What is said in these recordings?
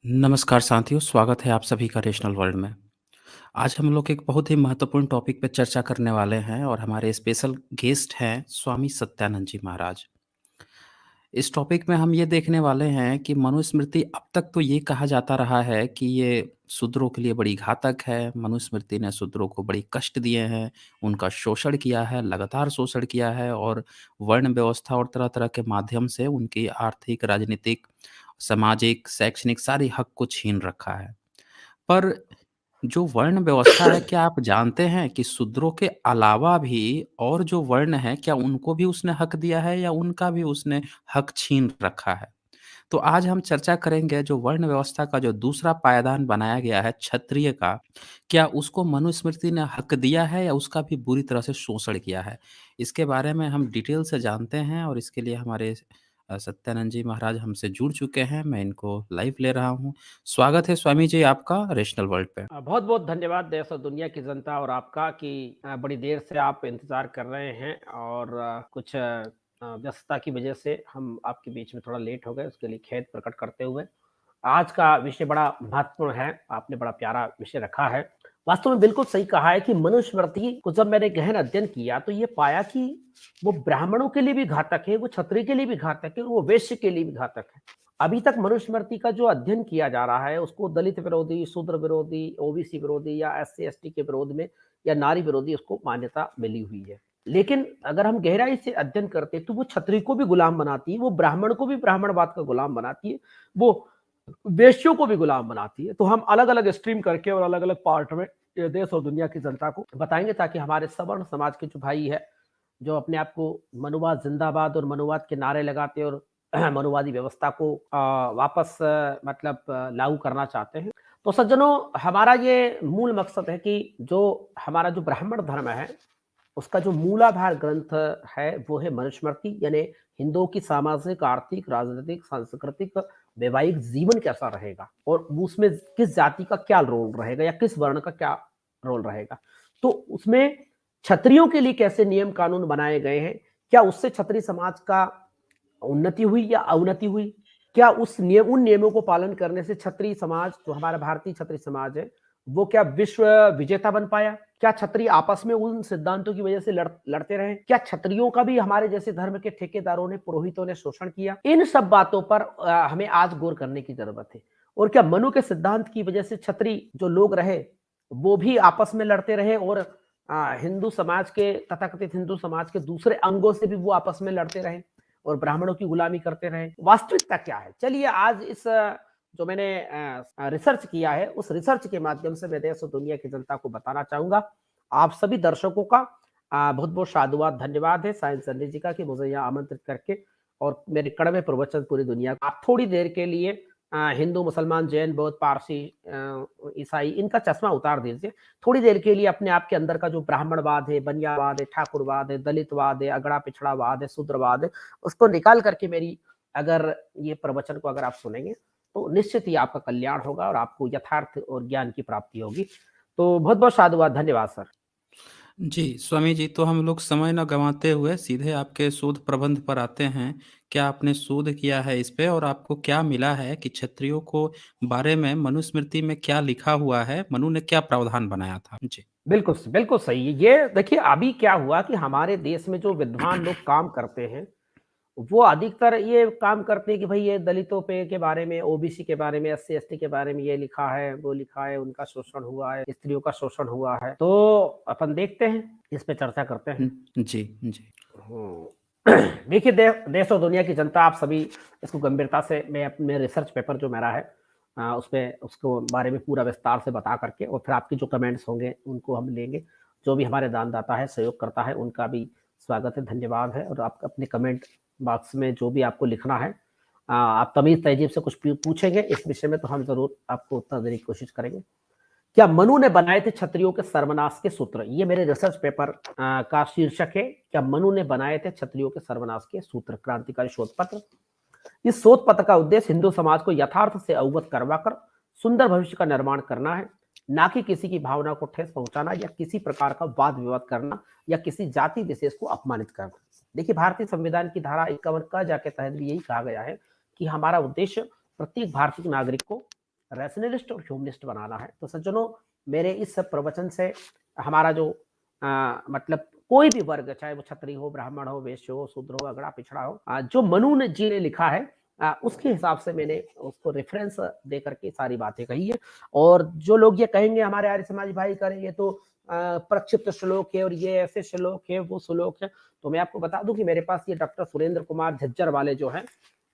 नमस्कार साथियों, स्वागत है आप सभी का रेशनल वर्ल्ड में। आज हम लोग एक बहुत ही महत्वपूर्ण टॉपिक पे चर्चा करने वाले हैं और हमारे स्पेशल गेस्ट हैं स्वामी सत्यानंद जी महाराज। इस टॉपिक में हम ये देखने वाले हैं कि मनुस्मृति अब तक तो ये कहा जाता रहा है कि ये शूद्रों के लिए बड़ी घातक है, मनुस्मृति ने शूद्रों को बड़ी कष्ट दिए हैं, उनका शोषण किया है, लगातार शोषण किया है और वर्ण व्यवस्था और तरह-तरह के माध्यम से उनकी आर्थिक, राजनीतिक, सामाजिक, शैक्षणिक सारी हक को छीन रखा है। पर जो वर्ण व्यवस्था है, क्या आप जानते हैं कि शूद्रों के अलावा भी और जो वर्ण हैं, क्या उनको भी उसने हक दिया है या उनका भी उसने हक छीन रखा है? तो आज हम चर्चा करेंगे जो वर्ण व्यवस्था का जो दूसरा पायदान बनाया गया है क्षत्रिय का, क्या उसको मनुस्मृति ने हक दिया है या उसका भी बुरी तरह से शोषण किया है? इसके बारे में हम डिटेल से जानते हैं और इसके लिए हमारे सत्यानंद जी महाराज हमसे जुड़ चुके हैं। मैं इनको लाइव ले रहा हूँ। स्वागत है स्वामी जी आपका रेशनल वर्ल्ड पे। बहुत-बहुत धन्यवाद देश और दुनिया की जनता और आपका कि बड़ी देर से आप इंतज़ार कर रहे हैं और कुछ व्यस्तता की वजह से हम आपके बीच में थोड़ा लेट हो गए, उसके लिए खेद प्रकट करते हुए आज का विषय बड़ा महत्वपूर्ण है, आपने बड़ा प्यारा विषय रखा है। वास्तव में बिल्कुल सही कहा है कि मनुस्मृति को जब मैंने गहन अध्ययन किया तो ये पाया कि वो ब्राह्मणों के लिए भी घातक है, वो क्षत्रिय के लिए भी घातक है, वो वैश्य के लिए भी घातक है। अभी तक मनुस्मृति का जो अध्ययन किया जा रहा है उसको दलित विरोधी, शूद्र विरोधी, ओबीसी विरोधी या एससी-एसटी के विरोध में या नारी विरोधी उसको मान्यता मिली हुई है। लेकिन अगर हम गहराई से अध्ययन करते हैं तो वो क्षत्रिय को भी गुलाम बनाती है, वो ब्राह्मण को भी ब्राह्मणवाद का गुलाम बनाती है, वो वेश्यों को भी गुलाम बनाती है। तो हम अलग-अलग स्ट्रीम करके और अलग-अलग पार्ट में ये देश और दुनिया की जनता को बताएँगे ताकि हमारे सवर्ण समाज के जो भाई है, जो अपने आप को मनुवाद ज़िंदाबाद और मनुवाद के नारे लगाते और मनुवादी व्यवस्था को वापस लागू करना चाहते हैं। तो सज्जनों, हमारा ये मूल मकसद है कि जो हमारा जो ब्राह्मण धर्म है, उसका जो मूलाधार ग्रंथ है, वो है मनुस्मृति यानी हिंदुओं की सामाजिक, आर्थिक, राजनीतिक, सांस्कृतिक, वैवाहिक जीवन कैसा रहेगा और उसमें किस जाति का क्या रोल रहेगा या किस वर्ण का क्या रोल रहेगा। तो उसमें क्षत्रियों के लिए कैसे नियम कानून बनाए गए हैं, क्या उससे क्षत्रिय समाज का उन्नति हुई या अवनति हुई? क्या उन नियमों को पालन करने से क्षत्रिय समाज जो हमारा भारतीय क्षत्रिय समाज है, वो क्या विश्व विजेता बन पाया? क्या क्षत्रिय आपस में उन सिद्धांतों की वजह से लड़ते रहे? क्या क्षत्रियों का भी हमारे जैसे धर्म के ठेकेदारों ने, पुरोहितों ने शोषण किया? इन सब बातों पर हमें आज गौर करने की जरूरत है। और क्या मनु के सिद्धांत की वजह से क्षत्रिय जो लोग रहे, वो भी आपस में लड़ते रहे और हिंदू समाज के, तथाकथित हिंदू समाज के दूसरे अंगों से भी वो आपस में लड़ते रहे और ब्राह्मणों की गुलामी करते रहे? वास्तविकता क्या है? चलिए आज इस जो मैंने रिसर्च किया है, उस रिसर्च के माध्यम से मैं देश और दुनिया की जनता को बताना चाहूंगा। आप सभी दर्शकों का बहुत-बहुत साधुवाद, धन्यवाद है साइंस संडे जी का कि मुझे यहाँ आमंत्रित करके और मेरे कड़वे प्रवचन पूरी दुनिया को आप थोड़ी देर के लिए हिंदू, मुसलमान, जैन, बौद्ध, पारसी, ईसाई इनका चश्मा उतार दीजिए। थोड़ी देर के लिए अपने आप के अंदर का जो ब्राह्मणवाद है, बनियावाद है, ठाकुरवाद है, दलितवाद है, अगड़ा पिछड़ावाद है, शूद्रवाद है, उसको निकाल करके मेरी अगर ये प्रवचन को अगर आप सुनेंगे तो निश्चित ही आपका कल्याण होगा और आपको यथार्थ और ज्ञान की प्राप्ति होगी। तो बहुत-बहुत साधुवाद, धन्यवाद सर। जी, स्वामी जी, तो हम लोग समय ना गँवाते हुए सीधे आपके शोध प्रबंध पर आते हैं। क्या आपने शोध किया है इस पे और आपको क्या मिला है कि क्षत्रियों को बारे में मनुस्मृति में क्या लिखा हुआ है? मनु ने क्या प्रावधान बनाया था? जी। बिल्कुल सही है। ये देखिए अभी क्या हुआ कि हमारे देश में जो विद्वान लोग काम करते हैं, वो अधिकतर ये काम करते हैं कि भई ये दलितों पे के बारे में, ओबीसी के बारे में, एससी-एसटी के बारे में ये लिखा है, वो लिखा है, उनका शोषण हुआ है, स्त्रियों का शोषण हुआ है। तो अपन देखते हैं, इस पे चर्चा करते हैं। जी, जी। हुँ। देखिए देश और दुनिया की जनता आप सभी इसको गंभीरता से मैं अपने रिसर्च पेपर जो मेरा है उसपे उसको बारे में पूरा विस्तार से बता करके और फिर आपके जो कमेंट्स होंगे उनको हम लेंगे। जो भी हमारे दानदाता है, सहयोग करता है, उनका भी स्वागत है, धन्यवाद है और आप अपने कमेंट बॉक्स में जो भी आपको लिखना है आप तमीज़ तहज़ीब से कुछ पूछेंगे इस विषय में तो हम ज़रूर आपको उत्तर देने की कोशिश करेंगे। क्या मनु ने बनाए थे क्षत्रियों के सर्वनाश के सूत्र? ये मेरे रिसर्च पेपर का शीर्षक है। क्या मनु ने बनाए थे क्षत्रियों के सर्वनाश के सूत्र? क्रांतिकारी शोध पत्र। इस शोध पत्र का उद्देश्य हिंदू समाज को यथार्थ से अवगत करवाकर सुंदर भविष्य का निर्माण करना है, ना कि किसी की भावना को ठेस पहुंचाना या किसी प्रकार का वाद विवाद करना या किसी जाति विशेष को अपमानित करना। देखिए भारतीय संविधान की धारा 51 क जा के तहत भी यही कहा गया है कि हमारा उद्देश्य प्रत्येक भारतीय नागरिक को रैशनलिस्ट और ह्यूमनिस्ट बनाना है। तो सज्जनों, मेरे इस प्रवचन से हमारा जो मतलब कोई भी वर्ग, चाहे वो क्षत्रिय हो, ब्राह्मण हो, वैश्य हो, शूद्र हो, अगड़ा पिछड़ा हो, जो मनु ने जी ने लिखा है उसके हिसाब से मैंने उसको रेफरेंस दे करके सारी बातें कही है। और जो लोग ये कहेंगे हमारे आर्य समाज भाई करें ये तो प्रक्षिप्त श्लोक है और ये ऐसे श्लोक है वो श्लोक है, तो मैं आपको बता दूं कि मेरे पास ये डॉक्टर सुरेंद्र कुमार झज्जर वाले जो है,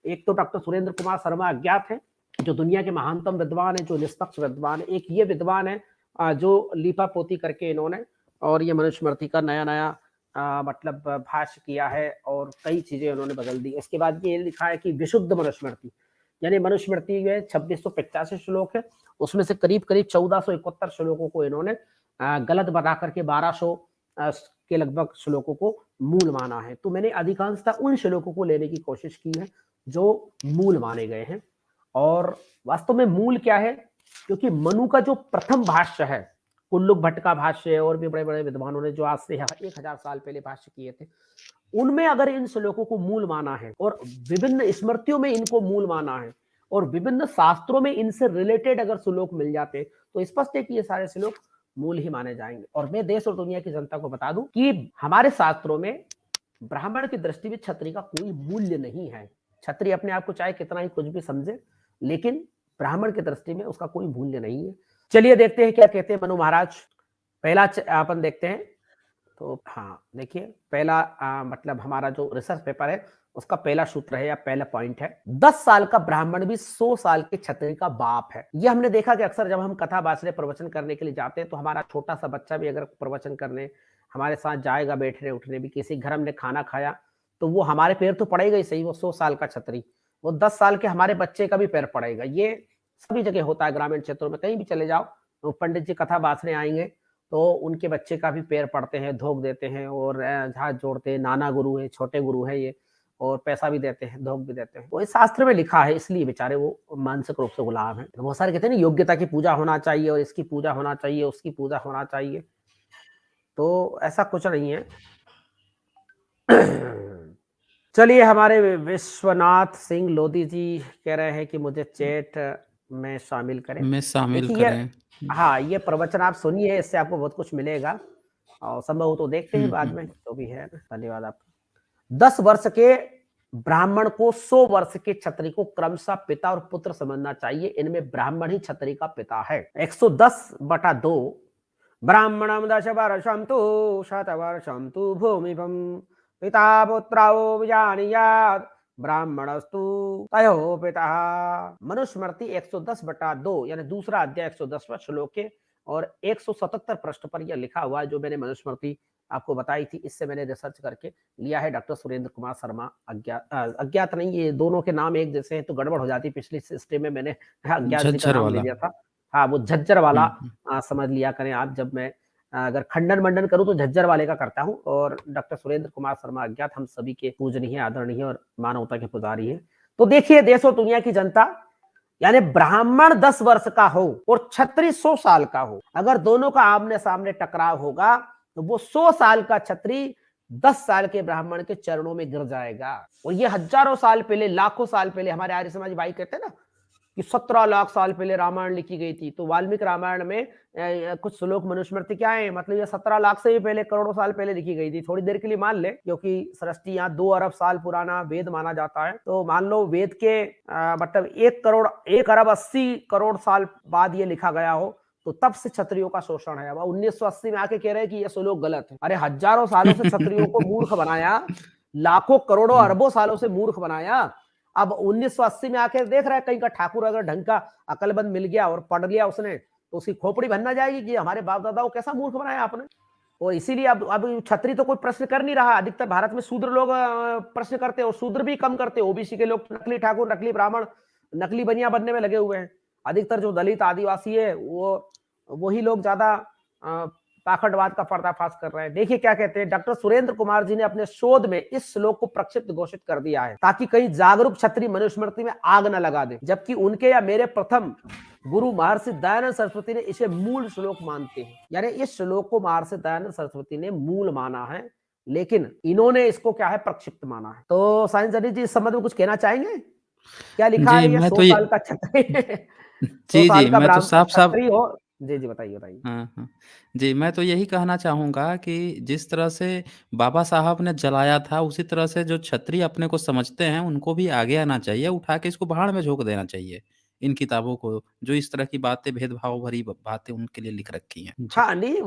एक तो डॉक्टर सुरेंद्र कुमार शर्मा अज्ञात है जो दुनिया के महानतम विद्वान है, जो निष्पक्ष विद्वान है। एक ये विद्वान है जो लीपा पोती करके इन्होंने और ये मनुस्मृति का नया नया मतलब भाष्य किया है और कई चीजें उन्होंने बदल दी। इसके बाद ये लिखा है कि विशुद्ध मनुस्मृति, यानी मनुस्मृति में 2685 श्लोक है, उसमें से करीब करीब 1471 श्लोकों को इन्होंने गलत बता करके 1200 के लगभग श्लोकों को मूल माना है। तो मैंने अधिकांशतः उन श्लोकों को लेने की कोशिश की है जो मूल माने गए हैं। और वास्तव में मूल क्या है, क्योंकि मनु का जो प्रथम भाष्य है, कुल्लुक भट्ट का भाष्य और भी बड़े बड़े विद्वानों ने जो आज से 1000 साल पहले भाष्य किए थे, उनमें अगर इन श्लोकों को मूल माना है और विभिन्न स्मृतियों में इनको मूल माना है और विभिन्न शास्त्रों में इनसे रिलेटेड अगर श्लोक मिल जाते तो स्पष्ट है कि ये सारे श्लोक मूल ही माने जाएंगे। और मैं देश और दुनिया की जनता को बता दूं कि हमारे शास्त्रों में ब्राह्मण की दृष्टि में क्षत्रिय का कोई मूल्य नहीं है। क्षत्रिय अपने आप को चाहे कितना ही कुछ भी समझे, लेकिन ब्राह्मण की दृष्टि में उसका कोई मूल्य नहीं है। चलिए देखते हैं क्या कहते हैं मनु महाराज। पहला अपन देखते हैं। तो हाँ देखिए, पहला मतलब हमारा जो रिसर्च पेपर है उसका पहला सूत्र है या पहला पॉइंट है, 10 साल का ब्राह्मण भी 100 साल के क्षत्रिय का बाप है। ये हमने देखा कि अक्सर जब हम कथा वाचने प्रवचन करने के लिए जाते हैं तो हमारा छोटा सा बच्चा भी अगर प्रवचन करने हमारे साथ जाएगा, बैठने उठने भी, किसी घर हमने खाना खाया तो वो हमारे पैर तो पड़ेगा ही सही, वो 100 साल का क्षत्रिय, वो 10 साल के हमारे बच्चे का भी पैर पड़ेगा। ये सभी जगह होता है, ग्रामीण क्षेत्रों में कहीं भी चले जाओ तो पंडित जी कथा वाचने आएंगे तो उनके बच्चे का भी पैर पड़ते हैं, धोख देते हैं और हाथ जोड़ते हैं, नाना गुरु है, छोटे गुरु है ये, और पैसा भी देते हैं, धोख भी देते हैं। वो इस शास्त्र में लिखा है, इसलिए बेचारे वो मानसिक रूप से गुलाम है। तो बहुत सारे कहते हैं ना योग्यता की पूजा होना चाहिए और इसकी पूजा होना चाहिए, उसकी पूजा होना चाहिए, तो ऐसा कुछ नहीं है। चलिए, हमारे विश्वनाथ सिंह लोधी जी कह रहे हैं कि मुझे चैट में शामिल करें। में शामिल देखिए करें। हाँ, ये प्रवचन आप सुनिए, इससे आपको बहुत कुछ मिलेगा और संभव हो तो देखते हैं बाद में, जो भी है। धन्यवाद आपका। 10 वर्ष के ब्राह्मण को 100 वर्ष के क्षत्रिय को क्रमशः पिता और पुत्र समझना चाहिए। इनमें ब्राह्मण ही क्षत्रिय का पिता है। 110/2 ब्राह्मणम 10 वर्षम तु शतवर्षम तु भूमिभम पिता पुत्रौ विजानीयात् ब्राह्मणस्तु तयो पिता। मनुस्मृति 110/2 यानी दूसरा अध्याय 110वां श्लोक है और 177 पृष्ठ पर यह लिखा हुआ है, जो मैंने मनुस्मृति आपको बताई थी, इससे मैंने रिसर्च करके लिया है। डॉक्टर सुरेंद्र कुमार शर्मा अज्ञात नहीं, ये दोनों के नाम एक जैसे हैं तो गड़बड़ हो जाती। पिछली सिस्टम में मैंने अज्ञात जी का नाम ले लिया था। हाँ, वो झज्जर वाला समझ लिया करें आप। जब मैं अगर खंडन मंडन करूं तो झज्जर वाले का करता हूं, और डॉक्टर सुरेंद्र कुमार शर्मा अज्ञात हम सभी के पूजनीय, आदरणीय और मानवता के पुजारी है। तो देखिए, देश और दुनिया की जनता, यानी ब्राह्मण 10 वर्ष का हो और क्षत्रिय 100 साल का हो, अगर दोनों का आमने सामने टकराव होगा तो वो 100 साल का क्षत्रिय 10 साल के ब्राह्मण के चरणों में गिर जाएगा। और ये हजारों साल पहले, लाखों साल पहले हमारे आर्य समाज भाई कहते हैं ना कि 17 लाख साल पहले रामायण लिखी गई थी। तो वाल्मीकि रामायण में कुछ श्लोक मनुस्मृति क्या है, मतलब ये 17 लाख से भी पहले, करोड़ों साल पहले लिखी गई थी। थोड़ी देर के लिए मान ले, क्योंकि सृष्टि यहाँ 2 अरब साल पुराना वेद माना जाता है, तो मान लो वेद के मतलब 1 अरब 80 करोड़ साल बाद ये लिखा गया हो, तो तब से क्षत्रियों का शोषण है। अब 1980 में आके कह रहे हैं कि ये श्लोक गलत है। अरे हजारों सालों से क्षत्रियों को मूर्ख बनाया, लाखों करोड़ों अरबों सालों से मूर्ख बनाया। अब 1980 में आके देख रहा है कहीं का ठाकुर अगर ढंग का अकलमंद मिल गया और पढ़ लिया उसने, तो उसकी खोपड़ी बनना जाएगी कि हमारे बाप दादाओं कैसा मूर्ख बनाया आपने। और इसीलिए अब क्षत्रिय तो कोई प्रश्न कर नहीं रहा। अधिकतर भारत में शूद्र लोग प्रश्न करते हैं, और शूद्र भी कम करते हैं। ओबीसी के लोग नकली ठाकुर, नकली ब्राह्मण, नकली बनिया बनने में लगे हुए हैं। अधिकतर जो दलित आदिवासी है वही लोग ज्यादा पाखंडवाद का पर्दाफाश कर रहे हैं। देखिए क्या कहते हैं, डॉक्टर सुरेंद्र कुमार जी ने अपने शोध में इस श्लोक को प्रक्षिप्त घोषित कर दिया है ताकि कहीं जागरूक क्षत्रिय मनुस्मृति में आग न लगा दे, जबकि उनके या मेरे प्रथम गुरु महर्षि दयानंद सरस्वती ने इसे मूल श्लोक मानते हैं। यानी इस श्लोक को महर्षि दयानंद सरस्वती ने मूल माना है, लेकिन इन्होंने इसको क्या है, प्रक्षिप्त माना है। तो साइंस जी इस संबंध में कुछ कहना चाहेंगे? क्या लिखा है ये 100 साल का क्षत्रिय? 100 जी, साल जी, का मैं तो साफ-साफ क्षत्रिय हो। जी, जी, बताइए, बताइए। हाँ, हाँ। जी, मैं तो यही कहना चाहूँगा कि जिस तरह से बाबा साहब ने जलाया था, उसी तरह से जो क्षत्रिय अपने को समझते हैं, उनको भी आगे आना चाहिए, उठा के इसको भाड़ में झोंक देना चाहिए, इन किताबों को, जो इस तरह की बातें, भेदभाव भरी ब बातें उनके लिए लिख रखी हैं। जी। हाँ, नहीं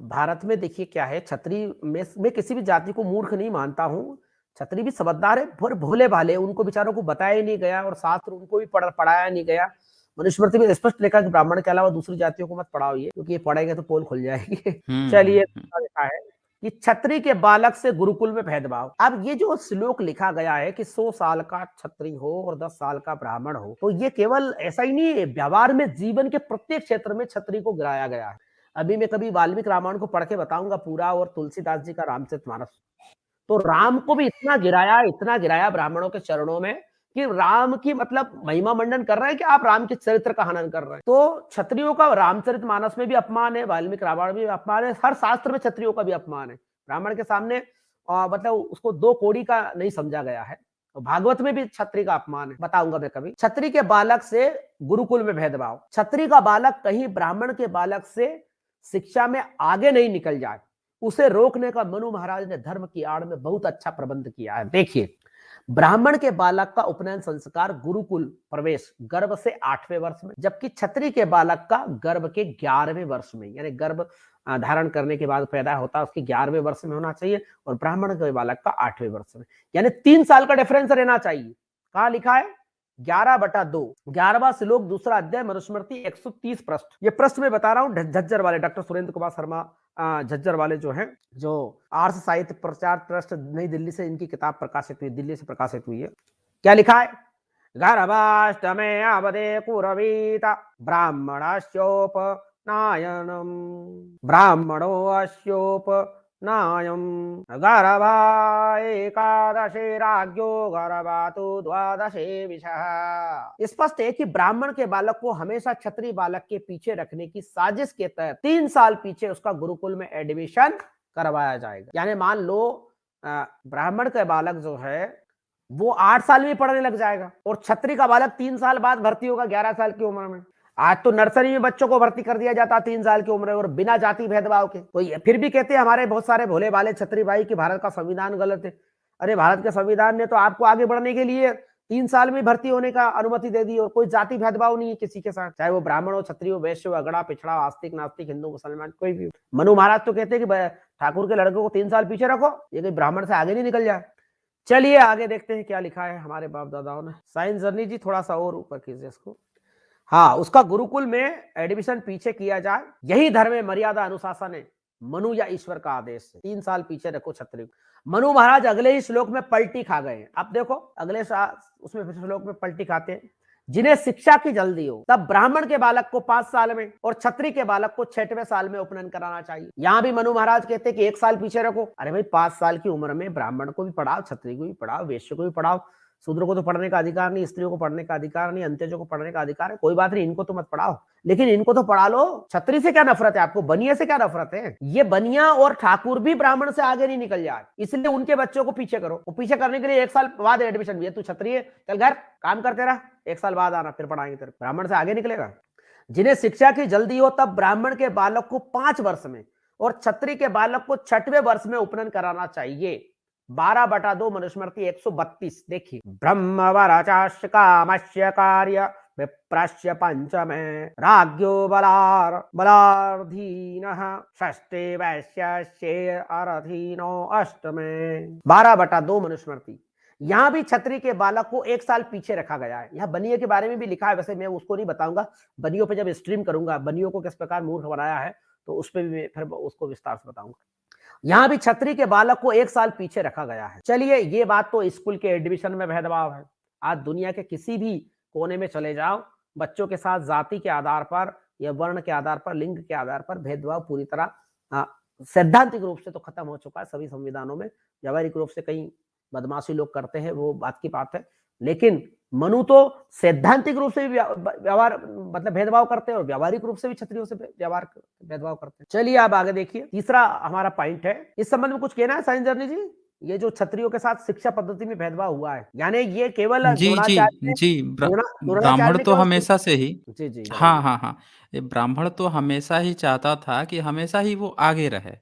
भारत में देखिए क्या है, क्षत्रिय मैं किसी भी जाति को मूर्ख नहीं मानता हूँ। क्षत्रिय भी समझदार है, पर भोले-भाले, उनको बेचारों को बताया ही नहीं गया और शास्त्र उनको भी पढ़ाया नहीं गया। मनुस्मृति में स्पष्ट लिखा है कि ब्राह्मण के अलावा दूसरी जातियों को मत पढ़ाओ ये, क्योंकि ये पढ़ेंगे तो पोल खुल जाएगी। हुँ, चलिए, हुँ, हुँ। दूसरा लिखा है कि क्षत्रिय के बालक से गुरुकुल में भेदभाव। अब ये जो श्लोक लिखा गया है कि 100 साल का क्षत्रिय हो और 10 साल का ब्राह्मण हो, तो ये केवल ऐसा ही नहीं है, व्यवहार में जीवन के प्रत्येक क्षेत्र में क्षत्रिय को गिराया गया है। अभी मैं कभी वाल्मीकि रामायण को पढ़ के बताऊँगा पूरा, और तुलसीदास जी का रामचरितमानस। तो राम को भी इतना गिराया ब्राह्मणों के चरणों में कि राम की मतलब महिमा मंडन कर रहे हैं कि आप राम के चरित्र का हनन कर रहे हैं। तो क्षत्रियों का रामचरितमानस में भी अपमान है, वाल्मीकि रामायण में भी अपमान है, हर शास्त्र में क्षत्रियों का भी अपमान है। ब्राह्मण के सामने मतलब उसको 2 कौड़ी का नहीं समझा गया है। तो भागवत में भी क्षत्रिय का अपमान है, बताऊंगा मैं कभी। क्षत्रिय के बालक से गुरुकुल में भेदभाव। क्षत्रिय का बालक कहीं ब्राह्मण के बालक से शिक्षा में आगे नहीं निकल जाए, उसे रोकने का मनु महाराज ने धर्म की आड़ में बहुत अच्छा प्रबंध किया है। देखिए, ब्राह्मण के बालक का उपनयन संस्कार गुरुकुल प्रवेश गर्भ से 8वें वर्ष में, जबकि क्षत्रिय के बालक का गर्भ के 11वें वर्ष में, यानी गर्भ धारण करने के बाद पैदा होता है उसके 11वें वर्ष में होना चाहिए, और ब्राह्मण के बालक का 8वें वर्ष में, यानी 3 साल का डिफरेंस रहना चाहिए। कहा लिखा है 11/2, 11वां श्लोक, दूसरा अध्याय, मनुस्मृति 130 पृष्ठ। ये पृष्ठ में बता रहा हूं, झज्जर वाले डॉक्टर सुरेंद्र कुमार शर्मा झज्जर वाले जो हैं, जो आर्ष साहित्य प्रचार ट्रस्ट नई दिल्ली से इनकी किताब प्रकाशित हुई, दिल्ली से प्रकाशित हुई है। क्या लिखा है? गर्भाष्टमे अवदे कुरवीत ब्राह्मणस्योप नायनम, ब्राह्मणो अस्योप नायम, गर्भा एकादशे राज्ञो गर्भातु द्वादशे विषः। स्पष्ट है कि ब्राह्मण के बालक को हमेशा क्षत्रिय बालक के पीछे रखने की साजिश के तहत 3 साल पीछे उसका गुरुकुल में एडमिशन करवाया जाएगा। यानी मान लो ब्राह्मण का बालक जो है वो 8 साल में पढ़ने लग जाएगा, और क्षत्रिय का बालक 3 साल बाद भर्ती होगा 11 साल की उम्र में। आज तो नर्सरी में बच्चों को भर्ती कर दिया जाता 3 साल की उम्र में, और बिना जाति भेदभाव के। तो ये फिर भी कहते हैं हमारे बहुत सारे भोले भाले क्षत्रिय भाई कि भारत का संविधान गलत है। अरे, भारत के संविधान ने तो आपको आगे बढ़ने के लिए 3 साल में भर्ती होने का अनुमति दे दी, और कोई जाति भेदभाव नहीं है किसी के साथ, चाहे वो ब्राह्मण हो, क्षत्रिय हो, वैश्य हो, अगड़ा पिछड़ा, आस्तिक नास्तिक, हिंदू मुसलमान, कोई भी। मनु महाराज तो कहते हैं कि ठाकुर के लड़के को 3 साल पीछे रखो, ये कोई ब्राह्मण से आगे नहीं निकल जाए। चलिए आगे देखते हैं क्या लिखा है हमारे बाप दादाओं ने। साइंस जर्नी जी, थोड़ा सा और ऊपर कीजिए इसको। हाँ, उसका गुरुकुल में एडमिशन पीछे किया जाए, यही धर्म में मर्यादा अनुशासन है, मनु या ईश्वर का आदेश है। 3 साल पीछे रखो क्षत्रिय। मनु महाराज अगले ही श्लोक में पलटी खा गए हैं। अब देखो अगले उसमें श्लोक में पलटी खाते हैं, जिन्हें शिक्षा की जल्दी हो तब ब्राह्मण के बालक को 5 साल में और क्षत्रिय के बालक को 6वें साल में उपनयन कराना चाहिए। यहां भी मनु महाराज कहते हैं कि 1 साल पीछे रखो। अरे भाई, 5 साल की उम्र में ब्राह्मण को भी पढ़ाओ, क्षत्रिय को भी पढ़ाओ, वैश्य को भी पढ़ाओ। शूद्र को तो पढ़ने का अधिकार नहीं, स्त्रियों को पढ़ने का अधिकार नहीं, अंत्यजों को पढ़ने का अधिकार है, कोई बात नहीं, इनको तो मत पढ़ाओ, लेकिन इनको तो पढ़ा लो। क्षत्रिय से क्या नफरत है आपको? बनिया से क्या नफरत है? ये बनिया और ठाकुर भी ब्राह्मण से आगे नहीं निकल जाए, इसलिए उनके बच्चों को पीछे करो। वो पीछे करने के लिए 1 साल बाद एडमिशन भी है। तू क्षत्रिय, चल घर काम करते रहा, 1 साल बाद आना, फिर पढ़ाएंगे तेरे। ब्राह्मण से आगे निकलेगा। जिन्हें शिक्षा की जल्दी हो तब ब्राह्मण के बालक को 5 वर्ष में और क्षत्रिय के बालक को 6वें वर्ष में उपनयन कराना चाहिए। 12/2 मनुस्मृति 132। देखिए, ब्रह्मवरचाश्च कामस्य कार्य विप्रस्य पंचमे राज्ञो बलार्धीनः षष्ठे वैश्यस्य अरधीनो अष्टमे। 12/2 मनुस्मृति। यहां भी क्षत्रिय के बालक को 1 साल पीछे रखा गया है। यहां बनियों के बारे में भी लिखा है, वैसे मैं उसको नहीं बताऊंगा, बनियों पे जब स्ट्रीम करूंगा बनियों को किस प्रकार मूर्ख बनाया है तो उस पर भी फिर उसको विस्तार से बताऊंगा। यहां भी क्षत्रिय के बालक को 1 साल पीछे रखा गया है। चलिए, ये बात तो स्कूल के एडमिशन में भेदभाव है। आज दुनिया के किसी भी कोने में चले जाओ, बच्चों के साथ जाति के आधार पर या वर्ण के आधार पर, लिंग के आधार पर भेदभाव पूरी तरह सैद्धांतिक रूप से तो खत्म हो चुका है सभी संविधानों में। व्यावहारिक रूप से कई बदमाशी लोग करते हैं, वो बात की बात है, लेकिन मनु तो सैद्धांतिक रूप से भी व्यवहार मतलब भेदभाव करते हैं और व्यावहारिक रूप से भी क्षत्रियों से भेदभाव करते हैं। चलिए आप आगे देखिए, तीसरा हमारा पॉइंट है। इस संबंध में कुछ कहना है साइंस जर्नी जी? ये जो क्षत्रियों के साथ शिक्षा पद्धति में भेदभाव हुआ है, यानी ये केवल जी, जी, द्रोणाचार्य ने जी, द्रोणाचार्य ब्राह्मण ने तो केवल हमेशा से ही जी, जी, हाँ, बताइए। हाँ, हाँ। ये ब्राह्मण तो हमेशा ही चाहता था कि हमेशा ही वो आगे रहे।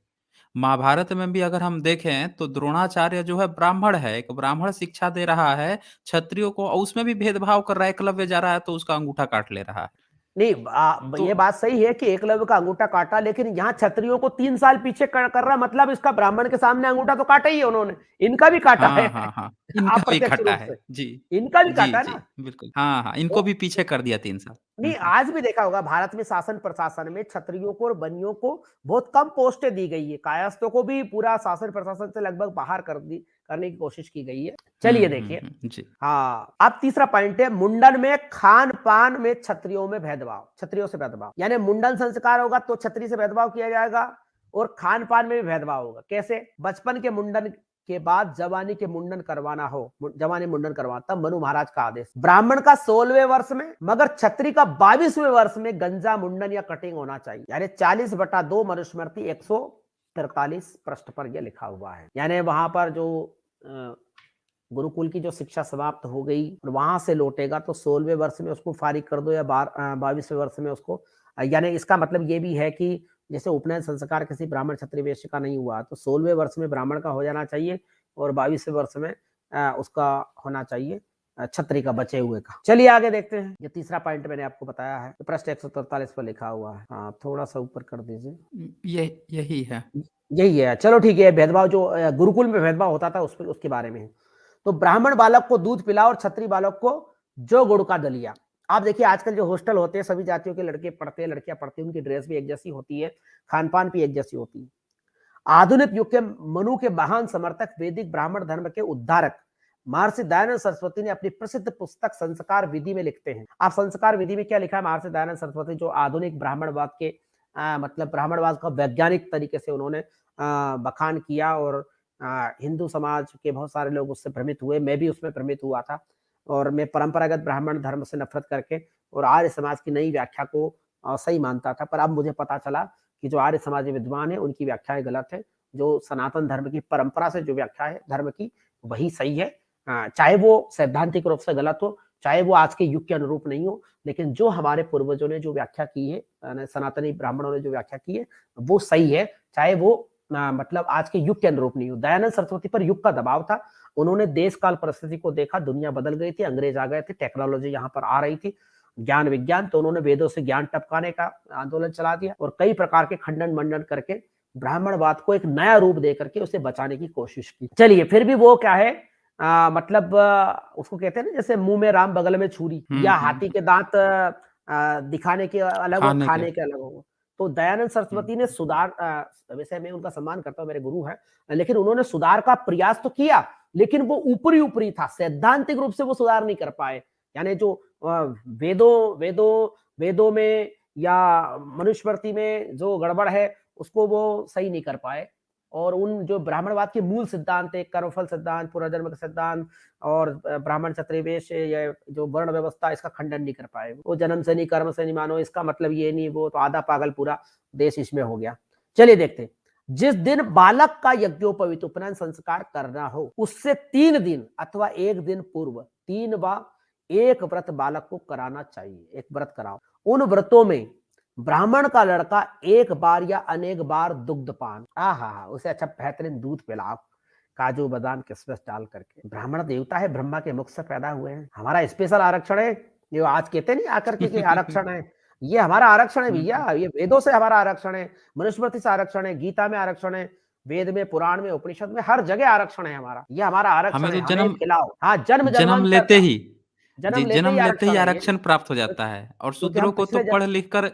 महाभारत में भी अगर हम देखें तो द्रोणाचार्य जो है ब्राह्मण है, एक ब्राह्मण शिक्षा दे रहा है क्षत्रियों को और उसमें भी भेदभाव कर रहा है, एकलव्य जा रहा है तो उसका अंगूठा काट ले रहा है। नहीं तो ये बात सही है कि एकलव्य का अंगूठा काटा, लेकिन यहाँ क्षत्रियों को 3 साल पीछे कर रहा, मतलब इसका ब्राह्मण के सामने अंगूठा तो काटा ही है उन्होंने, इनका भी काटा है। हाँ, हाँ, हाँ। इनका भी अप्रत्यक्ष खटा रूप है। से जी। इनका भी जी, काटा जी, ना। बिल्कुल। हाँ, हाँ, इनको तो भी पीछे कर दिया 3 साल। नहीं, आज भी देखा होगा भारत में शासन प्रशासन में क्षत्रियों को और बनियों को बहुत कम पोस्टें दी गई है, कायस्थों को भी पूरा शासन प्रशासन से लगभग बाहर करने की कोशिश की गई है। चलिए देखिए, जी। हाँ, अब तीसरा पॉइंट है मुंडन में खान पान में क्षत्रियों में भेदभाव, क्षत्रियों से भेदभाव, यानी मुंडन संस्कार होगा तो क्षत्रिय से भेदभाव किया जाएगा और खान पान में भी भेदभाव होगा। कैसे? बचपन के मुंडन के बाद जवानी के मुंडन करवाना हो, जवानी मुंडन करवाना, तब मनु महाराज का आदेश। ब्राह्मण का 16वें वर्ष में, मगर क्षत्रिय का 22वें वर्ष में गंजा मुंडन या कटिंग होना चाहिए। यानी 40/2 मनुस्मृति 143 पृष्ठ पर यह लिखा हुआ है। यानी वहां पर जो गुरुकुल की जो शिक्षा समाप्त हो गई और वहां से लौटेगा तो 16वें वर्ष में उसको फारिग कर दो या 22वें वर्ष में उसको, यानी इसका मतलब ये भी है कि जैसे उपनयन संस्कार किसी ब्राह्मण क्षत्रिय वैश्य का नहीं हुआ तो 16वें वर्ष में ब्राह्मण का हो जाना चाहिए और 22वें वर्ष में उसका होना चाहिए क्षत्रिय का, बचे हुए का। चलिए आगे देखते हैं। ये तीसरा पॉइंट मैंने आपको बताया है, पृष्ठ 143 पर लिखा हुआ है। हाँ, थोड़ा सा ऊपर कर दीजिए। ये यही है। यही है, चलो ठीक है। भेदभाव जो गुरुकुल में भेदभाव होता था उसके बारे में है। तो ब्राह्मण बालक को दूध पिलाओ और क्षत्रिय बालक को जो गुड़ का दलिया। आप देखिए आजकल जो हॉस्टल होते हैं, सभी जातियों के लड़के पढ़ते हैं, लड़कियां पढ़ती हैं, उनकी ड्रेस भी एक जैसी होती है, खान पान भी एक जैसी होती है। आधुनिक युग के मनु के महान समर्थक, वैदिक ब्राह्मण धर्म के उद्धारक महर्षि दयानंद सरस्वती ने अपनी प्रसिद्ध पुस्तक संस्कार विधि में लिखते हैं। आप संस्कार विधि में क्या लिखा है महर्षि दयानंद सरस्वती, जो आधुनिक ब्राह्मणवाद के मतलब ब्राह्मणवाद का वैज्ञानिक तरीके से उन्होंने बखान किया और हिंदू समाज के बहुत सारे लोग उससे भ्रमित हुए, मैं भी उसमें भ्रमित हुआ था और मैं परंपरागत ब्राह्मण धर्म से नफरत करके और आर्य समाज की नई व्याख्या को सही मानता था। पर अब मुझे पता चला कि जो आर्य समाज विद्वान है उनकी व्याख्याएं गलत है, जो सनातन धर्म की परंपरा से जो व्याख्या है धर्म की वही सही है। चाहे वो सैद्धांतिक रूप से गलत हो, चाहे वो आज के युग के अनुरूप नहीं हो, लेकिन जो हमारे पूर्वजों ने जो व्याख्या की है, सनातनी ब्राह्मणों ने जो व्याख्या की है वो सही है, चाहे वो मतलब आज के युग के अनुरूप नहीं हो। दयानंद सरस्वती पर युग का दबाव था, उन्होंने देश काल परिस्थिति को देखा, दुनिया बदल गई थी, अंग्रेज आ गए थे, टेक्नोलॉजी यहाँ पर आ रही थी, ज्ञान विज्ञान, तो उन्होंने वेदों से ज्ञान टपकाने का आंदोलन चला दिया और कई प्रकार के खंडन मंडन करके ब्राह्मणवाद को एक नया रूप दे करके उसे बचाने की कोशिश की। चलिए फिर भी वो क्या है, मतलब उसको कहते हैं ना, जैसे मुंह में राम बगल में छुरी, या हाथी के दांत दिखाने के अलग हो, खाने के खाने के अलग हो। तो दयानंद सरस्वती ने हुँ। सुधार, वैसे मैं उनका सम्मान करता हूँ, मेरे गुरु हैं, लेकिन उन्होंने सुधार का प्रयास तो किया, लेकिन वो ऊपरी ऊपरी था, सैद्धांतिक रूप से वो सुधार नहीं कर पाए। यानी जो वेदों वेदों वेदों में या मनुस्मृति में जो गड़बड़ है उसको वो सही नहीं कर पाए और उन जो ब्राह्मणवाद के मूल सिद्धांत है, कर्मफल सिद्धांत, पुनर्जन्म का सिद्धांत और ब्राह्मण क्षत्रिय वैश्य, या जो वर्ण व्यवस्था, इसका खंडन नहीं कर पाए। वो जन्म से नहीं कर्म से नहीं मानो, इसका मतलब ये नहीं, वो तो आधा पागल पूरा देश इसमें हो गया। चलिए देखते हैं। जिस दिन बालक का यज्ञोपवीत उपनयन संस्कार करना हो उससे 3 दिन अथवा 1 दिन पूर्व 3 बार एक व्रत बालक को कराना चाहिए। एक व्रत कराओ। उन व्रतों में ब्राह्मण का लड़का एक बार या अनेक बार दुग्धपान, उसे अच्छा बेहतरीन दूध पिलाओ, काजू बादाम किशमिश डाल करके। ब्राह्मण देवता है, ब्रह्मा के मुख से पैदा हुए हैं, हमारा स्पेशल आरक्षण है। ये आज कहते नहीं आकर के आरक्षण है, ये हमारा आरक्षण है भैया, ये वेदों से हमारा आरक्षण है, मनुस्मृति से आरक्षण है, गीता में आरक्षण है, वेद में, पुराण में, उपनिषद में, हर जगह आरक्षण है हमारा। ये हमारा आरक्षण हमें है, तो हमें खिलाओ। हाँ, जन्म जन्म जन्मांतर लेते का, ही जी, जन्म लेते ही जन्म लेते ही आरक्षण है ये, आरक्षण प्राप्त हो जाता है और क्योंकि हम शूद्रों को तो पिछले पढ़ लिख कर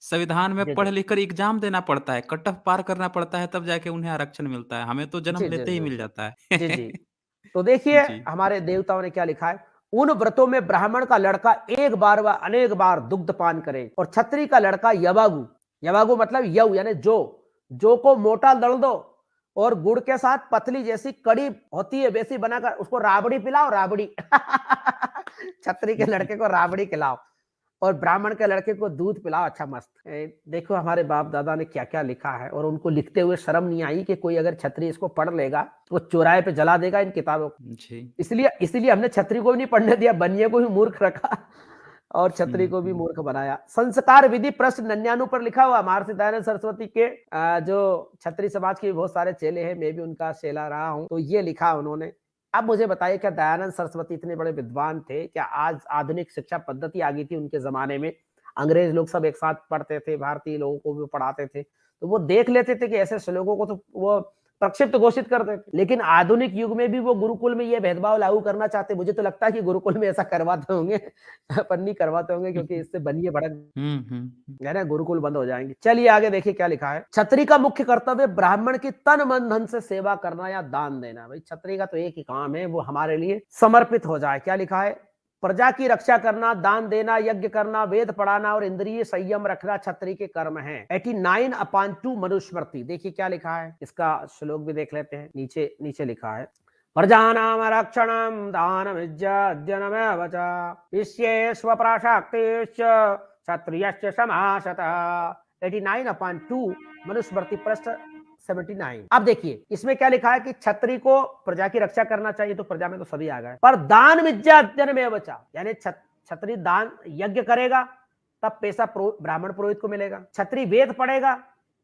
संविधान में जी पढ़ जी लिख कर एग्ज़ाम देना पड़ता है, कट ऑफ पार करना पड़ता है तब जाके उन्हें आरक्षण मिलता है। हमें तो जन्म जी जी लेते ही जी मिल जी जाता जी है। जी। तो देखिए जी। हमारे देवताओं ने क्या लिखा है, उन व्रतों में ब्राह्मण का लड़का एक बार व अनेक बार दुग्ध पान करे और क्षत्रिय का लड़का यवागु, यवागु मतलब यव यानी जो को मोटा दल दो और गुड़ के साथ पतली जैसी कड़ी होती है वैसी बनाकर उसको राबड़ी पिलाओ, राबड़ी। छत्री के लड़के को राबड़ी खिलाओ। और ब्राह्मण के लड़के को दूध पिलाओ, अच्छा मस्त। देखो हमारे बाप दादा ने क्या क्या लिखा है, और उनको लिखते हुए शर्म नहीं आई कि कोई अगर छत्री इसको पढ़ लेगा तो चौराहे पे जला देगा इन किताबों को। जी। इसलिए इसलिए हमने छत्री को भी नहीं पढ़ने दिया, बनिए को भी मूर्ख रखा और छत्री को भी हुँ। मूर्ख बनाया। संस्कार विधि प्रश्न 99 पर लिखा हुआ, महर्षि दयानंद सरस्वती के जो छत्री समाज के बहुत सारे चेले हैं, मैं भी उनका चेला रहा हूं, तो ये लिखा उन्होंने। अब मुझे बताइए, क्या दयानंद सरस्वती इतने बड़े विद्वान थे? क्या आज आधुनिक शिक्षा पद्धति आ गई थी उनके जमाने में? अंग्रेज लोग सब एक साथ पढ़ते थे, भारतीय लोगों को भी पढ़ाते थे, तो वो देख लेते थे कि ऐसे श्लोकों को तो वो प्रक्षिप्त घोषित कर देते। लेकिन आधुनिक युग में भी वो गुरुकुल में ये भेदभाव लागू करना चाहते। मुझे तो लगता है कि गुरुकुल में ऐसा करवाते होंगे पर नहीं करवाते होंगे, क्योंकि इससे बनिए भड़क हुँ, हुँ, हुँ। है ना, गुरुकुल बंद हो जाएंगे। चलिए आगे देखिए क्या लिखा है। क्षत्रिय का मुख्य कर्तव्य ब्राह्मण की तन मन धन से सेवा करना या दान देना। भाई क्षत्रिय का तो एक ही काम है, वो हमारे लिए समर्पित हो जाए। क्या लिखा है? प्रजा की रक्षा करना, दान देना, यज्ञ करना, वेद पढ़ाना और इंद्रिय संयम रखना क्षत्रिय के कर्म है। 89/2 मनुस्मृति। देखिए क्या लिखा है, इसका श्लोक भी देख लेते हैं। नीचे नीचे लिखा है, प्रजानाम रक्षणम दानमिज्जनमेव च विश्वेष्वप्राशाक्तिश्च क्षत्रियश्च समासतः। 89/2 मनुस्मृति पृष्ठ 79। अब देखिए इसमें क्या लिखा है कि क्षत्रिय को प्रजा की रक्षा करना चाहिए, तो प्रजा में तो सभी आ गए, पर दान विज्जनमेव च, यानी क्षत्रिय दान यज्ञ करेगा तब पैसा ब्राह्मण पुरोहित को मिलेगा। क्षत्रिय वेद पढ़ेगा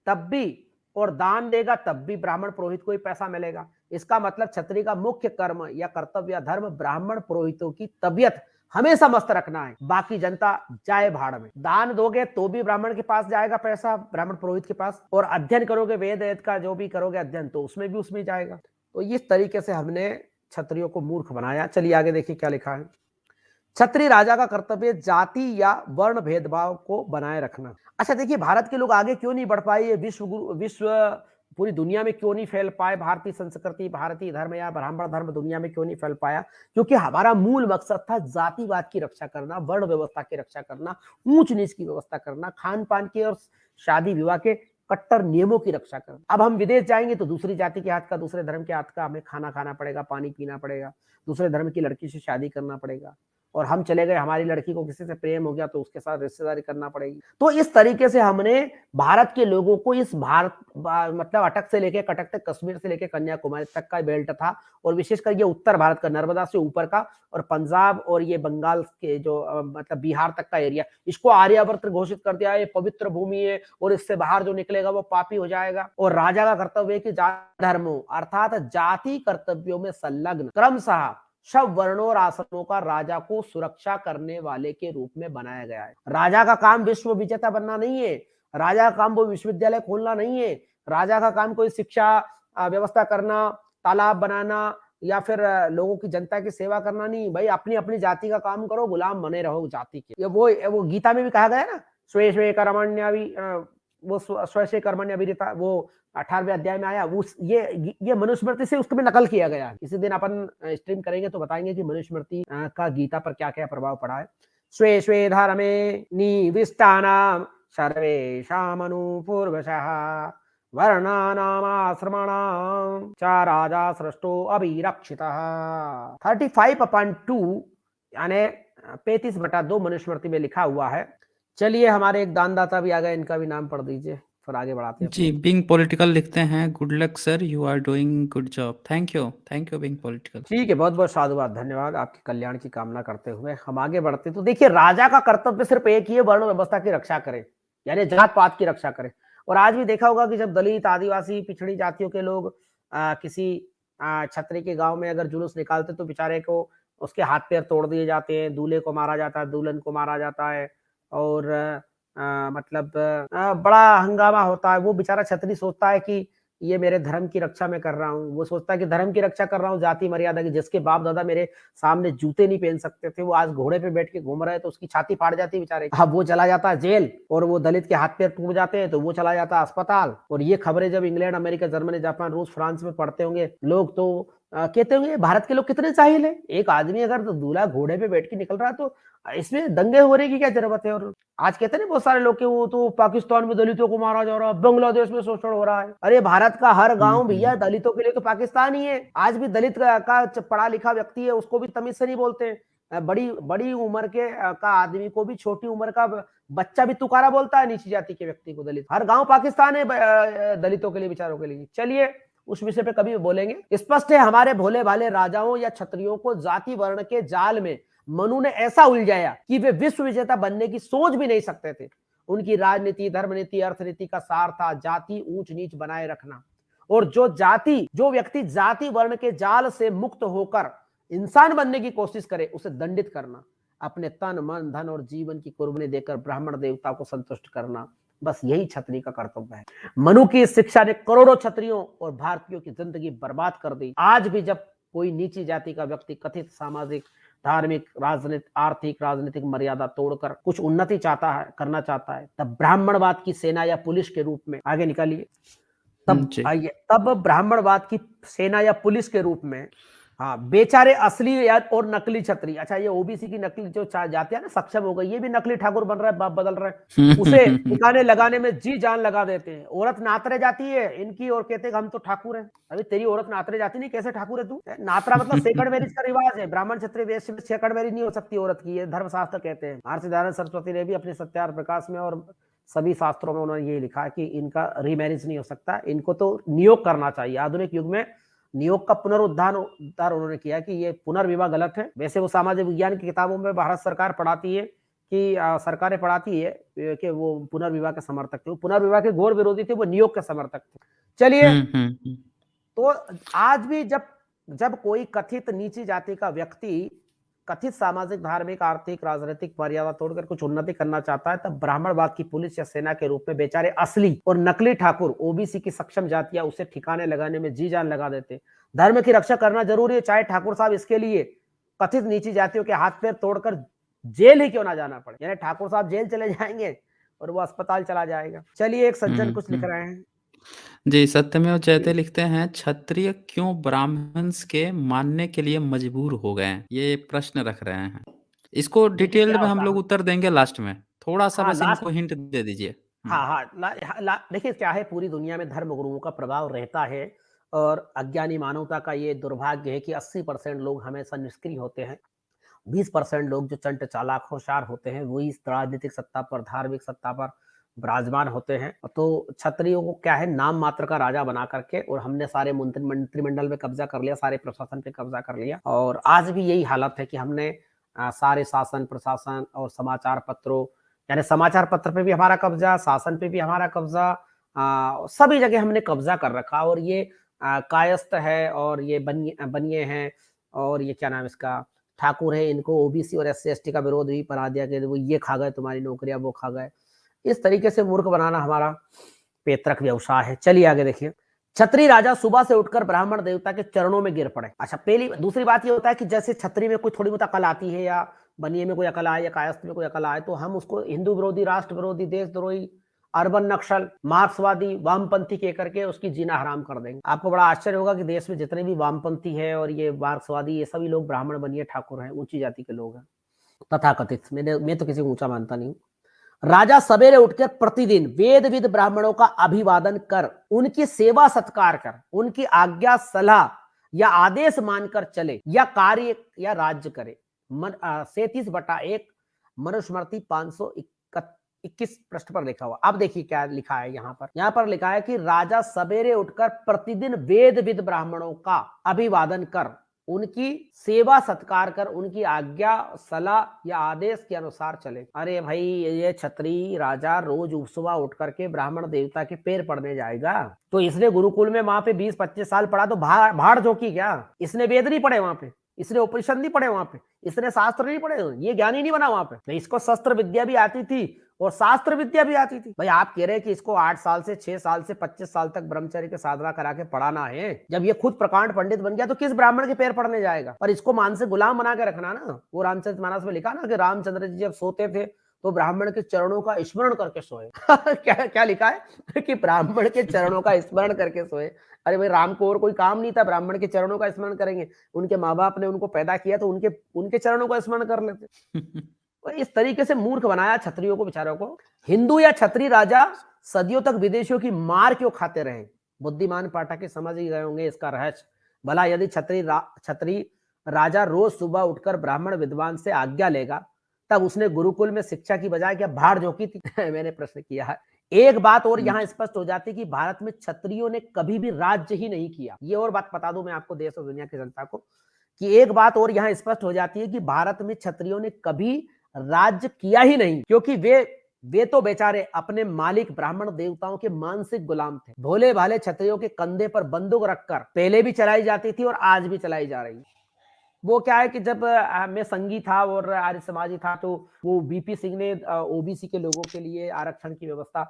तब भी, और दान देगा तब भी ब्राह्मण पुरोहित को ही पैसा मिलेगा। इसका मतलब क्षत्रिय का मुख्य कर्म या कर्तव्य या धर्म ब्राह्मण पुरोहितों की तबीयत हमेशा मस्त रखना है, बाकी जनता जाए भाड़ में। दान दोगे तो भी ब्राह्मण के पास जाएगा पैसा, ब्राह्मण पुरोहित के पास, और अध्ययन करोगे वेद वेद का जो भी करोगे अध्ययन, तो उसमें भी उसमें जाएगा। तो इस तरीके से हमने क्षत्रियों को मूर्ख बनाया। चलिए आगे देखिए क्या लिखा है। क्षत्रिय राजा का कर्तव्य जाति या वर्ण भेदभाव को बनाए रखना। अच्छा देखिए, भारत के लोग आगे क्यों नहीं बढ़ पाए, ये विश्व पूरी दुनिया में क्यों नहीं फैल पाए, भारतीय संस्कृति, भारतीय धर्म या ब्राह्मण धर्म दुनिया में क्यों नहीं फैल पाया? क्योंकि हमारा मूल मकसद था जातिवाद की रक्षा करना, वर्ण व्यवस्था की रक्षा करना, ऊंच नीच की व्यवस्था करना, खान पान के और शादी विवाह के कट्टर नियमों की रक्षा करना। अब हम विदेश जाएंगे तो दूसरी जाति के हाथ का, दूसरे धर्म के हाथ का हमें खाना खाना पड़ेगा, पानी पीना पड़ेगा, दूसरे धर्म की लड़की से शादी करना पड़ेगा, और हम चले गए, हमारी लड़की को किसी से प्रेम हो गया तो उसके साथ रिश्तेदारी करना पड़ेगी। तो इस तरीके से हमने भारत के लोगों को इस भारत मतलब अटक से लेके कटक तक, कश्मीर से लेके कन्याकुमारी तक का बेल्ट था, और विशेषकर ये उत्तर भारत का, नर्मदा से ऊपर का, और पंजाब और ये बंगाल के जो मतलब बिहार तक का एरिया, इसको आर्यावर्त घोषित कर दिया है, पवित्र भूमि है, और इससे बाहर जो निकलेगा वो पापी हो जाएगा। और राजा का कर्तव्य है कि धर्मों अर्थात जाति कर्तव्यों में संलग्न क्रमशः सब वर्णों और आश्रमों का राजा को सुरक्षा करने वाले के रूप में बनाया गया है। राजा का काम विश्व विजेता बनना नहीं है, राजा का काम वो विश्वविद्यालय खोलना नहीं है, राजा का काम कोई शिक्षा व्यवस्था करना, तालाब बनाना, या फिर लोगों की, जनता की सेवा करना नहीं। भाई अपनी अपनी जाति का काम करो, गुलाम बने रहो जाति के। वो गीता में भी कहा गया है ना, स्वे स्वे कर्मण्य, वो स्वे स्वे कर्मण्य अभिरता, वो 18वें अध्याय में आया। ये मनुस्मृति से उसको भी नकल किया गया है। किसी दिन अपन स्ट्रीम करेंगे तो बताएंगे कि मनुस्मृति का गीता पर क्या क्या प्रभाव पड़ा है। स्वे स्वे धर्मे निविष्टानां सर्वेषामनुपूर्वशः वर्णानामाश्रमाणां च राजा सृष्टो अभिरक्षितः। 35/2 यानी 35/2 मनुस्मृति में लिखा हुआ है। चलिए हमारे एक दानदाता भी आ गए, इनका भी नाम पढ़ दीजिए, फिर आगे बढ़ाते हैं। जी, बीइंग पॉलिटिकल लिखते हैं, good luck sir, you are doing good job. Thank you being political. ठीक है, बहुत बहुत साधुवाद, धन्यवाद। आपके कल्याण की कामना करते हुए हम आगे बढ़ते। तो देखिए, राजा का कर्तव्य सिर्फ एक ही है, वर्ण व्यवस्था की रक्षा करे, यानी जात पात की रक्षा करे। और आज भी देखा होगा कि जब दलित, आदिवासी, पिछड़ी जातियों के लोग किसी छतरी के गांव में अगर जुलूस निकालते तो बेचारे को उसके हाथ पैर तोड़ दिए जाते हैं, दूल्हे को मारा जाता है, दुल्हन को मारा जाता है, और मतलब बड़ा हंगामा होता है। वो बेचारा छतरी सोचता है कि ये मेरे धर्म की रक्षा मैं कर रहा हूँ, वो सोचता है कि धर्म की रक्षा कर रहा हूँ, जाति मर्यादा की। जिसके बाप दादा मेरे सामने जूते नहीं पहन सकते थे, वो आज घोड़े पे बैठ के घूम रहे हैं, तो उसकी छाती फाड़ जाती है बेचारे। अब वो चला जाता है जेल, और वो दलित के हाथ पैर टूट जाते हैं तो वो चला जाता है अस्पताल। और ये खबरें जब इंग्लैंड, अमेरिका, जर्मनी, जापान, रूस, फ्रांस में पढ़ते होंगे लोग, तो कहते होंगे भारत के लोग कितने जाहिल है। एक आदमी अगर तो दूल्हा घोड़े पे बैठ के निकल रहा है तो इसमें दंगे हो रहे की क्या जरूरत है। और आज कहते हैं ना बहुत सारे लोग के, वो तो पाकिस्तान में दलितों को मारा जा रहा है, बांग्लादेश में शोषण हो रहा है। अरे भारत का हर गांव भैया दलितों के लिए तो पाकिस्तान ही है। आज भी दलित का पढ़ा लिखा व्यक्ति है, उसको भी तमीज से नहीं बोलते। बड़ी बड़ी उम्र के का आदमी को भी, छोटी उम्र का बच्चा भी तुकारा बोलता है नीची जाति के व्यक्ति को, दलित। हर गांव पाकिस्तान है दलितों के लिए, बेचारों के लिए। चलिए उस विषय पे कभी बोलेंगे। स्पष्ट है हमारे भोले भाले राजाओं या क्षत्रियों को जाति वर्ण के जाल में मनु ने ऐसा उलझाया कि वे विश्व विजेता बनने की सोच भी नहीं सकते थे। उनकी राजनीति, धर्म नीति, अर्थनीति का सार था जाति ऊंच नीच बनाए रखना, और जो व्यक्ति जाति वर्ण के जाल से मुक्त होकर इंसान बनने की कोशिश करे उसे दंडित करना, अपने तन मन धन और जीवन की कुर्बानी देकर ब्राह्मण देवता को संतुष्ट करना, बस यही क्षत्रिय का कर्तव्य है। मनु की इस शिक्षा ने करोड़ों क्षत्रियों और भारतीयों की जिंदगी बर्बाद कर दी। आज भी जब कोई नीची जाति का व्यक्ति कथित सामाजिक, धार्मिक, आर्थिक राजनीतिक मर्यादा तोड़कर कुछ उन्नति करना चाहता है, तब ब्राह्मणवाद की सेना या पुलिस के रूप में, आगे निकालिए, तब ब्राह्मणवाद की सेना या पुलिस के रूप में, हाँ, बेचारे असली या और नकली छत्री, अच्छा ये ओबीसी की नकली जो जाति है ना, सक्षम हो गई, ये भी नकली ठाकुर बन रहा है, बाप बदल रहा है, उसे ठिकाने लगाने में जी जान लगा देते हैं। औरत नातरे जाती है इनकी और कहते हैं हम तो ठाकुर हैं। अभी तेरी औरत नातरे जाती नहीं, कैसे ठाकुर है तू? नातरा मतलब सेकंड मैरिज का रिवाज है, ब्राह्मण क्षत्रिय वैश्य में सेकंड मैरिज नहीं हो सकती औरत की, ये धर्मशास्त्र कहते हैं। महर्षि दयानंद सरस्वती ने भी अपने सत्यार्थ प्रकाश में और सभी शास्त्रों में उन्होंने ये लिखा कि इनका रीमैरिज नहीं हो सकता, इनको तो नियोग करना चाहिए। आधुनिक युग में नियोग का पुनरुद्धार उन्होंने किया कि ये पुनर्विवाह गलत है। वैसे वो सामाजिक विज्ञान की किताबों में भारत सरकार पढ़ाती है कि सरकारें पढ़ाती है कि वो पुनर्विवाह के समर्थक थे, वो पुनर्विवाह के घोर विरोधी थे, वो नियोग के समर्थक थे। चलिए, तो आज भी जब कोई कथित नीची जाति का व्यक्ति कथित सामाजिक, धार्मिक, आर्थिक, राजनीतिक मर्यादा तोड़कर कुछ उन्नति करना चाहता है, तब ब्राह्मणवाद की पुलिस या सेना के रूप में बेचारे असली और नकली ठाकुर, ओबीसी की सक्षम जातियां उसे ठिकाने लगाने में जी जान लगा देते। धर्म की रक्षा करना जरूरी है, चाहे ठाकुर साहब इसके लिए कथित नीची जातियों के हाथ पैर तोड़कर जेल ही क्यों ना जाना पड़े, यानी ठाकुर साहब जेल चले जाएंगे और वो अस्पताल चला जाएगा। चलिए, एक सज्जन कुछ लिख रहे हैं। जी, सत्यमेव जयते लिखते हैं, क्षत्रिय क्यों ब्राह्मण्स के मानने के लिए मजबूर हो गए हैं? ये प्रश्न रख रहे हैं। इसको देखिए डिटेल्ड क्या में हम होता लोग है, उत्तर देंगे लास्ट में। थोड़ा-सा हाँ बस लास्ट, इनको हिंट दे दीजिए। हाँ हाँ, देखिए क्या है, पूरी दुनिया में धर्म गुरुओं का प्रभाव रहता है और अज्ञानी मानवता का ये दुर्भाग्य है कि 80% लोग हमेशा निष्क्रिय होते हैं। 20% लोग जो चंट चालाक होशियार होते हैं वही इस राजनीतिक सत्ता पर, धार्मिक सत्ता पर विराजमान होते हैं। तो क्षत्रियों को क्या है, नाम मात्र का राजा बना करके, और हमने सारे मंत्रिमंडल में कब्जा कर लिया, सारे प्रशासन पे कब्जा कर लिया, और आज भी यही हालत है कि हमने सारे शासन, प्रशासन और समाचार पत्रों, यानी समाचार पत्र पे भी हमारा कब्जा, शासन पे भी हमारा कब्जा, सभी जगह हमने कब्जा कर रखा। और ये कायस्थ है और ये बनिए हैं और ये क्या नाम इसका ठाकुर है, इनको ओबीसी और एससी एसटी का विरोध भी बना दिया कि वो ये खा गए तुम्हारी नौकरियां, वो खा गए। इस तरीके से मूर्ख बनाना हमारा पैतृक व्यवसाय है। चलिए आगे देखिए। छत्री राजा सुबह से उठकर ब्राह्मण देवता के चरणों में गिर पड़े। अच्छा, दूसरी बात ये होता है कि जैसे छत्री में कोई थोड़ी बहुत अकल आती है, या बनिए में कोई अकल आए, या कायस्थ में कोई अकल आए, तो हम उसको हिंदू विरोधी, राष्ट्र विरोधी, देशद्रोही, अर्बन नक्सल, मार्क्सवादी, वामपंथी कह करके उसकी जीना हराम कर देंगे। आपको बड़ा आश्चर्य होगा कि देश में जितने भी वामपंथी है और ये मार्क्सवादी, ये सभी लोग ब्राह्मण बनिए ठाकुर हैं, ऊंची जाति के लोग हैं, तथाकथित। मैं तो किसी को ऊंचा मानता नहीं हूं। राजा सवेरे उठकर प्रतिदिन वेद विद ब्राह्मणों का अभिवादन कर, उनकी सेवा सत्कार कर, उनकी आज्ञा, सलाह या आदेश मानकर चले, या कार्य या राज्य करे। 37/1 मनुस्मृति 521 पृष्ठ पर लिखा हुआ। अब देखिए क्या लिखा है यहाँ पर लिखा है कि राजा सवेरे उठकर प्रतिदिन वेद विद ब्राह्मणों का अभिवादन कर, उनकी सेवा सत्कार कर, उनकी आज्ञा, सलाह या आदेश के अनुसार चले। अरे भाई, ये छत्री राजा रोज सुबह उठ करके ब्राह्मण देवता के पैर पड़ने जाएगा, तो इसने गुरुकुल में वहां पे 20-25 साल पढ़ा तो भाड़ झोंकी क्या? इसने वेद नहीं पढ़े वहां पे, इसने उपनिषद नहीं पढ़े वहां पे, इसने शास्त्र नहीं पढ़े, ये ज्ञानी नहीं बना वहां पे। इसको शस्त्र विद्या भी आती थी और शास्त्र विद्या भी आती थी। भाई आप कह रहे हैं कि इसको 8 साल से 6 साल से 25 साल तक ब्रह्मचर्य के साधना करा के पढ़ाना है, जब ये खुद प्रकांड पंडित बन गया तो किस ब्राह्मण के पैर पड़ने जाएगा? पर इसको मान से गुलाम बना के रखना ना। वो रामचरितमानस में लिखा ना कि रामचंद्र जी जब सोते थे तो ब्राह्मण के चरणों का स्मरण करके सोए। क्या लिखा है कि ब्राह्मण के चरणों का स्मरण करके सोए। अरे भाई, राम को और कोई काम नहीं था, ब्राह्मण के चरणों का स्मरण करेंगे? उनके माँ बाप ने उनको पैदा किया तो उनके चरणों का स्मरण कर लेते। तो इस तरीके से मूर्ख बनाया क्षत्रियों को, बेचारों को। हिंदू या क्षत्रिय राजा सदियों तक विदेशियों की मार क्यों खाते रहे? बुद्धिमान पाठक समझ ही गए होंगे इसका रहस्य। भला यदि क्षत्रिय राजा रोज सुबह उठकर ब्राह्मण विद्वान से आज्ञा लेगा, तब उसने गुरुकुल में शिक्षा की बजाय क्या भाड़ झोंकी थी? मैंने प्रश्न किया है। एक बात और हुँ, यहाँ स्पष्ट हो जाती है कि भारत में क्षत्रियों ने कभी भी राज्य ही नहीं किया। ये और बात बता दूं मैं आपको, देश और दुनिया की जनता को, कि एक बात और यहाँ स्पष्ट हो जाती है कि भारत में क्षत्रियों ने कभी राज्य किया ही नहीं, क्योंकि वे तो बेचारे अपने मालिक ब्राह्मण देवताओं के मानसिक गुलाम थे। भोले भाले क्षत्रियों के कंधे पर बंदूक रखकर पहले भी चलाई जाती थी और आज भी चलाई जा रही है। वो क्या है कि जब मैं संघी था और आर्य समाजी था, तो वो वीपी सिंह ने ओबीसी के लोगों के लिए आरक्षण की व्यवस्था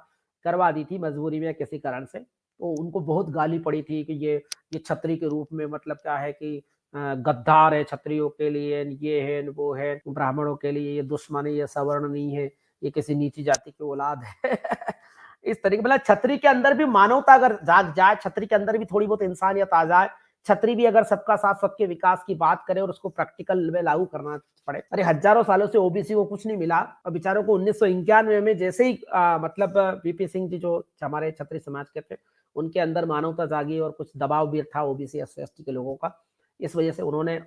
करवा दी थी मजबूरी में किसी कारण से। तो उनको बहुत गाली पड़ी थी कि ये छत्री के रूप में मतलब क्या है कि गद्दार है क्षत्रियों के लिए, ये है वो है, ब्राह्मणों के लिए ये दुश्मन है, ये सवर्ण नहीं है, ये किसी नीची जाति की औलाद है। इस तरीके मतलब छत्री के अंदर भी मानवता अगर जाग जाए, छत्री के अंदर भी थोड़ी बहुत इंसानियत आ जाए, छत्री भी अगर सबका साथ सबके विकास की बात करे और उसको प्रैक्टिकल में लागू करना पड़े। अरे हजारों सालों से ओबीसी को कुछ नहीं मिला और बेचारों को 1991 में जैसे ही मतलब वीपी सिंह जी जो हमारे छत्री समाज के थे, उनके अंदर मानवता जागी और कुछ दबाव भी था ओबीसी एससी के लोगों का। इस वजह से उन्होंने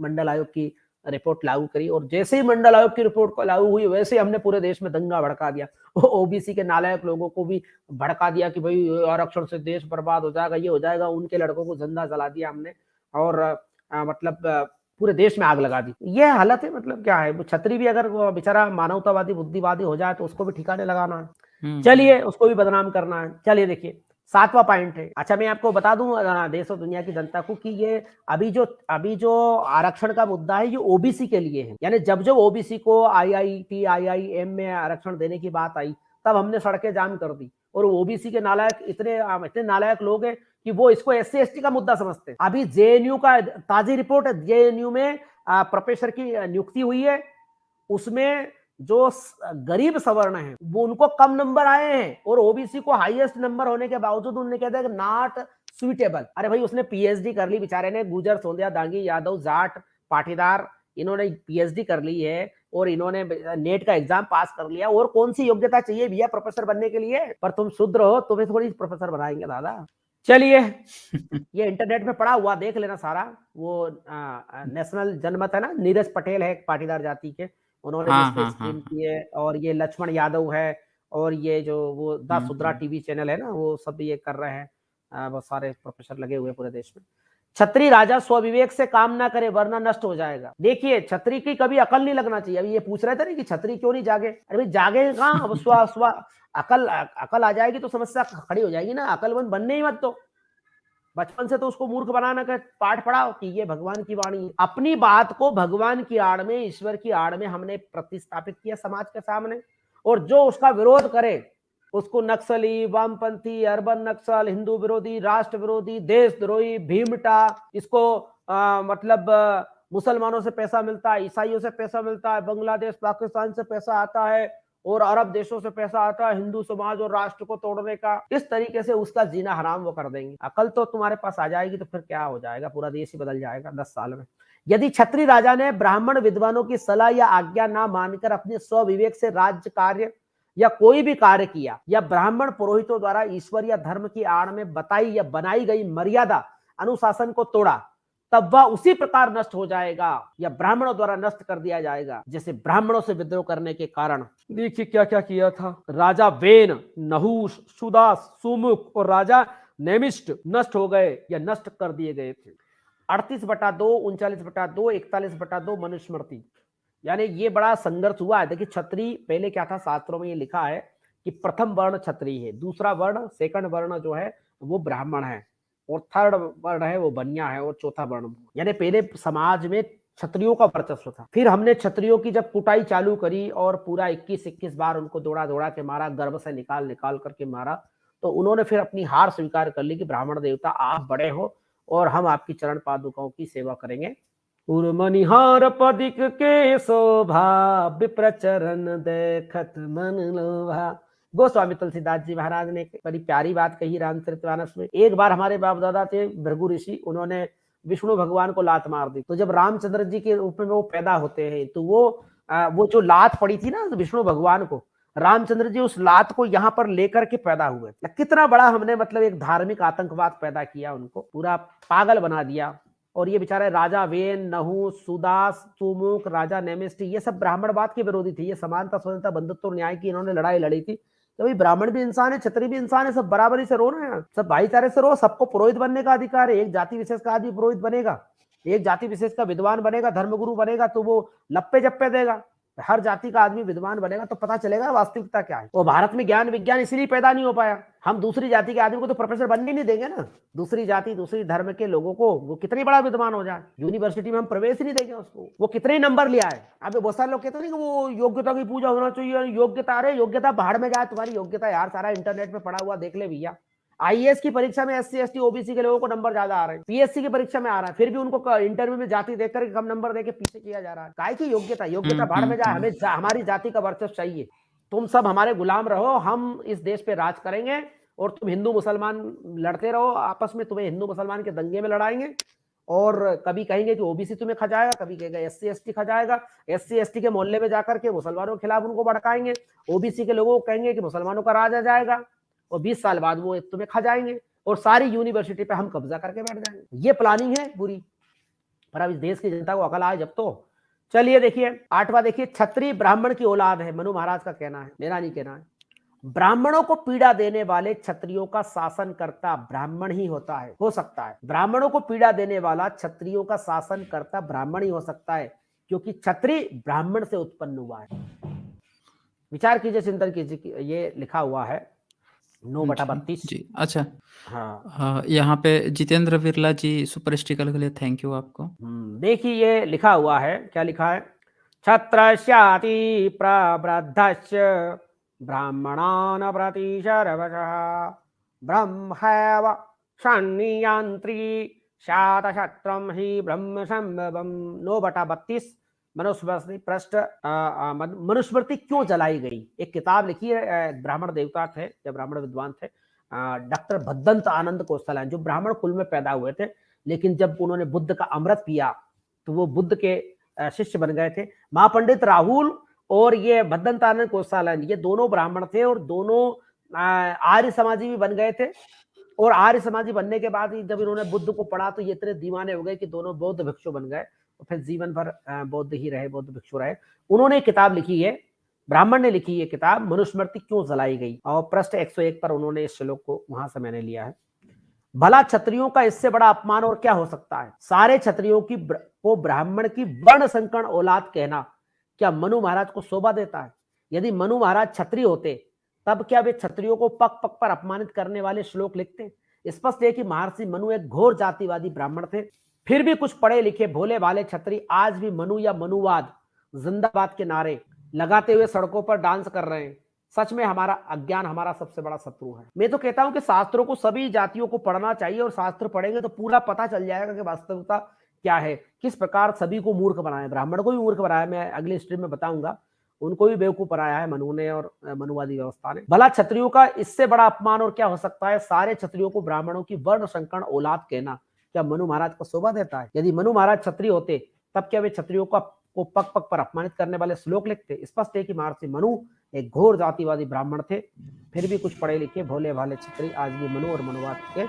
मंडल आयोग की रिपोर्ट लागू करी और जैसे ही मंडल आयोग की रिपोर्ट को लागू हुई वैसे ही हमने पूरे देश में दंगा भड़का दिया। ओबीसी के नालायक लोगों को भी भड़का दिया कि भाई आरक्षण से देश बर्बाद हो जाएगा, ये हो जाएगा, उनके लड़कों को जिंदा जला दिया हमने और मतलब पूरे देश में आग लगा दी। ये हालत है, मतलब क्या है, छत्री भी अगर बेचारा मानवतावादी बुद्धिवादी हो जाए तो उसको भी ठिकाने लगाना है, हुँ, हुँ। चलिए उसको भी बदनाम करना है। चलिए देखिए 7वां पॉइंट है। अच्छा मैं आपको बता दूं देश और दुनिया की जनता को कि ये अभी जो आरक्षण का मुद्दा है ये ओबीसी के लिए है। यानी जब जब ओबीसी को आईआईटी आईआईएम में आरक्षण देने की बात आई तब हमने सड़कें जाम कर दी और ओबीसी के नालायक इतने नालायक लोग हैं कि वो इसको एससी एसटी का मुद्दा समझते हैं। अभी जेएनयू का ताजी रिपोर्ट है, जेएनयू में प्रोफेसर की नियुक्ति हुई है, उसमें जो गरीब सवर्ण है वो उनको कम नंबर आए हैं और ओबीसी को हाईएस्ट नंबर होने के बावजूद उन्होंने कह दिया कि नॉट सुइटेबल। अरे भाई उसने पीएचडी कर ली बेचारे ने, गुजर सोंधिया दांगी यादव जाट पाटीदार, इन्होंने पीएचडी कर ली है और इन्होंने नेट का एग्जाम पास कर लिया। और कौन सी योग्यता चाहिए भैया प्रोफेसर बनने के लिए? पर तुम शूद्र हो, तुम्हें थोड़ी प्रोफेसर बनाएंगे दादा। चलिए ये इंटरनेट में पड़ा हुआ देख लेना सारा, वो नेशनल जनमत है ना, नीरज पटेल है पाटीदार जाति के, उन्होंने भी हाँ, इस पे हाँ, हाँ, स्क्रीन हाँ। की है और ये लक्ष्मण यादव है और ये जो वो द हुँ, सुद्रा हुँ। टीवी चैनल है ना, वो सब ये कर रहे हैं। बहुत सारे प्रोफेसर लगे हुए पूरे देश में। छत्री राजा स्वविवेक से काम ना करे वरना नष्ट हो जाएगा। देखिए छत्री की कभी अकल नहीं लगना चाहिए। अभी ये पूछ रहे थे ना कि छत्री क्यों नहीं जागे, अरे भाई जागे कहाँ, अब स्व स्व अकल अकल आ जाएगी तो समस्या खड़ी हो जाएगी ना। अकलमंद बनने ही मत दो, बचपन से तो उसको मूर्ख बनाना का पाठ पढ़ाओ कि ये भगवान की वाणी है। अपनी बात को भगवान की आड़ में, ईश्वर की आड़ में हमने प्रतिस्थापित किया समाज के सामने, और जो उसका विरोध करे उसको नक्सली, वामपंथी, अर्बन नक्सल, हिंदू विरोधी, राष्ट्र विरोधी, देशद्रोही, भीमटा, इसको मतलब मुसलमानों से पैसा मिलता है, ईसाइयों से पैसा मिलता है, बांग्लादेश पाकिस्तान से पैसा आता है और अरब देशों से पैसा आता है हिंदू समाज और राष्ट्र को तोड़ने का, इस तरीके से उसका जीना हराम वो कर देंगे। अकल तो तुम्हारे पास आ जाएगी तो फिर क्या हो जाएगा, पूरा देश ही बदल जाएगा 10 साल में। यदि छत्री राजा ने ब्राह्मण विद्वानों की सलाह या आज्ञा ना मानकर अपने स्वविवेक से राज्य कार्य या कोई भी कार्य किया या ब्राह्मण पुरोहितों द्वारा ईश्वर या धर्म की आड़ में बताई या बनाई गई मर्यादा अनुशासन को तोड़ा, तब वह उसी प्रकार नष्ट हो जाएगा या ब्राह्मणों द्वारा नष्ट कर दिया जाएगा जैसे ब्राह्मणों से विद्रोह करने के कारण। देखिए क्या क्या किया था। राजा वेन, नहुष, सुदास, सुमुख और राजा नेमिष्ट नष्ट हो गए या नष्ट कर दिए गए थे। 38/2, 39/2, 41/2 मनुस्मृति, यानी ये बड़ा संघर्ष हुआ है। देखिए छत्री पहले क्या था, शास्त्रों में ये लिखा है कि प्रथम वर्ण छत्री है, दूसरा वर्ण सेकंड वर्ण जो है वो ब्राह्मण है और थर्ड वर्ण है वो बनिया है और चौथा वर्ण, यानी पहले समाज में क्षत्रियों का वर्चस्व था। फिर हमने क्षत्रियों की जब कुटाई चालू करी और पूरा 21 बार उनको दौड़ा दौड़ा के मारा, गर्भ से निकाल निकाल करके मारा, तो उन्होंने फिर अपनी हार स्वीकार कर ली कि ब्राह्मण देवता आप बड़े हो और हम आपकी चरण पादुकाओं की सेवा करेंगे। उर्मनिहार पदिक के शोभा, विप्रचरण देखत मन लोभा। गोस्वामी तुलसीदास जी महाराज ने बड़ी प्यारी बात कही रामचरितमानस में। एक बार हमारे बाप दादा थे भृगु ऋषि, उन्होंने विष्णु भगवान को लात मार दी। तो जब रामचंद्र जी के रूप में वो पैदा होते हैं तो वो जो लात पड़ी थी ना विष्णु भगवान को, रामचंद्र जी उस लात को यहाँ पर लेकर के पैदा हुए। कितना बड़ा हमने मतलब एक धार्मिक आतंकवाद पैदा किया, उनको पूरा पागल बना दिया। और ये बेचारे राजा वेन, नहुस, सुदास, तुमुक, राजा नेमिष्टि, ये सब ब्राह्मणवाद के विरोधी थे। ये समानता, स्वतंत्रता, बंधुत्व और न्याय की इन्होंने लड़ाई लड़ी थी। तो भाई ब्राह्मण भी इंसान है, क्षत्रिय भी इंसान है, सब बराबरी से रो रहे हैं, सब भाईचारे से रो, सबको पुरोहित बनने का अधिकार है। एक जाति विशेष का आदमी पुरोहित बनेगा, एक जाति विशेष का विद्वान बनेगा, धर्मगुरु बनेगा, तो वो लप्पे जप्पे देगा। हर जाति का आदमी विद्वान बनेगा तो पता चलेगा वास्तविकता क्या है। और भारत में ज्ञान विज्ञान इसलिए पैदा नहीं हो पाया। हम दूसरी जाति के आदमी को तो प्रोफेसर बनने नहीं देंगे ना। दूसरी जाति, दूसरी धर्म के लोगों को वो कितनी बड़ा विद्वान हो जाए, यूनिवर्सिटी में हम प्रवेश नहीं देंगे उसको, वो कितने नंबर लिया है। अब बहुत सारे लोग कहते हैं कि वो योग्यता की पूजा होना चाहिए, योग्यता, अरे योग्यता भाड़ में जाए तुम्हारी योग्यता यार, सारा इंटरनेट पे पड़ा हुआ देख ले भैया। आईएएस की परीक्षा में एससी एसटी ओबीसी के लोगों को नंबर ज्यादा आ रहे हैं, पीएससी की परीक्षा में आ रहा है, फिर भी उनको इंटरव्यू में जाति देखकर कम नंबर देके पीछे किया जा रहा है। काय की योग्यता, योग्यता भाड़ में जाए, हमें हमारी जाति का वर्चस्व चाहिए। तुम सब हमारे गुलाम रहो, हम इस देश पे राज करेंगे और तुम हिंदू मुसलमान लड़ते रहो आपस में, तुम्हें हिंदू मुसलमान के दंगे में लड़ाएंगे। और कभी कहेंगे कि ओबीसी तुम्हें खा जाएगा, कभी कहेगा एससी एसटी खा जाएगा, एससी एसटी के मोहल्ले में जाकर के मुसलमानों के खिलाफ उनको भड़काएंगे, ओबीसी के लोगों को कहेंगे कि मुसलमानों का राज आ जाएगा, और 20 साल बाद वो तुम्हें खा जाएंगे और सारी यूनिवर्सिटी पे हम कब्जा करके बैठ जाएंगे। ये प्लानिंग है पूरी। पर अब इस देश की जनता को अकल आए जब तो। चलिए देखिए 8वां, देखिए क्षत्रिय ब्राह्मण की औलाद है, मनु महाराज का कहना है, मेरा नहीं कहना है। ब्राह्मणों को पीड़ा देने वाले क्षत्रियों का शासनकर्ता ब्राह्मण ही होता है, हो सकता है। ब्राह्मणों को पीड़ा देने वाला क्षत्रियों का शासनकर्ता ब्राह्मण ही हो सकता है, क्योंकि क्षत्रिय ब्राह्मण से उत्पन्न हुआ है। विचार कीजिए, चिंतन कीजिए। ये लिखा हुआ है 9/32। जी, अच्छा। हाँ, यहाँ पे जितेंद्र बिरला जी सुपर स्टिकर के लिए थैंक यू आपको। देखिए ये लिखा हुआ है, क्या लिखा है, छत्रस्याति प्रवृद्धस्य ब्राह्मणान् प्रतिशर्वशः ब्रह्मैव संनियन्त्री शातशत्रम ही ब्रह्म संभवम। 9/32 मनुस्मृति पृष्ठ। मनुस्मृति क्यों जलाई गई, एक किताब लिखी है, ब्राह्मण देवता थे या ब्राह्मण विद्वान थे, डॉक्टर भद्दंत आनंद कोसलायन, जो ब्राह्मण कुल में पैदा हुए थे, लेकिन जब उन्होंने बुद्ध का अमृत पिया तो वो बुद्ध के शिष्य बन गए थे। महापंडित राहुल और ये भद्दंत आनंद कोसलायन, ये दोनों ब्राह्मण थे और दोनों आर्य समाजी भी बन गए थे। और आर्य समाजी बनने के बाद जब इन्होंने बुद्ध को पढ़ा तो ये इतने दीवाने हो गए कि दोनों बौद्ध भिक्षु बन गए और फिर जीवन भर बौद्ध ही रहे, बौद्ध भिक्षु रहे। उन्होंने किताब लिखी है, ब्राह्मण ने लिखी है किताब, मनुस्मृति क्यों जलाई गई, और पृष्ठ 101 पर उन्होंने इस श्लोक को वहां से मैंने लिया है। भला क्षत्रियों का इससे बड़ा अपमान और क्या हो सकता है। सारे क्षत्रियों की को ब्राह्मण की वर्ण संकर्ण औलाद कहना क्या मनु महाराज को शोभा देता है। यदि मनु महाराज क्षत्रिय होते तब क्या वे क्षत्रियों को पग पग पर अपमानित करने वाले श्लोक लिखते। स्पष्ट है कि महर्षि मनु एक घोर जातिवादी ब्राह्मण थे। फिर भी कुछ पढ़े लिखे भोले भाले क्षत्रिय आज भी मनु या मनुवाद जिंदाबाद के नारे लगाते हुए सड़कों पर डांस कर रहे हैं। सच में हमारा अज्ञान हमारा सबसे बड़ा शत्रु है। मैं तो कहता हूं कि शास्त्रों को सभी जातियों को पढ़ना चाहिए, और शास्त्र पढ़ेंगे तो पूरा पता चल जाएगा कि वास्तविकता क्या है, किस प्रकार सभी को मूर्ख बनाया, ब्राह्मण को भी मूर्ख बनाया। मैं अगले स्ट्रीम में बताऊंगा, उनको भी बेवकूफ बनाया है मनु ने और मनुवादी व्यवस्था ने। भला क्षत्रियों का इससे बड़ा अपमान और क्या हो सकता है। सारे क्षत्रियों को ब्राह्मणों की वर्ण संकर्ण औलाद कहना क्या मनु महाराज को शोभा देता है। यदि मनु महाराज क्षत्रिय होते तब क्या वे क्षत्रियों को पग पग पर अपमानित करने वाले श्लोक लिखते। स्पष्ट है कि महर्षि मनु एक घोर जातिवादी ब्राह्मण थे। फिर भी कुछ पढ़े लिखे भोले भाले क्षत्रिय आज भी मनु और मनुवाद के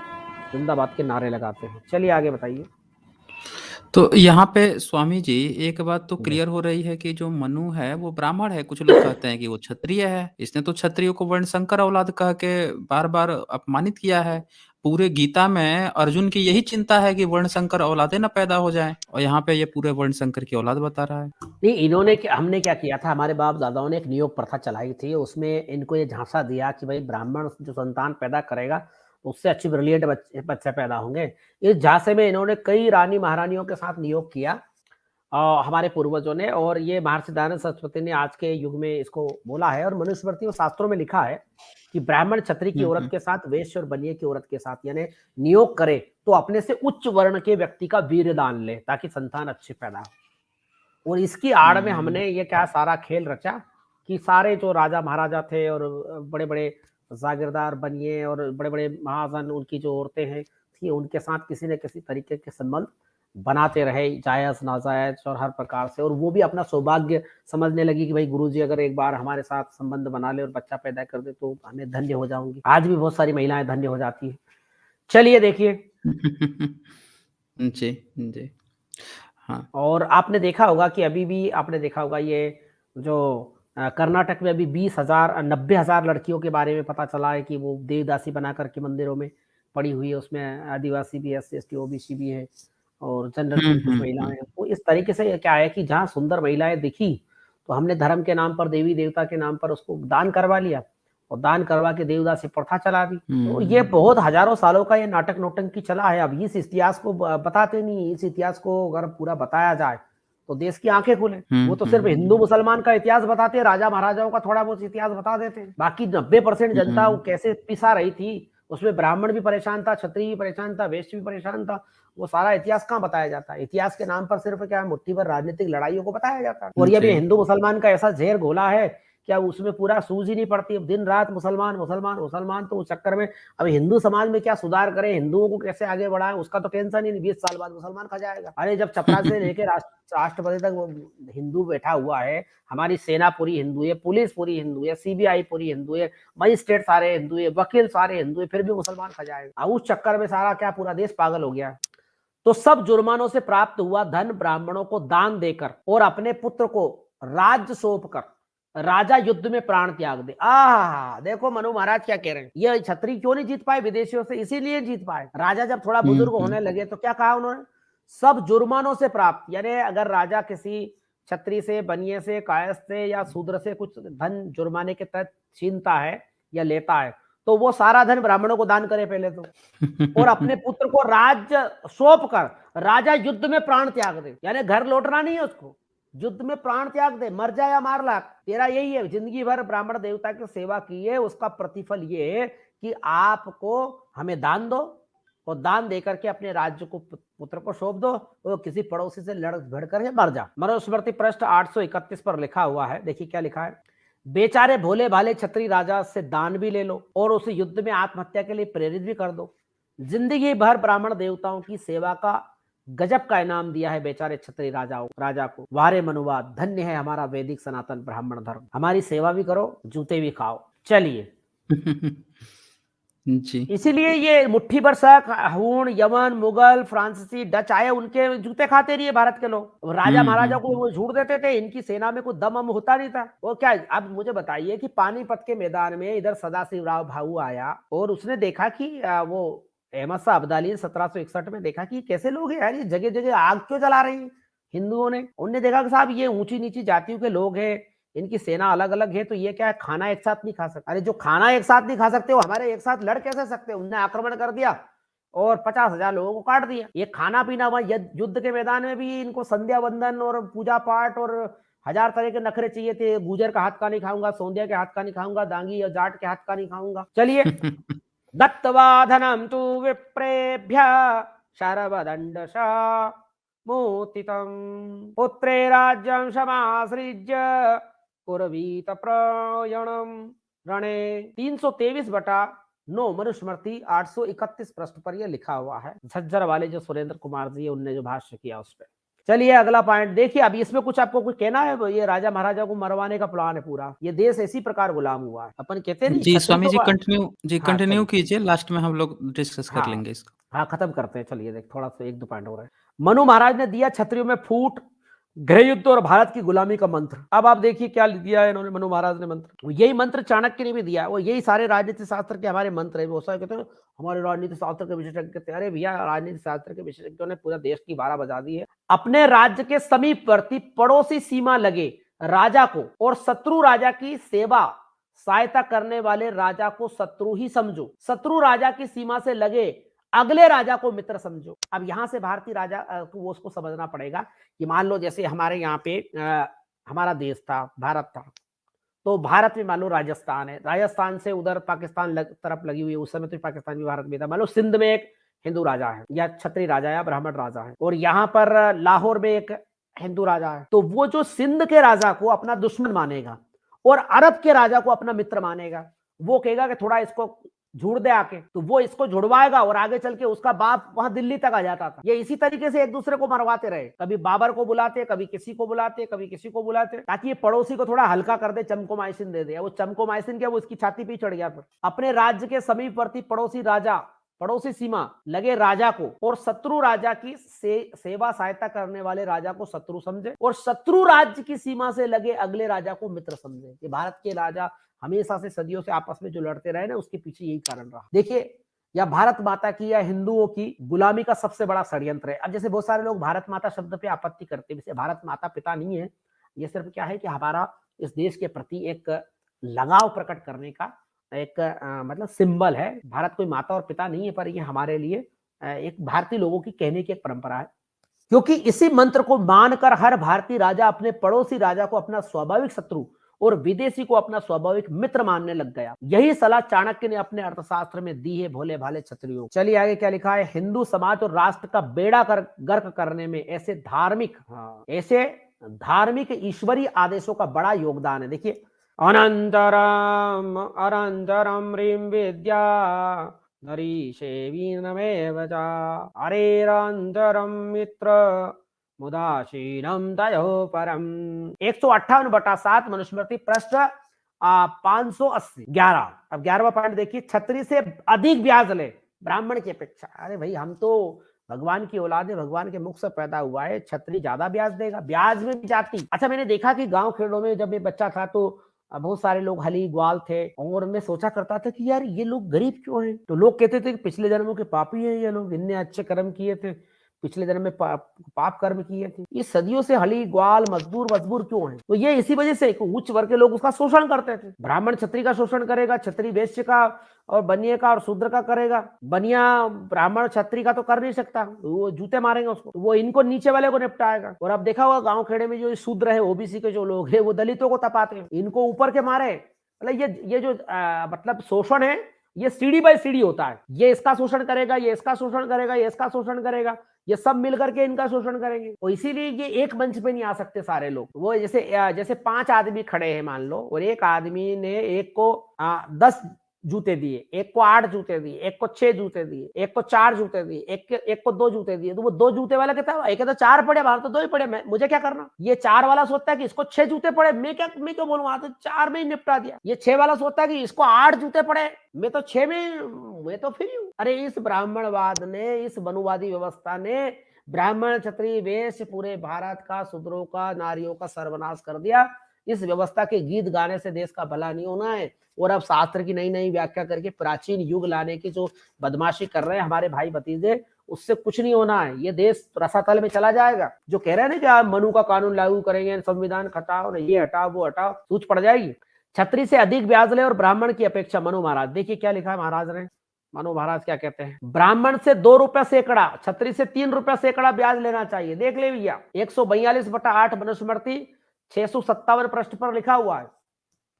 जिंदाबाद के नारे लगाते हैं। चलिए आगे बताइए। तो यहाँ पे स्वामी जी एक बात तो क्लियर हो रही है कि जो मनु है वो ब्राह्मण है। कुछ लोग कहते हैं कि वो क्षत्रिय है। इसने तो क्षत्रियो को वर्णशंकर औलाद कह के बार बार अपमानित किया है। पूरे गीता में अर्जुन की यही चिंता है कि वर्णशंकर औलादे न पैदा हो जाए, और यहाँ पे ये पूरे वर्णशंकर की औलाद बता रहा है। नहीं, हमने क्या किया था, हमारे बाप दादाओं ने एक नियोग प्रथा चलाई थी। उसमें इनको ये झांसा दिया कि भाई ब्राह्मण जो संतान पैदा करेगा उससे अच्छी ब्रिलियंट बच्चे पैदा होंगे। इस झांसे में इन्होंने कई रानी महारानियों के साथ नियोग किया हमारे पूर्वजों ने, और ये महर्षि दयानंद सरस्वती ने आज के युग में इसको बोला है। और मनुस्मृति और शास्त्रों में लिखा है कि ब्राह्मण क्षत्रिय की औरत के साथ, वैश्य और बनिये की औरत के साथ यानी नियोग करे तो अपने से उच्च वर्ण के व्यक्ति का वीर्यदान ले ताकि संतान अच्छी पैदा हो। और इसकी आड़ में हमने ये क्या सारा खेल रचा कि सारे जो राजा महाराजा थे और बड़े बड़े जागीरदार बनिए और बड़े बड़े महाजन, उनकी जो औरतें हैं थी, उनके साथ किसी न किसी तरीके के संबंध बनाते रहे, जायज नाजायज और हर प्रकार से। और वो भी अपना सौभाग्य समझने लगी कि भाई गुरुजी अगर एक बार हमारे साथ संबंध बना ले और बच्चा पैदा कर दे तो हमें धन्य हो जाऊंगी। आज भी बहुत सारी महिलाएं धन्य हो जाती है। चलिए देखिए जी, जी। हाँ। और आपने देखा होगा कि अभी भी आपने देखा होगा ये जो कर्नाटक में अभी 20,000 90,000 लड़कियों के बारे में पता चला है कि वो देवदासी बना करके मंदिरों में पड़ी हुई है। उसमें आदिवासी भी है, एससी, एसटी, ओबीसी भी है और जनरल की हुँ, भी कुछ हुँ, महिलाएँ हुँ। हैं। तो इस तरीके से ये क्या है कि जहाँ सुंदर महिलाएँ दिखी, तो हमने धर्म के नाम पर, देवी-देवता के नाम पर उसको दान करवा लिया और दान करवा के देवदासी प्रथा चला दी। तो ये हुँ, बहुत हज़ारों सालों का ये नाटक नौटंकी चला है। अब इस इतिहास को बताते नहीं, इस इतिहास को अगर पूरा बताया जाए, तो देश की आँखें खुलें। वो हुँ, तो सिर्फ़ हुँ, हिंदू मुसलमान का इतिहास बताते हैं, राजा-महाराजाओं का थोड़ा बहुत इतिहास बता देते हैं। बाकी 90% जनता वो हुँ। कैसे पिसा रही थी, उसमें ब्राह्मण भी परेशान था, क्षत्रिय भी परेशान था, वैश्य भी परेशान था। वो सारा इतिहास कहाँ बताया जाता है? इतिहास के नाम पर सिर्फ़ क्या है, मुट्ठी भर राजनीतिक लड़ाइयों को बताया जाता है। और ये भी जी। हिंदू मुसलमान का ऐसा ज़हर घोला है, क्या उसमें पूरा सूझ ही नहीं पड़ती। अब दिन-रात मुसलमान, मुसलमान, मुसलमान, तो उस चक्कर में अब हिंदू समाज में क्या सुधार करें, हिंदुओं को कैसे आगे बढ़ाएँ, उसका तो टेंशन ही नहीं, 20 साल बाद मुसलमान खा जाएगा। अरे जब छपरा से लेके राष्ट्रपति तक वो हिंदू बैठा हुआ है, हमारी सेना पूरी हिंदू है, पुलिस पूरी हिंदू है, सीबीआई पूरी हिंदू है, मजिस्ट्रेट सारे हिंदू है, वकील सारे हिंदू है, फिर भी मुसलमान खा जाएगा। अब उस चक्कर में सारा क्या पूरा देश पागल हो गया है। तो सब जुर्मानों से प्राप्त हुआ धन ब्राह्मणों को दान देकर और अपने पुत्र को राज्य सौंप कर राजा युद्ध में प्राण त्याग दे। देखो मनु महाराज क्या कह रहे हैं, ये छत्री क्यों नहीं जीत पाए विदेशियों से, इसीलिए जीत पाए। राजा जब थोड़ा हुँ, बुजुर्ग हुँ। होने लगे तो क्या कहा उन्होंने, सब जुर्मानों से प्राप्त, यानी अगर राजा किसी छत्री से, बनिए से, कायस्थ से या शूद्र से कुछ धन जुर्माने के तहत छीनता है या लेता है, तो वो सारा धन ब्राह्मणों को दान करे पहले तो, और अपने पुत्र को राज्य सौंप कर राजा युद्ध में प्राण त्याग दे। यानी घर लौटना नहीं है उसको, युद्ध में प्राण त्याग दे, मर जाए या मार लाख, तेरा यही है। जिंदगी भर ब्राह्मण देवता की सेवा की है, उसका प्रतिफल ये है कि आपको हमें दान दो और दान देकर के अपने राज्य को पुत्र को सौंप दो, और किसी पड़ोसी से लड़ भिड़ कर मर जा। मनुस्मृति पृष्ठ 831 पर लिखा हुआ है, देखिए क्या लिखा है। बेचारे भोले भाले छत्री राजा से दान भी ले लो और उसे युद्ध में आत्महत्या के लिए प्रेरित भी कर दो। जिंदगी भर ब्राह्मण देवताओं की सेवा का गजब का इनाम दिया है बेचारे छत्री राजा को। वारे मनुवाद, धन्य है हमारा वैदिक सनातन ब्राह्मण धर्म, हमारी सेवा भी करो, जूते भी खाओ। चलिए, जी। इसीलिए ये मुट्ठी भर शक, हूण, यमन, मुगल, फ्रांसीसी, डच आए, उनके जूते खाते रहिए भारत के लोग। राजा हुँ, महाराजा हुँ, को हुँ। वो झूठ देते थे, इनकी सेना में कोई दम होता नहीं था। वो क्या, अब मुझे बताइए कि पानीपत के मैदान में इधर सदाशिव राव भाऊ आया और उसने देखा कि वो अहमद शाह अब्दाली ने 1761 में देखा कि कैसे लोग हैं यार, ये जगह जगह आग क्यों जला रहे हैं हिंदुओं ने। उनने देखा कि साहब ये ऊंची नीची जातियों के लोग हैं, इनकी सेना अलग अलग है, तो ये क्या है, खाना एक साथ नहीं खा सकते। अरे जो खाना एक साथ नहीं खा सकते वो हमारे एक साथ लड़ कैसे सकते। उनने आक्रमण कर दिया और 50,000 लोगों को काट दिया। ये खाना पीना वहां युद्ध के मैदान में भी इनको संध्या वंदन और पूजा पाठ और हजार तरह के नखरे चाहिए थे। गुजर का हाथ का नहीं खाऊंगा, सोंदिया के हाथ का नहीं खाऊंगा, दांगी या जाट के हाथ का नहीं खाऊंगा। चलिए, दत्त्वा धनं तु विप्रेभ्यः शरवदण्डशा मोतितं पुत्रे राज्यं समाश्रिज्य कुर्वीत प्रयाणम रणे। 323/9 मनुस्मृति 831 पृष्ठ पर यह लिखा हुआ है। झज्जर वाले जो सुरेंद्र कुमार जी उनने जो भाष्य किया उस पर। चलिए अगला पॉइंट देखिए। अब इसमें कुछ आपको कुछ कहना है, ये राजा महाराजा को मरवाने का प्लान है पूरा, ये देश इसी प्रकार गुलाम हुआ है। अपन कहते नहीं जी, छत्री स्वामी तो जी हाँ कंटिन्यू चलिए, कीजिए, लास्ट में हम लोग डिस्कस कर हाँ लेंगे इसको। हाँ खत्म करते हैं। चलिए देख, थोड़ा सा 1-2 पॉइंट हो रहे हैं। मनु महाराज ने दिया क्षत्रियों में फूट, गृह युद्ध और भारत की गुलामी का मंत्र। अब आप देखिए क्या दिया है इन्होंने, मनु महाराज ने मंत्र। यही मंत्र चाणक्य ने भी दिया, वो यही सारे राजनीति शास्त्र के हमारे मंत्र है। वो सब कहते हैं हमारे राजनीति शास्त्र के विशेषज्ञ कहते हैं, अरे भैया राजनीति शास्त्र के विशेषज्ञों ने पूरा देश की 12 बजा दी है। अपने राज्य के समीपवर्ती पड़ोसी सीमा लगे राजा को और शत्रु राजा की सेवा सहायता करने वाले राजा को शत्रु ही समझो, शत्रु राजा की सीमा से लगे अगले राजा को मित्र समझो। अब यहां से भारतीय राजा को उसको समझना पड़ेगा कि मान लो जैसे हमारे यहाँ पे हमारा देश था, भारत था, तो भारत में मान लो राजस्थान है, राजस्थान से उधर पाकिस्तान तरफ लगी हुई है, उस समय तो पाकिस्तान भी भारत में था। मान लो सिंध में एक हिंदू राजा है या क्षत्रिय राजा या ब्राह्मण राजा है, और यहाँ पर लाहौर में एक हिंदू राजा है, तो वो जो सिंध के राजा को अपना दुश्मन मानेगा और अरब के राजा को अपना मित्र मानेगा। वो कहेगा कि थोड़ा इसको जुड़ दे आके, तो वो इसको जुड़वाएगा और आगे चल के उसका बाप वहां दिल्ली तक आ जाता था। ये इसी तरीके से एक दूसरे को मरवाते रहे, कभी बाबर को बुलाते, कभी किसी को बुलाते, कभी किसी को बुलाते, ताकि ये पड़ोसी को थोड़ा हल्का कर दे, चमकोमाइसिन दे दे। वो चमकोमाइसिन क्या, वो इसकी छाती पे चढ़ गया। फिर अपने राज्य के समीपवर्ती पड़ोसी राजा पड़ोसी सीमा लगे राजा को और शत्रु राजा की सेवा सहायता करने वाले राजा को शत्रु समझे और शत्रु राज्य की सीमा से लगे अगले राजा को मित्र समझे। ये भारत के राजा हमेशा से सदियों से आपस में जो लड़ते रहे ना, उसके पीछे यही कारण रहा। देखिए, या भारत माता की या हिंदुओं की गुलामी का सबसे बड़ा षड्यंत्र है। अब जैसे बहुत सारे लोग भारत माता शब्द पे आपत्ति करते हैं, वैसे भारत माता पिता नहीं है, ये सिर्फ क्या है कि हमारा इस देश के प्रति एक लगाव प्रकट करने का एक मतलब सिंबल है। भारत कोई माता और पिता नहीं है, पर ये हमारे लिए एक भारतीय लोगों की कहने की एक परंपरा है, क्योंकि इसी मंत्र को मानकर हर भारतीय राजा अपने पड़ोसी राजा को अपना स्वाभाविक शत्रु और विदेशी को अपना स्वाभाविक मित्र मानने लग गया। यही सलाह चाणक्य ने अपने अर्थशास्त्र में दी है भोले भाले क्षत्रियों। चलिए आगे क्या लिखा है। हिंदू समाज और राष्ट्र का बेड़ा गर्क करने में ऐसे धार्मिक ईश्वरीय आदेशों का बड़ा योगदान है। देखिए, अनंतरम अनंतरम ह्रीं विद्या नरीशेवीनमेव च हरेरंतरम मित्र मुदासीनम तयो परम। 158/7 मनुस्मृति पृष्ठ 580 11। अब 11वां पॉइंट देखिए, छत्री से अधिक ब्याज ले ब्राह्मण की अपेक्षा। अरे भाई, हम तो भगवान की औलाद है, भगवान के मुख से पैदा हुआ है, छत्री ज्यादा ब्याज देगा, ब्याज में भी जाती। अच्छा, मैंने देखा कि गांव खेड़ों में जब मैं बच्चा था तो बहुत सारे लोग हली ग्वाल थे, और मैं सोचा करता था कि यार ये लोग गरीब क्यों हैं। तो लोग कहते थे कि पिछले जन्मों के पापी हैं ये लोग, इनने अच्छे कर्म किए थे, पिछले जन्म में पाप कर्म किए थे। ये सदियों से हली ग्वाल मजबूर क्यों है? तो ये इसी वजह से उच्च वर्ग के लोग उसका शोषण करते थे। ब्राह्मण क्षत्रिय का शोषण करेगा, क्षत्रिय वैश्य का और बनिए का और शूद्र का करेगा। बनिया ब्राह्मण क्षत्रिय का तो कर नहीं सकता, वो जूते मारेंगे उसको, वो इनको नीचे वाले को निपटाएगा। और अब देखा होगा गांव खेड़े में जो शूद्र है, ओबीसी के जो लोग हैं, वो दलितों को तपाते हैं, इनको ऊपर के मारे। मतलब ये जो मतलब शोषण है, ये सीढ़ी बाय सीढ़ी होता है। ये इसका शोषण करेगा, ये इसका शोषण करेगा, ये इसका शोषण करेगा, ये सब मिलकर के इनका शोषण करेंगे। तो इसीलिए ये एक मंच पे नहीं आ सकते सारे लोग। वो जैसे 5 आदमी खड़े हैं मान लो, और एक आदमी ने एक को 10 जूते दिए, एक को 8 जूते दिए, एक को 6 जूते दिए, एक को 4 जूते दिए, एक को 2 जूते दिए। तो वो 2 जूते वाला कहता है, एक कहता 4 पड़े, बाहर तो 2 ही पड़े, मुझे क्या करना। ये 4 वाला सोचता है कि इसको 6 जूते पड़े, मैं क्यों बोलूँ, तो 4 में ही निपटा दिया। ये 6 वाला सोचता है कि इसको 8 जूते पड़े, मैं तो 6 में, मैं तो फ्री हूँ। अरे इस ब्राह्मणवाद ने, इस मनुवादी व्यवस्था ने ब्राह्मण क्षत्रिय वैश्य पूरे भारत का, शूद्रों का, नारियों का सर्वनाश कर दिया। इस व्यवस्था के गीत गाने से देश का भला नहीं होना है। और अब शास्त्र की नई नई व्याख्या करके प्राचीन युग लाने की जो बदमाशी कर रहे हैं हमारे भाई भतीजे, उससे कुछ नहीं होना है। ये देश रसातल में चला जाएगा। जो कह रहे हैं ना कि आप मनु का कानून लागू करेंगे, संविधान हटाओ, ये हटाओ वो हटाओ, सूझ पड़ जाएगी। छत्री से अधिक ब्याज ले और ब्राह्मण की अपेक्षा। मनु महाराज, देखिए क्या लिखा है महाराज ने। मनु महाराज क्या कहते हैं, ब्राह्मण से 2 रुपए सैकड़ा, छत्री से 3 रुपए सैकड़ा ब्याज लेना चाहिए। देख ले भैया, 142/8 मनुस्मृति 657 पृष्ठ पर लिखा हुआ है।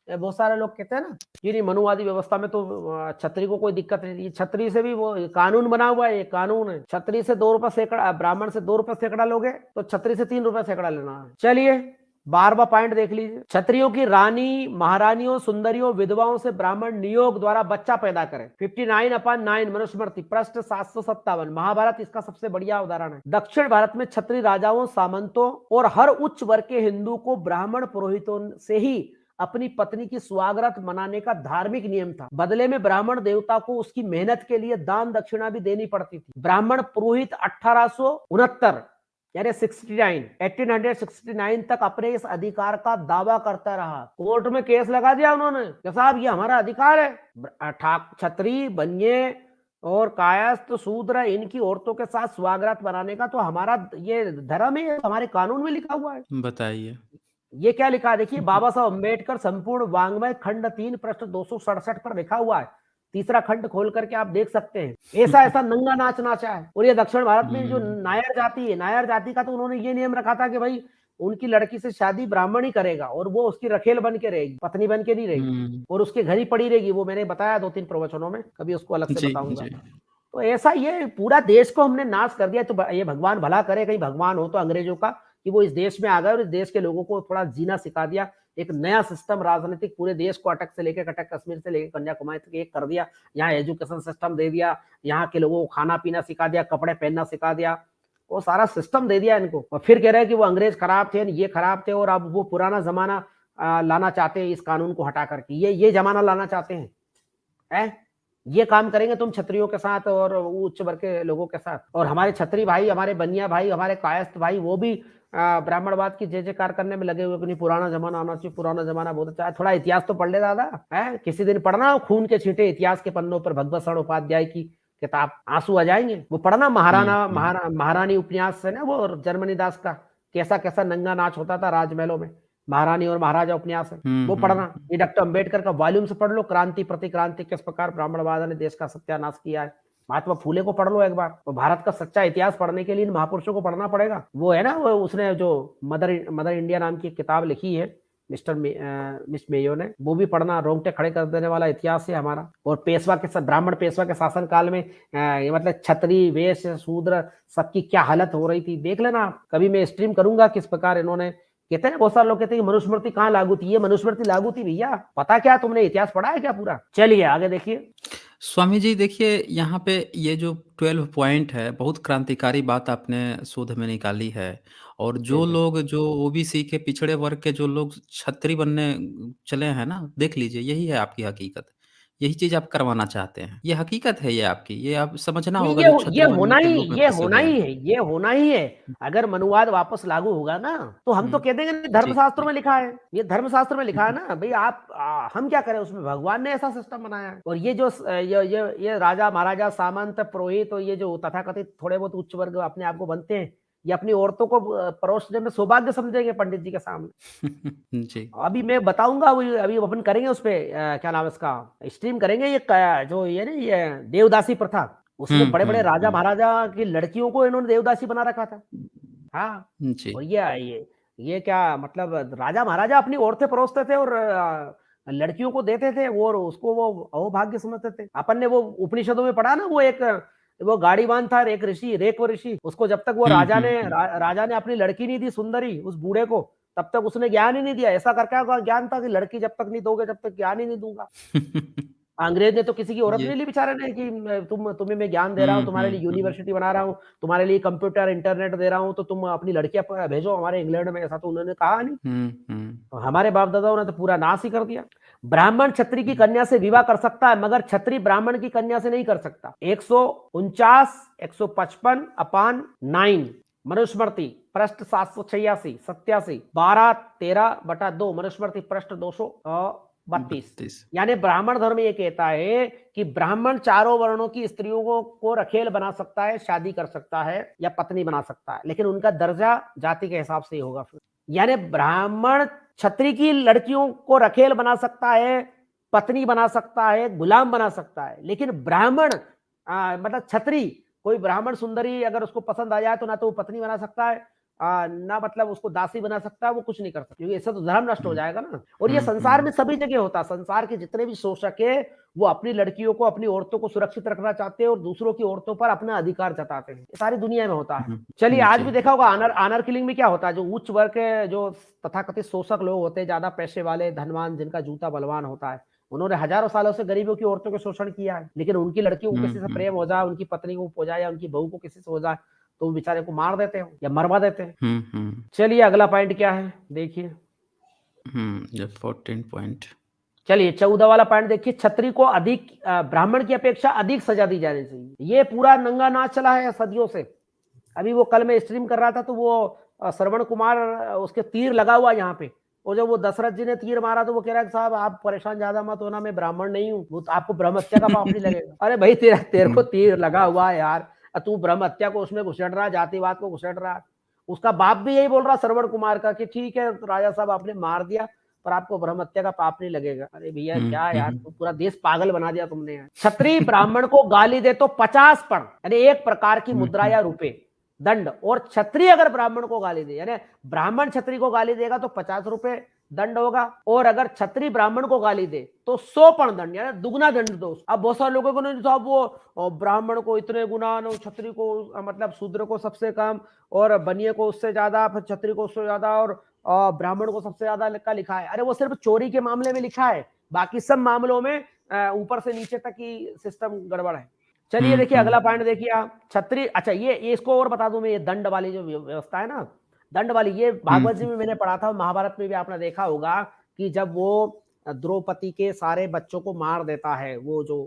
बहुत सारे लोग कहते हैं ना कि नहीं, मनुवादी व्यवस्था में तो छत्री को कोई दिक्कत नहीं। छत्री से भी वो कानून बना हुआ है, ये कानून है। छत्री से 2 रुपए सैकड़ा, ब्राह्मण से 2 रुपए सैकड़ा लोगे तो छत्री से 3 रुपए सैकड़ा लेना है। चलिए 12वां पॉइंट देख लीजिए। क्षत्रियों की रानी, महारानियों, सुंदरियों, विधवाओं से ब्राह्मण नियोग द्वारा बच्चा पैदा करे। 59/9 मनुस्मृति पृष्ठ 757। महाभारत इसका सबसे बढ़िया उदाहरण है। दक्षिण भारत में क्षत्रिय राजाओं, सामंतों और हर उच्च वर्ग के हिंदू को ब्राह्मण पुरोहितों से ही अपनी पत्नी की स्वागत मनाने का धार्मिक नियम था। बदले में ब्राह्मण देवता को उसकी मेहनत के लिए दान दक्षिणा भी देनी पड़ती थी। ब्राह्मण पुरोहित 1869 यानी 1869 तक अपने इस अधिकार का दावा करता रहा। कोर्ट में केस लगा दिया उन्होंने कि साहब ये हमारा अधिकार है। क्षत्रिय, बनिये और कायस्थ, शूद्र, इनकी औरतों के साथ स्वागत बनाने का तो हमारा ये धर्म है, हमारे कानून में लिखा हुआ है। बताइए ये क्या लिखा है, देखिए बाबा साहब अम्बेडकर संपूर्ण वांग्मय खंड 3 पृष्ठ 267 पर लिखा हुआ है। तीसरा खंड खोल करके आप देख सकते हैं। ऐसा नंगा नाच नाचा है। और ये दक्षिण भारत में जो नायर जाति है, नायर जाति का तो उन्होंने ये नियम रखा था कि भाई उनकी लड़की से शादी ब्राह्मण ही करेगा और वो उसकी रखेल बन के रहेगी, पत्नी बन के नहीं रहेगी, और उसके घर ही पड़ी रहेगी। वो मैंने बताया 2-3 प्रवचनों में, कभी उसको अलग से बताऊंगा। तो ऐसा ये पूरा देश को हमने नाश कर दिया। तो ये भगवान भला करे, कहीं भगवान हो तो अंग्रेजों का, कि वो इस देश में आ गए और इस देश के लोगों को थोड़ा जीना सिखा दिया। एक नया सिस्टम राजनीतिक पूरे देश को अटक से लेकर कटक, कश्मीर से लेकर कन्याकुमारी तक एक कर दिया। यहाँ एजुकेशन सिस्टम दे दिया, यहाँ के लोगों को खाना पीना सिखा दिया, कपड़े पहनना सिखा दिया, वो सारा सिस्टम दे दिया इनको। और फिर कह रहे हैं कि वो अंग्रेज खराब थे, ये खराब थे, और अब वो पुराना जमाना लाना चाहते हैं इस कानून को हटा करके। ये जमाना लाना चाहते हैं। ये काम करेंगे तुम क्षत्रियों के साथ और उच्च वर्ग के लोगों के साथ। और हमारे क्षत्रिय भाई, हमारे बनिया भाई, हमारे कायस्थ भाई, वो भी ब्राह्मणवाद की जय जयकार करने में लगे हुए कि नहीं पुराना जमाना आना चाहिए, पुराना जमाना बहुत अच्छा है। थोड़ा इतिहास तो पढ़ ले दादा, है किसी दिन पढ़ना खून के छींटे इतिहास के पन्नों पर, भगवत शरण उपाध्याय की किताब, आंसू आ जाएंगे। वो पढ़ना महारानी उपन्यास है ना, वो जर्मनी दास का, कैसा कैसा नंगा नाच होता था राजमहलों में, महारानी और महाराजा उपन्यास है, वो पढ़ना। ये डॉक्टर अंबेडकर का वॉल्यूम से पढ़ लो, क्रांति प्रतिक्रांति, किस प्रकार ब्राह्मणवाद ने देश का सत्यानाश किया है। महात्मा फूले को पढ़ लो एक बार। तो भारत का सच्चा इतिहास पढ़ने के लिए इन महापुरुषों को पढ़ना पड़ेगा। वो है ना, वो उसने जो मदर इंडिया नाम की किताब लिखी है मिस मेयो ने, वो भी पढ़ना, रोंगटे खड़े कर देने वाला इतिहास है हमारा। और पेशवा के ब्राह्मण पेशवा के शासन काल में ये मतलब छत्री वेश शूद्र सबकी क्या हालत हो रही थी, देख लेना। कभी मैं स्ट्रीम करूंगा किस प्रकार इन्होंने, कहते हैं बहुत सारे लोग कहते हैं कि मनुस्मृति कहाँ लागू थी, ये मनुस्मृति लागू थी भैया। पता क्या, तुमने इतिहास पढ़ा है क्या पूरा? चलिए आगे देखिए। स्वामी जी देखिए, यहाँ पे ये जो 12 पॉइंट है, बहुत क्रांतिकारी बात आपने शोध में निकाली है। और जी जो जी लोग जो ओबीसी के पिछड़े वर्ग के जो लोग छत्री बनने चले हैं ना, देख लीजिए यही है आपकी हकीकत। यही चीज़ आप करवाना चाहते हैं। ये हकीकत है ये आपकी, ये आप समझना नहीं, होगा जो ये छत्री बनने के लोग में ये फँसे होना हुए हैं। ही है, ये होना ही है। अगर मनुवाद वापस लागू होगा ना, तो हम तो हुँ, कह देंगे नहीं, जी, धर्मशास्त्रों जी। में लिखा है, ये धर्मशास्त्र में हुँ, लिखा है हुँ। ना भाई। आप हम क्या करें उसमें, भगवान ने ऐसा सिस्टम बनाया है। और ये जो ये राजा महाराजा सामंत पुरोहित और ये जो तथाकथित थोड़े बहुत उच्च वर्ग अपने आप को बनते हैं, ये अपनी औरतों को परोसने में सौभाग्य समझेंगे पंडित जी के सामने। जी। अभी मैं बताऊंगा, अभी अपन करेंगे उस पे क्या नाम है इसका, स्ट्रीम करेंगे। ये जो ये ना ये देवदासी प्रथा, हुँ, उसमें बड़े बड़े हुँ, राजा हुँ। महाराजा की लड़कियों को इन्होंने देवदासी बना रखा था। हाँ। जी। और ये क्या मतलब, राजा महाराजा अपनी औरतें परोसते थे और लड़कियों को देते थे, और उसको वो अहोभाग्य समझते थे। अपन ने वो उपनिषदों में पढ़ा ना, वो गाड़ीवान था, एक ऋषि, रेख ऋषि, उसको जब तक वो हुँ, हुँ, हुँ। राजा ने अपनी लड़की नहीं दी सुंदरी उस बूढ़े को, तब तक उसने ज्ञान ही नहीं दिया। ऐसा करके ज्ञान था कि लड़की जब तक नहीं दोगे जब तक ज्ञान ही नहीं दूंगा। अंग्रेज ने तो किसी की औरत ये नहीं ली बेचारे ने, कि तुम्हें मैं ज्ञान दे रहा हूँ, हुँ, तुम्हारे हुँ, लिए हुँ। यूनिवर्सिटी बना रहा हूँ, तुम्हारे लिए कंप्यूटर इंटरनेट दे रहा हूँ, तो तुम अपनी लड़कियां भेजो हमारे इंग्लैंड में, ऐसा तो उन्होंने कहा नहीं। हुँ, हुँ। तो हमारे बाप दादाओं ने तो पूरा नाश ही कर दिया। ब्राह्मण क्षत्रिय की हुँ। कन्या से विवाह कर सकता है, मगर क्षत्रिय ब्राह्मण की कन्या से नहीं कर सकता। 149 155 अपान 9 मनुस्मृति पृष्ठ 786 87 12 13/2 मनुस्मृति पृष्ठ 232। 32 यानी ब्राह्मण धर्म ये कहता है कि ब्राह्मण चारों वर्णों की स्त्रियों को रखेल बना सकता है, शादी कर सकता है या पत्नी बना सकता है, लेकिन उनका दर्जा जाति के हिसाब से ही होगा फिर। यानी ब्राह्मण क्षत्रिय की लड़कियों को रखेल बना सकता है, पत्नी बना सकता है, गुलाम बना सकता है, लेकिन ब्राह्मण मतलब क्षत्रिय कोई ब्राह्मण सुंदरी अगर उसको पसंद आ जाए तो ना तो वो पत्नी बना सकता है, ना मतलब उसको दासी बना सकता है, वो कुछ नहीं कर सकता, क्योंकि इससे तो धर्म नष्ट हो हुँ, जाएगा ना। और ये हुँ, संसार में हुँ, सभी जगह होता है। संसार के जितने भी शोषक है वो अपनी लड़कियों को, अपनी औरतों को सुरक्षित रखना चाहते हैं और दूसरों की औरतों पर अपना अधिकार जताते हैं। ये सारी दुनिया में होता है। हुँ, चलिए, आज जी। भी देखा होगा आनर आनर किलिंग में क्या होता है, जो उच्च वर्ग के जो तथाकथित शोषक लोग होते हैं, ज्यादा पैसे वाले धनवान, जिनका जूता बलवान होता है, उन्होंने हजारों सालों से गरीबों की औरतों का शोषण किया है, लेकिन उनकी लड़कियों को हुँ, किसी से हुँ, प्रेम हो जाए, उनकी पत्नी को हो जाए या उनकी बहू को किसी से हो जाए, तो वो बेचारे को मार देते हैं या मरवा देते हैं। हुँ, हुँ, चलिए अगला पॉइंट क्या है देखिए। हुँ, ये 14 पॉइंट। चलिए 14 वाला पॉइंट देखिए, क्षत्रिय को अधिक ब्राह्मण की अपेक्षा अधिक सजा दी जानी चाहिए। ये पूरा नंगा नाच चला है सदियों से। अभी वो कल मैं स्ट्रीम कर रहा था, तो वो श्रवण कुमार उसके तीर लगा हुआ यहाँ पे, और जब वो दशरथ जी ने तीर मारा तो वो कह रहा है साहब आप परेशान ज्यादा मत होना, मैं ब्राह्मण नहीं हूँ, वो तो आपको ब्रह्म हत्या का पाप नहीं लगेगा। अरे भाई तेरे को हुँ, तीर लगा हुआ है यार, तू ब्रह्म हत्या को उसमें घुसेड़ रहा है, जातिवाद को घुसेड़ रहा है। उसका बाप भी यही बोल रहा श्रवण कुमार का कि ठीक है राजा साहब आपने मार दिया, पर आपको ब्रह्म हत्या का पाप नहीं लगेगा। अरे भैया हुँ, क्या यार, हुँ, पूरा देश पागल बना दिया तुमने यार। क्षत्रिय ब्राह्मण को गाली दे तो 50 पर्ण यानी 1 प्रकार की हुँ, मुद्रा हुँ, या रुपए दंड, और क्षत्रिय अगर ब्राह्मण को गाली दे, यानी ब्राह्मण क्षत्रिय को गाली देगा तो 50 रुपए दंड होगा, और अगर क्षत्रिय ब्राह्मण को गाली दे तो 100 पर्ण दंड, यानी दुगना दंड दो। अब बहुत सारे लोगों को नहीं साहब वो ब्राह्मण को इतने गुना, क्षत्रिय को मतलब शूद्र को सबसे कम, और बनिए को उससे ज्यादा, फिर क्षत्रिय को उससे ज्यादा, और ब्राह्मण को सबसे ज्यादा का लिखा है। अरे वो सिर्फ चोरी के मामले में लिखा है, बाकी सब मामलों में ऊपर से नीचे तक की सिस्टम गड़बड़ है। चलिए हुँ, देखिए हुँ, अगला पॉइंट देखिए आप, क्षत्रिय, अच्छा ये इसको और बता दूं मैं, ये दंड वाली जो व्यवस्था है ना, दंड वाली, ये हुँ, भागवत जी में मैंने पढ़ा था, महाभारत में भी आपने देखा होगा कि जब वो द्रौपदी के सारे बच्चों को मार देता है, वो जो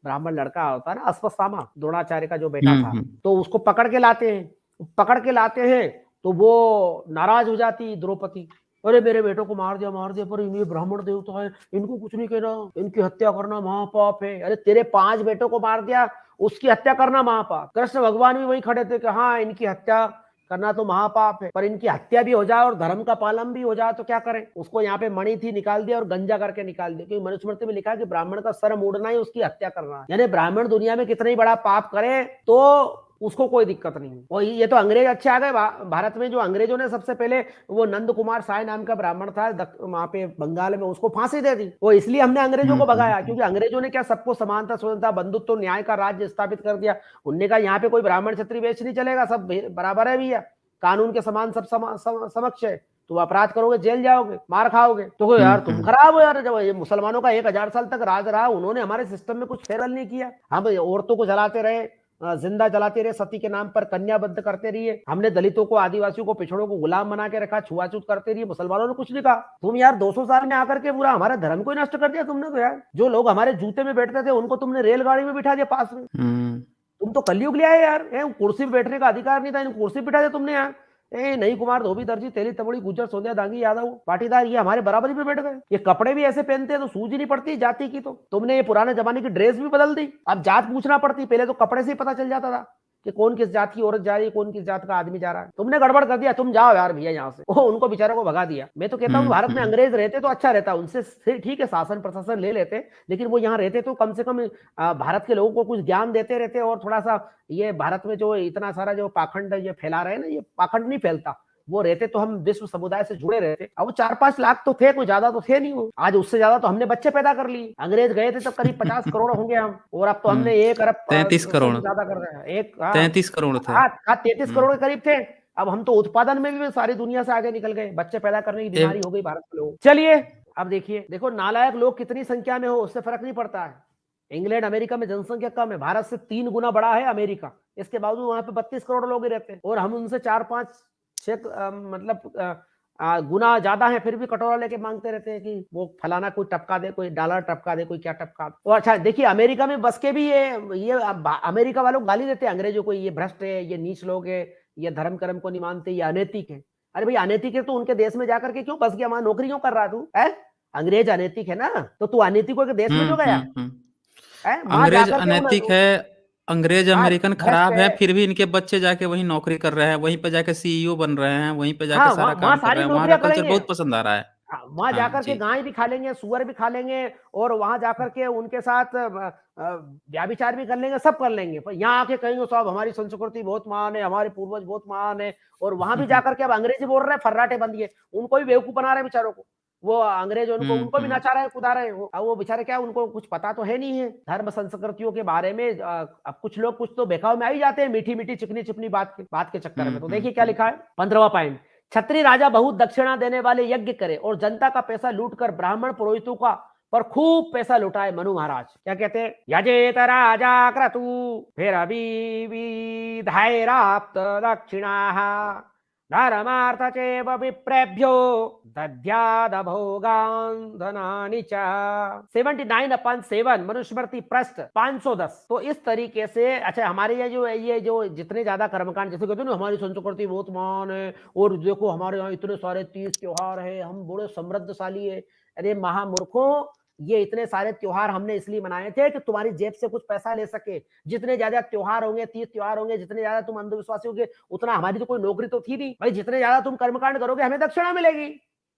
ब्राह्मण लड़का होता है ना, अश्वत्थामा द्रोणाचार्य का जो बेटा हुँ, था, हुँ। तो उसको पकड़ के लाते हैं। पकड़ के लाते हैं तो वो नाराज हो जाती द्रौपदी। अरे मेरे बेटों को मार दिया, पर ये ब्राह्मण देवता है, इनको कुछ नहीं कहना, इनकी हत्या करना महापाप है। अरे तेरे 5 बेटों को मार दिया, उसकी हत्या करना महापाप। कृष्ण भगवान भी वही खड़े थे कि हाँ, इनकी हत्या करना तो महापाप है, पर इनकी हत्या भी हो जाए और धर्म का पालन भी हो जाए तो क्या करें। उसको यहाँ पे मणि थी, निकाल दिया और गंजा करके निकाल दिया, क्योंकि मनुस्मृति में लिखा है कि ब्राह्मण का सर मूड़ना ही उसकी हत्या करना है। यानी ब्राह्मण दुनिया में कितना ही बड़ा पाप करे तो उसको कोई दिक्कत नहीं है। और ये तो अंग्रेज अच्छे आ गए भारत में। जो अंग्रेजों ने सबसे पहले, वो नंद कुमार साय नाम का ब्राह्मण था वहां पे बंगाल में, उसको फांसी दे दी। वो इसलिए हमने अंग्रेजों हुँ, को हुँ, भगाया, हुँ। क्योंकि अंग्रेजों ने क्या सबको समानता स्वतंत्रता बंधुत्व न्याय का राज्य स्थापित कर दिया। उनने कहा यहाँ पे कोई ब्राह्मण क्षत्रिय वेश नहीं चलेगा, सब बराबर है भैया, कानून के समान सब समक्ष है। तुम अपराध करोगे जेल जाओगे, मार खाओगे। तो हुँ, यार तुम हुँ। खराब हो यार, जब ये मुसलमानों का 1000 साल तक राज रहा, उन्होंने हमारे सिस्टम में कुछ फेरल नहीं किया। हम औरतों को जलाते रहे, जिंदा जलाते रहे, सती के नाम पर कन्याबद्ध करते रहिए। हमने दलितों को, आदिवासियों को, पिछड़ों को गुलाम बना के रखा, छुआछूत करते रहिए। मुसलमानों ने कुछ नहीं कहा। तुम यार 200 साल में आकर के पूरा हमारे धर्म को ही नष्ट कर दिया तुमने। तो यार जो लोग हमारे जूते में बैठते थे उनको तुमने रेलगाड़ी में बिठा दिया पास में। हुँ। तुम तो कलयुग ले आए यार, कुर्सी पे बैठने का अधिकार नहीं था, इन कुर्सी पे बिठा दिया तुमने यार। नहीं कुमार, धोबी, दर्जी, तेली, तबड़ी, गुज्जर, सोंधिया, दांगी, यादव, पाटीदार, ये हमारे बराबरी पे बैठ गए। ये कपड़े भी ऐसे पहनते हैं तो सूझ ही नहीं पड़ती जाति की। तो तुमने ये पुराने जमाने की ड्रेस भी बदल दी, अब जात पूछना पड़ती। पहले तो कपड़े से ही पता चल जाता था कि कौन किस जात की औरत जा रही है, कौन किस जात का आदमी जा रहा है। तुमने गड़बड़ कर दिया। तुम जाओ यार भैया यहाँ से। उनको बेचारों को भगा दिया। मैं तो कहता हूँ हुँ, भारत में हुँ। अंग्रेज रहते तो अच्छा रहता, उनसे ठीक है शासन प्रशासन ले लेते, लेकिन वो यहाँ रहते तो कम से कम भारत के लोगों को कुछ ज्ञान देते रहते। और थोड़ा सा ये भारत में जो इतना सारा जो पाखंड ये फैला रहे हैं ना, ये पाखंड नहीं फैलता। वो रहते तो हम विश्व समुदाय से जुड़े रहते। अब वो 4-5 लाख तो थे, कोई ज्यादा तो थे नहीं वो। आज उससे ज्यादा तो हमने बच्चे पैदा कर लिए। अंग्रेज गए थे तब करीब 50 करोड़ होंगे हम, और अब तो हुँ। हमने 1 अरब 33 से करोड़, भी ज्यादा कर रहे हैं। एक, हाँ, 33 करोड़ थे। हाँ, 33 हुँ। करोड़ के करीब थे। अब हम तो उत्पादन में भी सारी दुनिया से आगे निकल गए। बच्चे पैदा करने की एव बीमारी हो गई भारत के लोगों को। चलिए अब देखिए, देखो नालायक लोग कितनी संख्या में हो उससे फर्क नहीं पड़ता है। इंग्लैंड अमेरिका में जनसंख्या कम है, भारत से 3 गुना बड़ा है अमेरिका, इसके बावजूद वहां पे 32 करोड़ लोग ही रहते हैं, और हम उनसे 4-5 6 मतलब गुना ज्यादा है, फिर भी कटोरा लेके मांगते रहते हैं कि वो फलाना कोई टपका दे, कोई डॉलर टपका दे, कोई क्या टपका दे। और अच्छा देखिए, अमेरिका में बस के भी ये अमेरिका वालों गाली देते हैं अंग्रेजों को, ये भ्रष्ट है, ये नीच लोग है, ये धर्म कर्म को नहीं मानते, ये अनैतिक है। अरे भाई अनैतिक है तो उनके देश में जाकर के क्यों बस गया, वहां नौकरी क्यों कर रहा तू है? अंग्रेज अनैतिक है ना, तो तू अनैतिकों के देश में हुँ, क्यों गया हुँ, हुँ। है? वहां अंग्रेज़ जाकर के अनैतिक है, अंग्रेज़ हाँ, अमेरिकन भ्रष्ट खराब है, है। फिर भी इनके बच्चे जाके वहीं नौकरी कर रहे हैं, वहीं पे जाके सीईओ बन रहे हैं, वहीं पे जाके हाँ, सारा वहां काम कर सारी रहे हैं। वहाँ का नौकरियां कल्चर करेंगे। बहुत पसंद आ रहा है। वहां हाँ जाकर के जी। गाय भी खा लेंगे, सुअर भी खा लेंगे, और वहां जाकर के उनके साथ व्याभिचार भी कर लेंगे, सब कर लेंगे। पर यहाँ आके कहेंगे साहब हमारी संस्कृति बहुत महान है, हमारे पूर्वज बहुत महान है। और वहां भी जाकर के अब अंग्रेजी बोल रहे हैं, फर्राटे बंदिए, उनको भी बेवकूफ बना रहे हैं बेचारों को। वो अंग्रेज उनको हुँ, उनको भी हुँ। नचा रहे हैं, कुदा रहे हैं। वो बेचारे क्या, उनको कुछ पता तो है नहीं है धर्म संस्कृतियों के बारे में। अब कुछ लोग कुछ तो बेखाव में आ ही जाते हैं, मीठी मीठी चिकनी चिपनी बात के चक्कर में। हुँ, तो हुँ, देखिए क्या हुँ। लिखा है, 15वां पॉइंट। छत्री राजा बहुत दक्षिणा देने वाले यज्ञ करे और जनता का पैसा लूटकर ब्राह्मण पुरोहितों का पर खूब पैसा लुटाए। मनु महाराज क्या कहते हैं, यजेत राजा क्रतु फिर अभी विधायराप्त दक्षिणा धर्मार्थ चैव विप्रेभ्यो दद्याद भोगान धनानि च। 79/7 मनुस्मृति पृष्ठ 510। तो इस तरीके से, अच्छा हमारे ये जो जितने ज्यादा कर्मकांड, जैसे कहते हैं ना हमारी संस्कृति बहुत महान है, और देखो हमारे यहाँ इतने सारे तीज त्योहार है, हम बड़े समृद्धशाली है। अरे महामूर्खों, ये इतने सारे त्योहार हमने इसलिए मनाए थे कि तुम्हारी जेब से कुछ पैसा ले सके। जितने ज्यादा त्योहार होंगे, तीज त्योहार होंगे, जितने ज्यादा तुम अंधविश्वासी होगे, उतना हमारी तो कोई नौकरी तो थी नहीं भाई। जितने ज्यादा तुम कर्मकांड करोगे हमें दक्षिणा मिलेगी,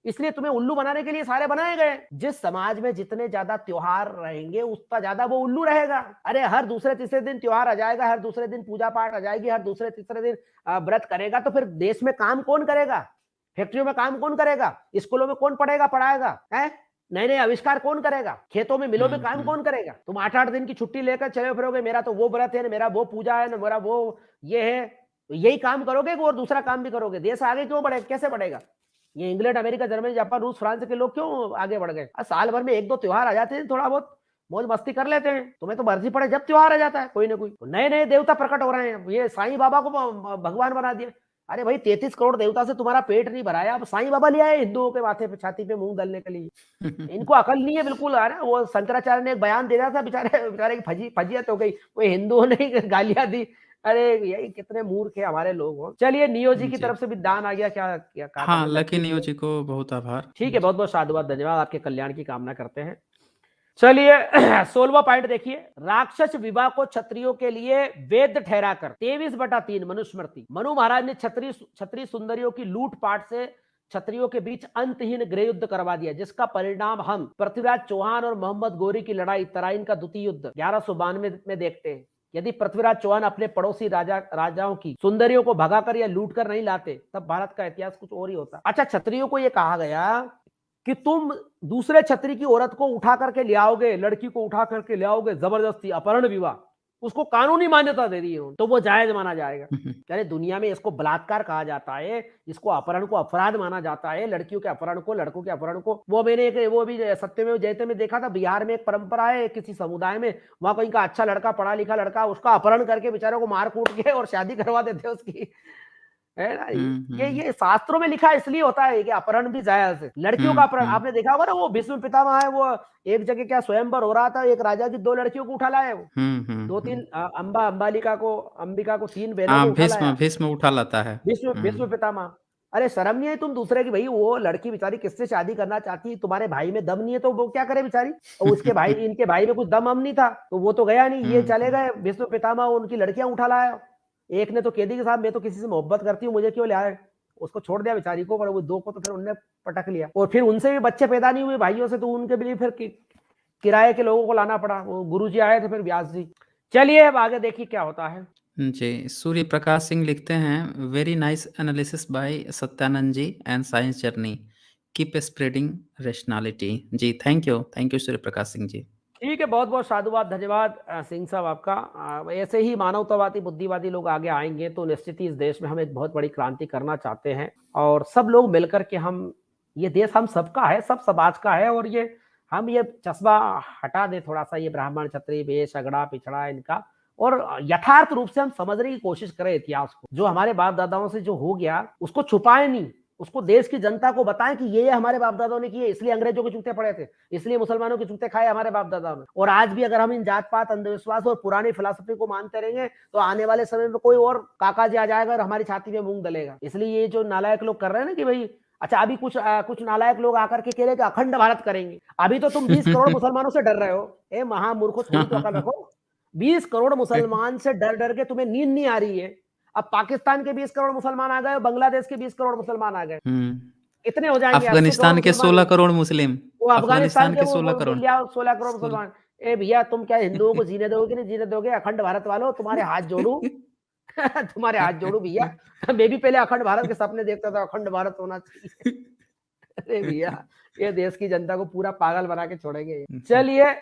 इसलिए तुम्हें उल्लू बनाने के लिए सारे बनाए गए। जिस समाज में जितने ज्यादा त्योहार रहेंगे उतना ज्यादा वो उल्लू रहेगा। अरे हर दूसरे तीसरे दिन त्योहार आ जाएगा, हर दूसरे दिन पूजा पाठ आ जाएगी, हर दूसरे तीसरे दिन व्रत करेगा, तो फिर देश में काम कौन करेगा? फैक्ट्रियों में काम कौन करेगा? स्कूलों में कौन पढ़ेगा पढ़ाएगा है? नए नए आविष्कार कौन करेगा? खेतों में मिलों में हुँ, काम हुँ। कौन करेगा? तुम 8-8 दिन की छुट्टी लेकर चले फिरोगे, मेरा तो वो व्रत है, मेरा वो पूजा है, मेरा वो ये है। तो यही काम करोगे और दूसरा काम भी करोगे, देश आगे क्यों बढ़ेगा? कैसे बढ़ेगा? ये इंग्लैंड, अमेरिका, जर्मनी, जापान, रूस, फ्रांस के लोग क्यों आगे बढ़ गए? साल भर में 1-2 त्योहार आ जाते हैं, थोड़ा बहुत मौज मस्ती कर लेते हैं। तुम्हें तो मर्जी पड़े जब त्योहार आ जाता है कोई ना कोई, नए नए देवता प्रकट हो रहे हैं। ये साईं बाबा को भगवान बना दिया। अरे भाई 33 करोड़ देवता से तुम्हारा पेट नहीं भराया, अब साईं बाबा ले आए हिंदुओं के माथे पे छाती पे मूंग दलने के लिए। इनको अकल नहीं है बिल्कुल। अरे वो शंकराचार्य ने एक बयान दे रहा था, बेचारे बेचारे की फजीयत हो गई, वो हिंदुओं ने ही गालियां दी। अरे यही कितने मूर्ख है हमारे लोग हो। चलिए नियो जी की जी। तरफ से भी दान आ गया, क्या क्या कहा था हाँ, आपने, लकी लकी नियो नियो। जी को बहुत आभार। ठीक है, जी। बहुत बहुत साधुवाद, धन्यवाद, आपके कल्याण की कामना करते हैं। चलिए 16वां पॉइंट देखिए, राक्षस विवाह को क्षत्रियों के लिए वेद ठहराकर 23/3 मनुस्मृति, मनु महाराज ने क्षत्रिय सुंदरियों की लूटपाट से क्षत्रियों के बीच अंतहीन गृह युद्ध करवा दिया, जिसका परिणाम हम पृथ्वीराज चौहान और मोहम्मद गोरी की लड़ाई तराइन का द्वितीय युद्ध 1192 में देखते हैं। यदि पृथ्वीराज चौहान अपने पड़ोसी राजाओं की सुंदरियों को भगाकर या लूटकर नहीं लाते, तब भारत का इतिहास कुछ और ही होता। अच्छा, क्षत्रियों को यह कहा गया कि तुम दूसरे छत्री की औरत को उठा करके ले आओगे, लड़की को उठा करके ले आओगे जबरदस्ती, अपहरण विवाह, उसको कानूनी मान्यता दे दी है, तो वो जायज माना जाएगा। अरे दुनिया में इसको बलात्कार कहा जाता है, इसको अपहरण को अपराध माना जाता है, लड़कियों के अपहरण को, लड़कों के अपहरण को। वो मैंने वो भी सत्यमेव जयते में देखा था, बिहार में एक परंपरा है किसी समुदाय में, वहां कोई का अच्छा लड़का, पढ़ा लिखा लड़का, उसका अपहरण करके बेचारों को मार कूट के और शादी करवा देते उसकी, है ना। ये शास्त्रों में लिखा इसलिए होता है कि अपहरण भी जायज है, लड़कियों का अपहरण। आपने देखा होगा ना, वो भीष्म पितामह है, वो एक जगह क्या स्वयंवर हो रहा था, एक राजा की 2 लड़कियों को उठा लाया, वो 2-3 अंबिका को 3 बहनों को हाँ, उठा भीष्म लाया, भीष्म उठा लाता है। भीष्म भीष्म पितामह। अरे शर्म नहीं है तुम दूसरे की, भाई वो लड़की बेचारी किससे शादी करना चाहती है, तुम्हारे भाई में दम नहीं है तो वो क्या करे बेचारी, और उसके भाई, इनके भाई में कुछ दम हम नहीं था तो वो तो गया नहीं, ये चले गए भीष्म पितामह, उनकी लड़कियां उठा लाया। एक ने तो कह दी कि साहब मैं तो किसी से मोहब्बत करती हूँ, मुझे क्यों ले आए, उसको छोड़ दिया बेचारी को, पर वो 2 को तो फिर उनने पटक लिया, और फिर उनसे भी बच्चे पैदा नहीं हुए भाइयों से, तो उनके लिए फिर किराए के लोगों को लाना पड़ा, वो गुरुजी आए थे फिर व्यास जी। चलिए अब आगे देखिए क्या होता है। जी, सूर्य प्रकाश सिंह लिखते हैं, very nice analysis by Satyanand ji and Science Journey, keep spreading rationality. जी, थैंक यू सूर्य प्रकाश सिंह जी। ठीक है, बहुत बहुत साधुवाद, धन्यवाद सिंह साहब आपका। ऐसे ही मानवतावादी बुद्धिवादी लोग आगे आएंगे तो निश्चित ही इस देश में हम एक बहुत बड़ी क्रांति करना चाहते हैं, और सब लोग मिलकर के हम, ये देश हम सबका है, सब समाज का है, और ये हम ये चश्मा हटा दे थोड़ा सा, ये ब्राह्मण क्षत्रिय भेष अगड़ा पिछड़ा इनका, और यथार्थ रूप से हम समझने की कोशिश करें इतिहास को, जो हमारे बाप दादाओं से जो हो गया उसको छुपाए नहीं, उसको देश की जनता को बताएं कि ये हमारे बाप दादाओं ने किए, इसलिए अंग्रेजों के जूते पड़े थे, इसलिए मुसलमानों के जूते खाए हमारे बाप दादाओं ने। और आज भी अगर हम इन जात पात अंधविश्वास और पुरानी फिलॉसफी को मानते रहेंगे तो आने वाले समय में कोई और काका जी आ जाएगा और हमारी छाती में मूंग दलेगा। इसलिए ये जो नालायक लोग कर रहे हैं ना कि भाई, अच्छा अभी कुछ नालायक लोग आकर के कह रहे कि अखंड भारत करेंगे, अभी तो तुम 20 करोड़ मुसलमानों से डर रहे हो। ए महामूर्खो, थोड़ी तो अकल रखो। 20 करोड़ मुसलमान से डर डर के तुम्हें नींद नहीं आ रही है। अब पाकिस्तान के 20 करोड़ मुसलमान आ गए, बांग्लादेश के 20 करोड़ मुसलमान आ गए, कितने हो जाएंगे? 80 करोड़ अफ़गानिस्तान के मुसलमान। 16 करोड़ मुस्लिम, वो अफगानिस्तान अफ़गानिस्तान के के 16 वो करोड़। ले आओ 16 करोड़ सोल मुसलमान। ए भैया, तुम क्या हिंदुओं को जीने दोगे कि नहीं जीने दोगे? अखंड भारत वालों, तुम्हारे हाथ जोड़ू तुम्हारे हाथ जोड़ू भैया। मैं भी पहले अखंड भारत के सपने देखता था, अखंड भारत होना चाहिए। अरे भैया, ये देश की जनता को पूरा पागल बना के छोड़ेंगे। चलिए,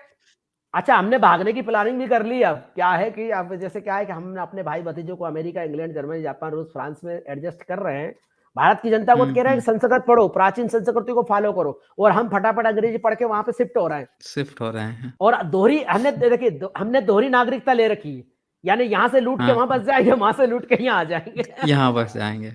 अच्छा हमने भागने की प्लानिंग भी कर ली। अब क्या है कि अब जैसे क्या है कि हम अपने भाई भतीजों को अमेरिका, इंग्लैंड, जर्मनी, जापान, रूस, फ्रांस में एडजस्ट कर रहे हैं। भारत की जनता को तो कह रहे हैं कि संस्कृत पढ़ो, प्राचीन संस्कृति को फॉलो करो, और हम फटाफट अंग्रेजी पढ़ के वहां पे शिफ्ट हो रहे हैं। शिफ्ट हो रहे हैं। और दोहरी हमने देखिए, हमने दोहरी नागरिकता ले रखी है, यानी यहाँ से लूट के हाँ, वहां बस जाएंगे, वहां से लूट के यहाँ आ जाएंगे। यहाँ बस जाएँगे।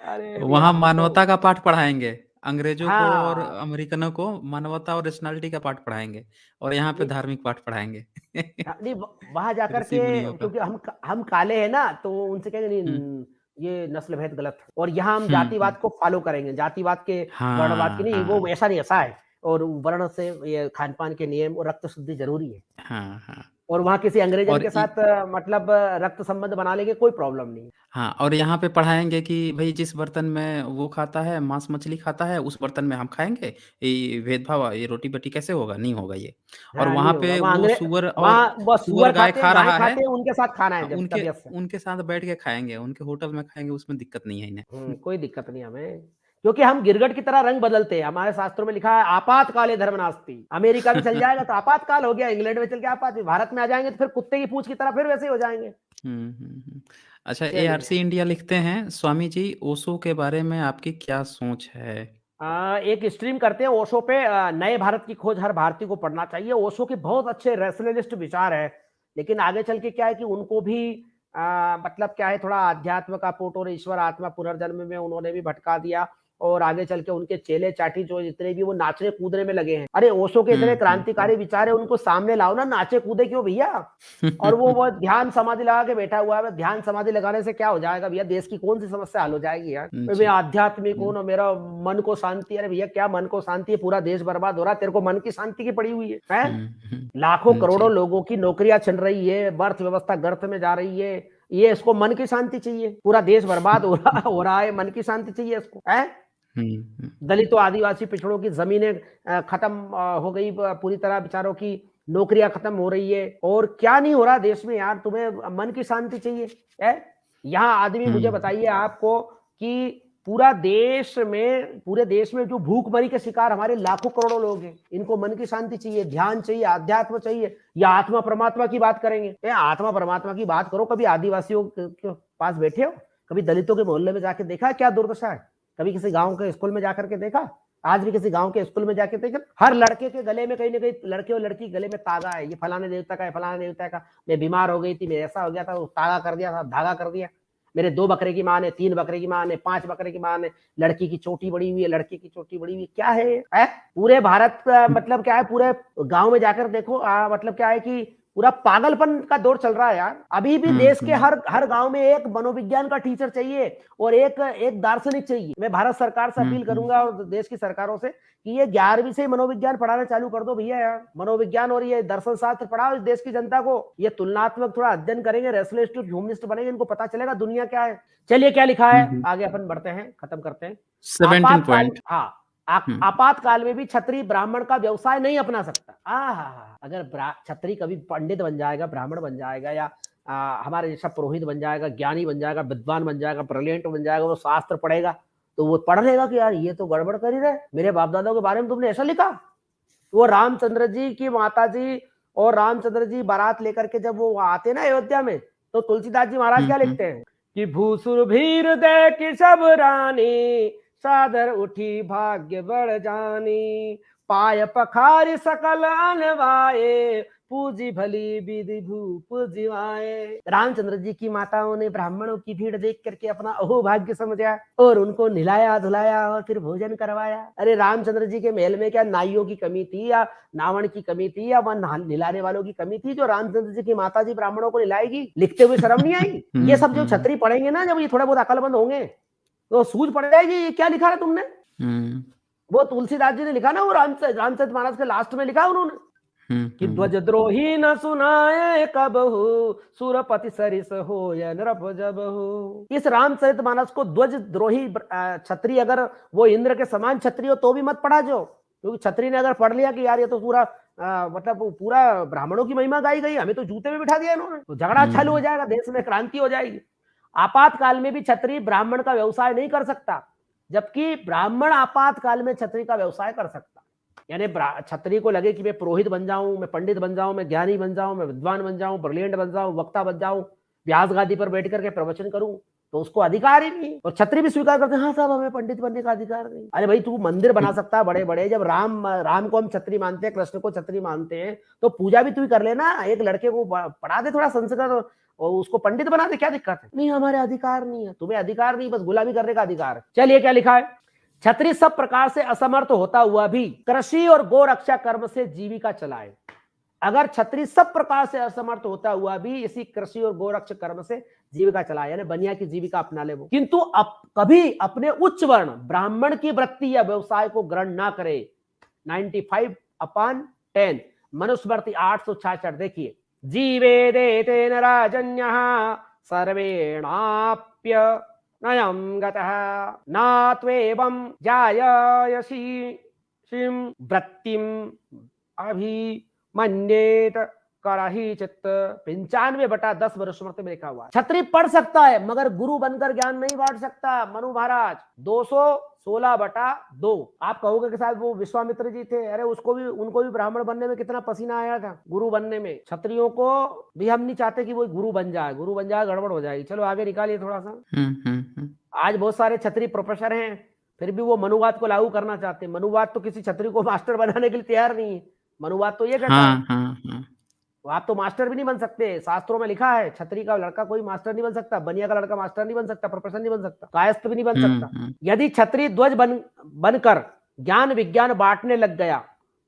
अरे भैया वहाँ हम तो, मानवता का पाठ पढ़ाएँगे, अंग्रेज़ों को और हाँ अमेरिकनों को मानवता और रैशनैलिटी का पाठ पढ़ाएँगे और यहाँ पे नहीं, धार्मिक पाठ पढ़ाएँगे। नहीं वहां जाकर ऋषि के, मुनियों का। क्योंकि हम काले हैं ना, तो उनसे कहेंगे हुँ, नहीं, ये नस्ल भेद गलत है, और यहाँ हम हुँ, हुँ। जातिवाद को फॉलो करेंगे, जातिवाद के, वर्णवाद की हाँ, नहीं, वो हाँ। ऐसा नहीं, ऐसा है, और वर्ण से ये खान पान के नियम और रक्त शुद्धि जरूरी है, हाँ, हाँ। और वहां किसी अंग्रेजन और के इ साथ मतलब रक्त संबंध बना लेंगे, कोई प्रॉब्लम नहीं। हाँ, और यहाँ पे पढ़ाएँगे कि भई जिस बर्तन में वो खाता है, मांस-मछली खाता है, उस बर्तन में हम खाएँगे। ये भेदभाव, ये रोटी-बेटी कैसे होगा? नहीं होगा ये। और हाँ वहाँ नहीं होगा, पे वहाँ वो सूअर और वहाँ बस सूअर सुअर गाय खाते हैं, खा गाय रहा है, खाते हैं, उनके साथ खाना है जब उनके तबीयत से। उनके साथ बैठ के खाएँगे, उनके होटल में खाएँगे, उसमें दिक्कत नहीं है इन्हें। कोई दिक्कत नहीं हमें, क्योंकि हम गिरगट की तरह रंग बदलते हैं। हमारे शास्त्रों में लिखा है आपातकाले धर्म नास्ति। अमेरिका भी चल जाएगा तो आपातकाल हो गया, इंग्लैंड में चल के आपात, भारत में आ जाएंगे तो फिर कुत्ते की पूंछ की तरह फिर वैसे ही हो जाएंगे। अच्छा, चलिए, एआरसी इंडिया लिखते हैं, स्वामी जी ओशो के बारे में आपकी क्या सोच है? एक स्ट्रीम करते हैं ओशो पे, नए भारत की खोज हर भारतीय को पढ़ना चाहिए। ओशो के बहुत अच्छे रैशनलिस्ट विचार है, लेकिन आगे चल के क्या है कि उनको भी मतलब क्या है, थोड़ा आध्यात्म का पुट और ईश्वर आत्मा पुनर्जन्म में उन्होंने भी भटका दिया और आगे चल के उनके चेले चाटी जो जितने भी वो नाचने कूदने में लगे हैं। अरे ओशो के इतने क्रांतिकारी विचार है, उनको सामने लाओ ना, नाचे कूदे क्यों भैया? और वो ध्यान समाधि लगा के बैठा हुआ है। ध्यान समाधि लगाने से क्या हो जाएगा भैया? देश की कौन सी समस्या हल हो जाएगी यार? मैं जी। आध्यात्मिक हूँ ना, मेरा मन को शांति। अरे भैया क्या मन को शांति है? पूरा देश बर्बाद हो रहा है, तेरे को मन की शांति की पड़ी हुई है, हैं? लाखों करोड़ों जी। लोगों की नौकरियां छिन रही है, अर्थव्यवस्था गर्त में जा रही है, ये इसको मन की शांति चाहिए? पूरा देश बर्बाद हो रहा है, मन की शांति चाहिए इसको, है? दलितों आदिवासी पिछड़ों की जमीनें खत्म हो गई पूरी तरह, बेचारों की नौकरियां खत्म हो रही है, और क्या नहीं हो रहा देश में यार? तुम्हें मन की शांति चाहिए है? यहाँ आदमी, मुझे बताइए आपको कि पूरे देश में जो भूखमरी के शिकार हमारे लाखों करोड़ों लोग हैं, इनको मन की शांति चाहिए, ध्यान चाहिए, आध्यात्म चाहिए, या आत्मा परमात्मा की बात करेंगे? आत्मा परमात्मा की बात करो, कभी आदिवासियों के पास बैठे हो? कभी दलितों के मोहल्ले में जाके देखा क्या दुर्दशा है? कभी किसी गांव के स्कूल में जाकर के देखा? आज भी किसी गांव के स्कूल में जाके देखा? हर लड़के के गले में कहीं ना कहीं, लड़के और लड़की गले में तागा है, ये फलाने देवता का है, फलाने देवता का। मैं बीमार हो गई थी, मैं ऐसा हो गया था, तागा कर दिया था, धागा कर दिया। मेरे 2 बकरे की मां ने, 3 बकरे की मां ने, 5 बकरे की मां ने, लड़की की चोटी बड़ी हुई है, लड़के की चोटी बड़ी हुई है। क्या है? पूरे भारत मतलब क्या है, पूरे गांव में जाकर देखो, मतलब क्या है कि पूरा पागलपन का दौर चल रहा है यार। अभी भी देश के हर हर गांव में एक मनोविज्ञान का टीचर चाहिए और एक दार्शनिक चाहिए। मैं भारत सरकार से अपील करूंगा और देश की सरकारों से कि ये 11वीं से मनोविज्ञान पढ़ाना चालू कर दो भैया यार। मनोविज्ञान और ये दर्शन शास्त्र पढ़ाओ इस देश की जनता को। ये तुलनात्मक थोड़ा अध्ययन करेंगे, रेशनलिस्ट ह्यूमनिस्ट बनेंगे, इनको पता चलेगा दुनिया क्या है। चलिए क्या लिखा है, आगे अपन बढ़ते हैं, खत्म करते हैं। 17 आपातकाल, पॉइंट। हाँ, आपातकाल में भी छत्री ब्राह्मण का व्यवसाय नहीं अपना सकता। अगर छत्री कभी पंडित बन जाएगा, ब्राह्मण बन जाएगा, या हमारे जैसा पुरोहित बन जाएगा, ज्ञानी बन जाएगा, विद्वान बन जाएगा, ब्रिलियंट बन जाएगा, वो शास्त्र पढ़ेगा, तो वो पढ़ लेगा कि यार ये तो गड़बड़ कर ही रहे, मेरे बाप दादा के बारे में तुमने ऐसा लिखा। वो रामचंद्र जी की माता जी और रामचंद्र जी बारात लेकर के जब वो आते ना अयोध्या में, तो तुलसीदास जी महाराज क्या लिखते हैं कि भूसुर भीर दे कि सब रानी, सादर उठी भाग्य बढ़ जानी, पाय पखारी सकल अनवाए, पूजी भली विधि भूप जिवाए। रामचंद्र जी की माताओं ने ब्राह्मणों की भीड़ देख करके अपना अहो भाग्य समझा और उनको निलाया धुलाया और फिर भोजन करवाया। अरे रामचंद्र जी के महल में क्या नाइयों की कमी थी, या नावण की कमी थी, या वह निलाने वालों की कमी थी जो रामचंद्र जी की माता जी ब्राह्मणों को निलाएगी? लिखते हुए शर्म नहीं आई? ये सब जो छत्री पढ़ेंगे ना, जब ये थोड़ा बहुत अकलमंद होंगे तो सूझ पड़ जाएगी ये क्या लिखा है तुमने। वो तुलसीदास जी ने लिखा ना, वो रामचरित मानस के लास्ट में लिखा उन्होंने कि ध्वजद्रोही न सुनाए कबहु, सुरपति सरिस हो या नृप जबहु। इस रामचरित मानस को ध्वजद्रोही छत्री, अगर वो इंद्र के समान छत्री हो तो भी मत पढ़ा जो, क्योंकि छत्री ने अगर पढ़ लिया कि यार ये तो पूरा मतलब पूरा ब्राह्मणों की महिमा गाई गई, हमें तो जूते में बिठा दिया इन्होंने, तो झगड़ा चालू हो जाएगा, देश में क्रांति हो जाएगी। आपातकाल में भी छत्री ब्राह्मण का व्यवसाय नहीं कर सकता, जबकि ब्राह्मण आपातकाल में छत्री का व्यवसाय कर सकता। यानी छत्री को लगे कि मैं पुरोहित बन जाऊं, मैं पंडित बन जाऊं, मैं ज्ञानी बन जाऊं, मैं विद्वान बन जाऊं, ब्रिलियंट बन जाऊं, वक्ता बन जाऊं, व्यास गादी पर बैठ करके प्रवचन करूं, तो उसको अधिकार ही नहीं। और छत्री भी स्वीकार करते हैं, हाँ साहब हमें पंडित बनने का अधिकार नहीं। अरे भाई तू मंदिर बना सकता है बड़े बड़े, जब राम को हम छत्री मानते हैं, कृष्ण को छत्री मानते हैं, तो पूजा भी तू ही कर लेना, एक लड़के को पढ़ा दे थोड़ा संस्कृत और उसको पंडित बना दे, क्या दिक्कत है? नहीं हमारे अधिकार नहीं है। तुम्हें अधिकार नहीं, बस गुलामी करने का अधिकार है। चलिए क्या लिखा है, छत्री सब प्रकार से असमर्थ होता हुआ भी कृषि और गो रक्षा कर्म से जीविका चलाए। अगर छत्री सब प्रकार से असमर्थ होता हुआ भी इसी कृषि और गोरक्ष कर्म से जीविका चलाए, यानी बनिया की जीविका अपना ले वो, किंतु कभी अपने उच्च वर्ण ब्राह्मण की वृत्ति या व्यवसाय को ग्रहण ना करे। 95/10 मनुस्मृति 866। देखिए, जीवे देतेन राजन्यः सर्वेणाप्य नयम गतः नात्वेवं जायसी वृत्तिम अभिमन्येत करही चित्त। 95/10 मनुस्मृति में लिखा हुआ है। छत्री पढ़ सकता है मगर गुरु बनकर ज्ञान नहीं बांट सकता। मनु महाराज 216/2। आप कहोगे कि साहब वो विश्वामित्र जी थे, अरे उनको भी ब्राह्मण बनने में कितना पसीना आया था, गुरु बनने में। छत्रियों को भी हम नहीं चाहते कि वो गुरु बन जाए, गड़बड़ हो जाएगी। चलो आगे निकालिए थोड़ा सा। आज बहुत सारे छत्री प्रोफेसर हैं, फिर भी वो मनुवाद को लागू करना चाहते हैं। मनुवाद तो किसी छत्री को मास्टर बनाने के लिए तैयार नहीं है। मनुवाद तो ये कहता है आप तो मास्टर भी नहीं बन सकते, शास्त्रों में लिखा है क्षत्रिय का लड़का कोई मास्टर नहीं बन सकता, बनिया का लड़का मास्टर नहीं बन सकता, प्रोफेसर नहीं बन सकता, कायस्थ भी नहीं बन सकता। यदि क्षत्रिय ध्वज बनकर ज्ञान विज्ञान बांटने लग गया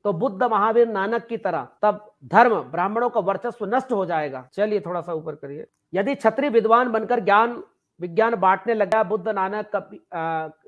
तो बुद्ध महावीर नानक की तरह तब धर्म ब्राह्मणों का वर्चस्व नष्ट हो जाएगा। चलिए थोड़ा सा ऊपर करिए। यदि क्षत्रिय विद्वान बनकर ज्ञान विज्ञान बांटने लगा बुद्ध नानक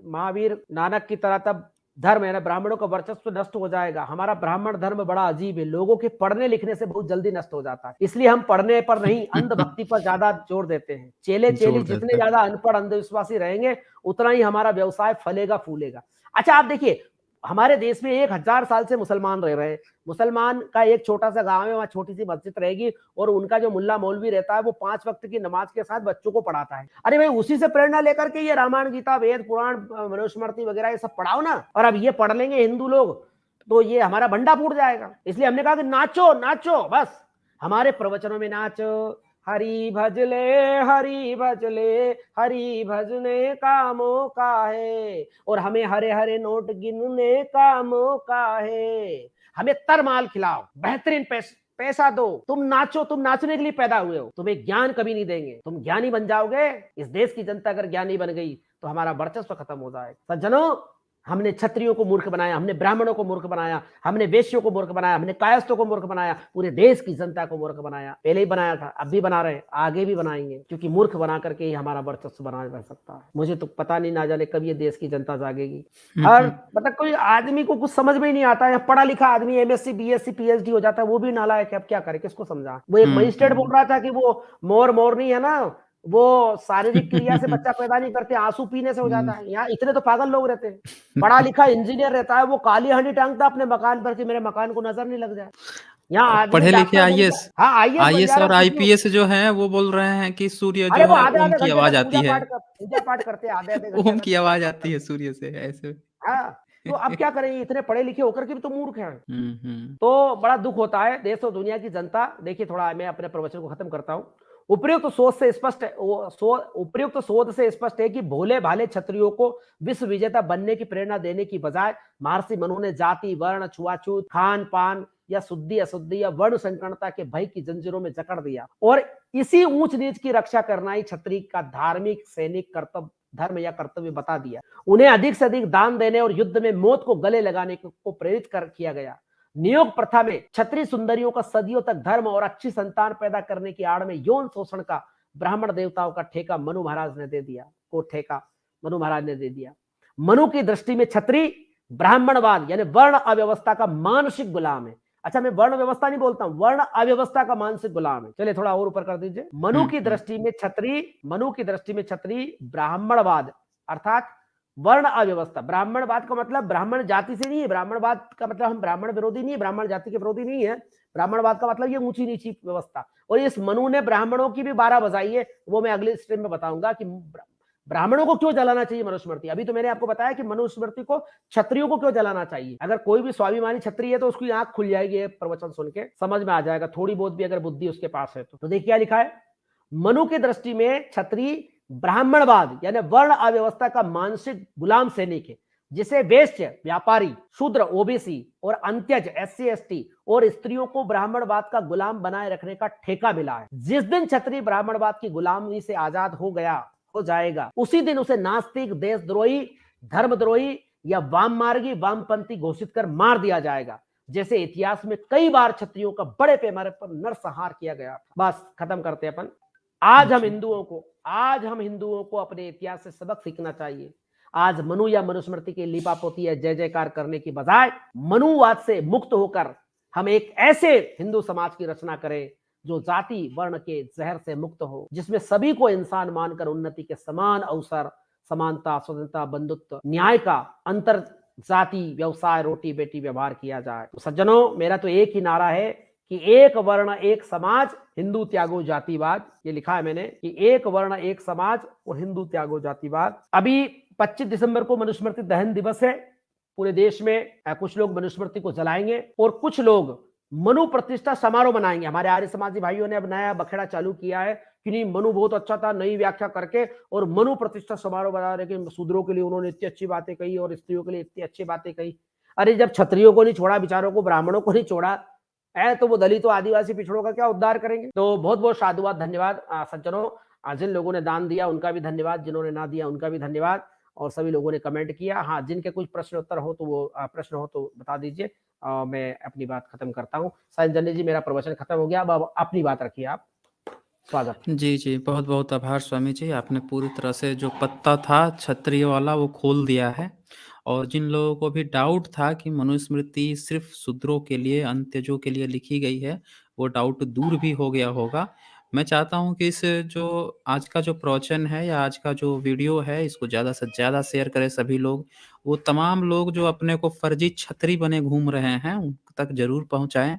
महावीर नानक की तरह तब धर्म है ना ब्राह्मणों का वर्चस्व नष्ट हो जाएगा। हमारा ब्राह्मण धर्म बड़ा अजीब है, लोगों के पढ़ने लिखने से बहुत जल्दी नष्ट हो जाता है, इसलिए हम पढ़ने पर नहीं अंधभक्ति पर ज्यादा जोर देते हैं। चेले चेली जितने ज्यादा अनपढ़ अंधविश्वासी रहेंगे उतना ही हमारा व्यवसाय फलेगा फूलेगा। अच्छा आप देखिए हमारे देश में 1000 साल से मुसलमान रह रहे हैं, मुसलमान का एक छोटा सा गांव है, वहां छोटी सी मस्जिद रहेगी और उनका जो मुल्ला मौलवी रहता है वो 5 वक्त की नमाज के साथ बच्चों को पढ़ाता है। अरे भाई उसी से प्रेरणा लेकर के ये रामायण गीता वेद पुराण मनुस्मृति वगैरह ये सब पढ़ाओ ना। और अब ये पढ़ लेंगे हिंदू लोग तो ये हमारा भंडा फूट जाएगा। इसलिए हमने कहा कि नाचो नाचो, बस हमारे प्रवचनों में नाचो, हरि भजले हरि भजले हरि भजने का मौका है और हमें हरे हरे नोट गिनने का मौका है। हमें तरमाल खिलाओ, बेहतरीन पैसा दो, तुम नाचो, तुम नाचने के लिए पैदा हुए हो, तुम्हें ज्ञान कभी नहीं देंगे, तुम ज्ञानी बन जाओगे। इस देश की जनता अगर ज्ञानी बन गई तो हमारा वर्चस्व खत्म हो जाएगा। सज्जनों हमने क्षत्रियों को मूर्ख बनाया, हमने ब्राह्मणों को मूर्ख बनाया, हमने वेश्यों को मूर्ख बनाया, हमने कायस्थों को मूर्ख बनाया, पूरे देश की जनता को मूर्ख बनाया। पहले ही बनाया था, अब भी बना रहे, आगे भी बनाएंगे, क्योंकि मूर्ख बना करके ही हमारा वर्चस्व बना रह सकता है। मुझे तो पता नहीं ना जाने कब ये देश की जनता जागेगी। हर मतलब कोई आदमी को कुछ समझ में ही नहीं आता है, पढ़ा लिखा आदमी एमएससी बीएससी पीएचडी हो जाता है, वो भी नालायक है, अब क्या करे, किसको समझा। वो एक मजिस्ट्रेट बोल रहा था कि वो मोर नहीं है ना, वो शारीरिक क्रिया से बच्चा पैदा नहीं करते, आंसू पीने से हो जाता है। यहाँ इतने तो पागल लोग रहते हैं। पढ़ा लिखा इंजीनियर रहता है, वो काली हंडी टांगता अपने मकान पर कि मेरे मकान को नजर नहीं लग जाए। यहाँ पढ़े लिखे आईएएस, हाँ आईएएस और आईपीएस जो हैं वो बोल रहे हैं कि सूर्य जो है ओम की आवाज आती है, पूजा पाठ करते हैं आधे घंटे ओम की आवाज आती है सूर्य से ऐसे। हाँ तो अब क्या करें, इतने पढ़े लिखे होकर के भी तो मूर्ख हैं। तो बड़ा दुख होता है। देश और दुनिया की जनता, देखिए थोड़ा मैं अपने प्रवचन को खत्म करता हूँ। उपयुक्त शोध से स्पष्ट है कि भोले भाले क्षत्रियों को विश्व विजेता बनने की प्रेरणा देने की बजाय महर्षि मनु ने जाति वर्ण छुआछूत खान पान या शुद्धि अशुद्धि या वर्ण संकरता के भय की जंजीरों में जकड़ दिया और इसी ऊंच नीच की रक्षा करना ही क्षत्रिय का धार्मिक सैनिक कर्तव्य धर्म या कर्तव्य बता दिया। उन्हें अधिक से अधिक दान देने और युद्ध में मौत को गले लगाने को प्रेरित किया गया। नियोग प्रथा में क्षत्रिय सुंदरियों का सदियों तक धर्म और अच्छी संतान पैदा करने की आड़ में यौन शोषण का ब्राह्मण देवताओं का ठेका मनु महाराज ने दे दिया। मनु की दृष्टि में क्षत्रिय ब्राह्मणवाद यानी वर्ण अव्यवस्था का मानसिक गुलाम है। अच्छा मैं वर्ण व्यवस्था नहीं बोलता हूं, वर्ण अव्यवस्था का मानसिक गुलाम है। चलिए थोड़ा और ऊपर कर दीजिए। मनु की दृष्टि में क्षत्रिय ब्राह्मणवाद अर्थात वर्ण अव्यवस्था, ब्राह्मणवाद का मतलब ब्राह्मण जाति से नहीं है, ब्राह्मणवाद का मतलब हम ब्राह्मण विरोधी नहीं है, ब्राह्मण जाति के विरोधी नहीं है। ब्राह्मणवाद का मतलब ये ऊंची नीची व्यवस्था। और इस मनु ने ब्राह्मणों की भी 12 बजाई है, वो मैं अगले स्ट्रीम में बताऊंगा कि ब्राह्मणों को क्यों जलाना चाहिए मनुस्मृति। अभी तो मैंने आपको बताया कि मनुस्मृति को क्षत्रियों को क्यों जलाना चाहिए। अगर कोई भी स्वाभिमानी क्षत्रिय है तो उसकी आंख खुल जाएगी, प्रवचन सुन के समझ में आ जाएगा, थोड़ी बहुत भी अगर बुद्धि उसके पास है तो देखिए क्या लिखा है। मनु की दृष्टि में क्षत्रिय ब्राह्मणवाद यानी वर्ण अव्यवस्था का मानसिक गुलाम सैनिक है, जिसे वेश्य व्यापारी शूद्र ओबीसी और अंत्यज एससी एसटी और स्त्रियों को ब्राह्मणवाद का गुलाम बनाए रखने का ठेका मिला है। जिस दिन क्षत्रिय ब्राह्मणवाद की गुलामी से आजाद हो जाएगा उसी दिन उसे नास्तिक देशद्रोही धर्मद्रोही या वाममार्गी वामपंथी घोषित कर मार दिया जाएगा, जैसे इतिहास में कई बार क्षत्रियों का बड़े पैमाने पर नरसंहार किया गया था। बस खत्म करते हैं अपन। आज हम हिंदुओं को अपने इतिहास से सबक सीखना चाहिए। आज मनु या मनुस्मृति की लिपापोती या जय जयकार करने की बजाय मनुवाद से मुक्त होकर हम एक ऐसे हिंदू समाज की रचना करें जो जाति वर्ण के जहर से मुक्त हो, जिसमें सभी को इंसान मानकर उन्नति के समान अवसर, समानता, स्वतंत्रता, बंधुत्व, न्याय का अंतर जाति व्यवसाय रोटी बेटी व्यवहार किया जाए। तो सज्जनों मेरा तो एक ही नारा है कि एक वर्ण एक समाज हिंदू त्यागो जातिवाद। ये लिखा है मैंने कि एक वर्ण एक समाज और हिंदू त्यागो जातिवाद। अभी 25 दिसंबर को मनुस्मृति दहन दिवस है। पूरे देश में कुछ लोग मनुस्मृति को जलाएंगे और कुछ लोग मनु प्रतिष्ठा समारोह मनाएंगे। हमारे आर्य समाजी भाइयों ने अब नया बखेड़ा चालू किया है कि नहीं मनु बहुत अच्छा था, नई व्याख्या करके और मनु प्रतिष्ठा समारोह बना रहे कि शूद्रों के लिए उन्होंने इतनी अच्छी बातें कही और स्त्रियों के लिए इतनी अच्छी बातें कही। अरे जब क्षत्रियों को नहीं छोड़ा, विचारों को, ब्राह्मणों को नहीं छोड़ा, तो वो दलितों आदिवासी पिछड़ों का क्या उद्धार करेंगे? तो बहुत-बहुत साधुवाद, धन्यवाद सज्जनों। जिन लोगों ने दान दिया उनका भी धन्यवाद, जिन्होंने ना दिया उनका भी धन्यवाद और सभी लोगों ने कमेंट किया। हाँ, जिनके कुछ प्रश्न उत्तर हो तो वो प्रश्न हो तो बता दीजिए। मैं अपनी बात खत्म करता हूँ। संजय जी मेरा प्रवचन खत्म हो गया, अब अपनी बात रखिए आप। स्वागत है। जी, जी। बहुत-बहुत आभार स्वामी जी, आपने पूरी तरह से जो पत्ता था क्षत्रिय वाला वो खोल दिया है और जिन लोगों को भी डाउट था कि मनुस्मृति सिर्फ़ शूद्रों के लिए, अंत्यजों के लिए लिखी गई है, वो डाउट दूर भी हो गया होगा। मैं चाहता हूँ कि इस जो आज का जो प्रवचन है या आज का जो वीडियो है, इसको ज़्यादा से ज़्यादा शेयर करें सभी लोग। वो तमाम लोग जो अपने को फर्जी क्षत्रिय बने घूम रहे हैं, उन तक ज़रूर पहुँचाएँ,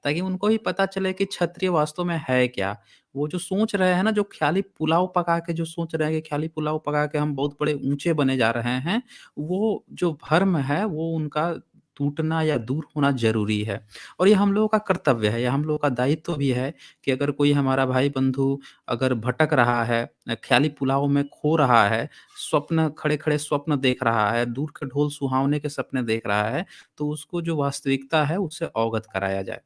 ताकि उनको भी पता चले कि क्षत्रिय वास्तव में है क्या? वो जो सोच रहे हैं ना, जो ख़्याली पुलाव पका के जो सोच रहे हैं कि ख़्याली पुलाव पका के हम बहुत बड़े ऊँचे बने जा रहे हैं, वो जो भ्रम है, वो उनका टूटना या दूर होना ज़रूरी है। और ये हम लोगों का कर्तव्य है, ये हम लोगों का दायित्व भी है कि अगर कोई हमारा भाई-बंधु अगर भटक रहा है, ख़्याली पुलाव में खो रहा है, स्वप्न खड़े-खड़े स्वप्न देख रहा है, दूर के ढोल सुहावने के सपने देख रहा है, तो उसको जो वास्तविकता है, उससे अवगत कराया जाए।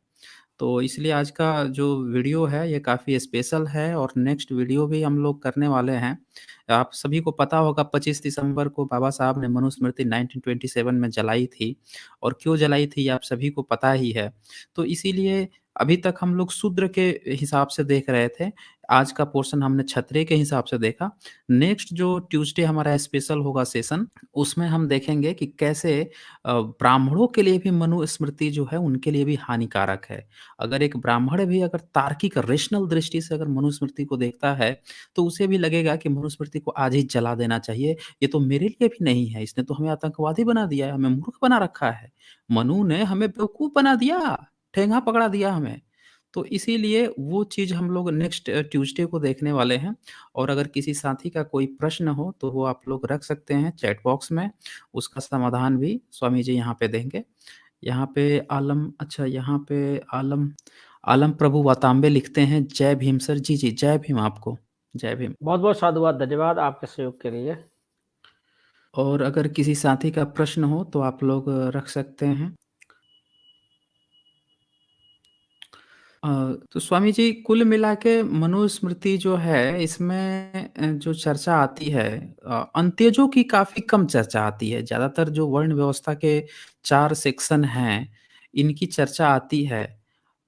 तो इसलिए आज का जो वीडियो है ये काफ़ी स्पेशल है और नेक्स्ट वीडियो भी हम लोग करने वाले हैं। आप सभी को पता होगा 25 दिसंबर को बाबा साहब ने मनुस्मृति 1927 में जलाई थी और क्यों जलाई थी ये आप सभी को पता ही है। तो इसीलिए अभी तक हम लोग शूद्र के हिसाब से देख रहे थे। आज का पोर्शन हमने क्षत्रिय के हिसाब से देखा। नेक्स्ट जो ट्यूसडे हमारा स्पेशल होगा सेशन उसमें हम देखेंगे कि कैसे ब्राह्मणों के लिए भी मनुस्मृति जो है उनके लिए भी हानिकारक है। अगर एक ब्राह्मण भी अगर तार्किक रेशनल दृष्टि से अगर मनुस्मृति को देखता है, तो उसे भी लगेगा कि मनुस्मृति को आज ही जला देना चाहिए। ये तो मेरे लिए भी नहीं है, इसने तो हमें आतंकवादी बना दिया है, हमें मूर्ख बना रखा है। मनु ने हमें बेवकूफ़ बना दिया, ठेंगा पकड़ा दिया हमें। तो इसीलिए वो चीज़ हम लोग नेक्स्ट ट्यूसडे को देखने वाले हैं और अगर किसी साथी का कोई प्रश्न हो, तो वो आप लोग रख सकते हैं चैट बॉक्स में, उसका समाधान भी स्वामी जी यहाँ पे देंगे। यहाँ पे आलम अच्छा यहाँ पे आलम आलम प्रभु वातांबे लिखते हैं, जय भीम सर। जी, जी, जय भीम आपको। जय भीम। बहुत-बहुत साधुवाद, धन्यवाद आपके सहयोग के लिए। और अगर किसी साथी का प्रश्न हो तो आप लोग रख सकते हैं। अ, तो स्वामी जी कुल मिला के मनुस्मृति जो है इसमें जो चर्चा आती है अंत्यजों की काफ़ी कम चर्चा आती है। ज़्यादातर जो वर्ण व्यवस्था के 4 सेक्शन हैं, इनकी चर्चा आती है।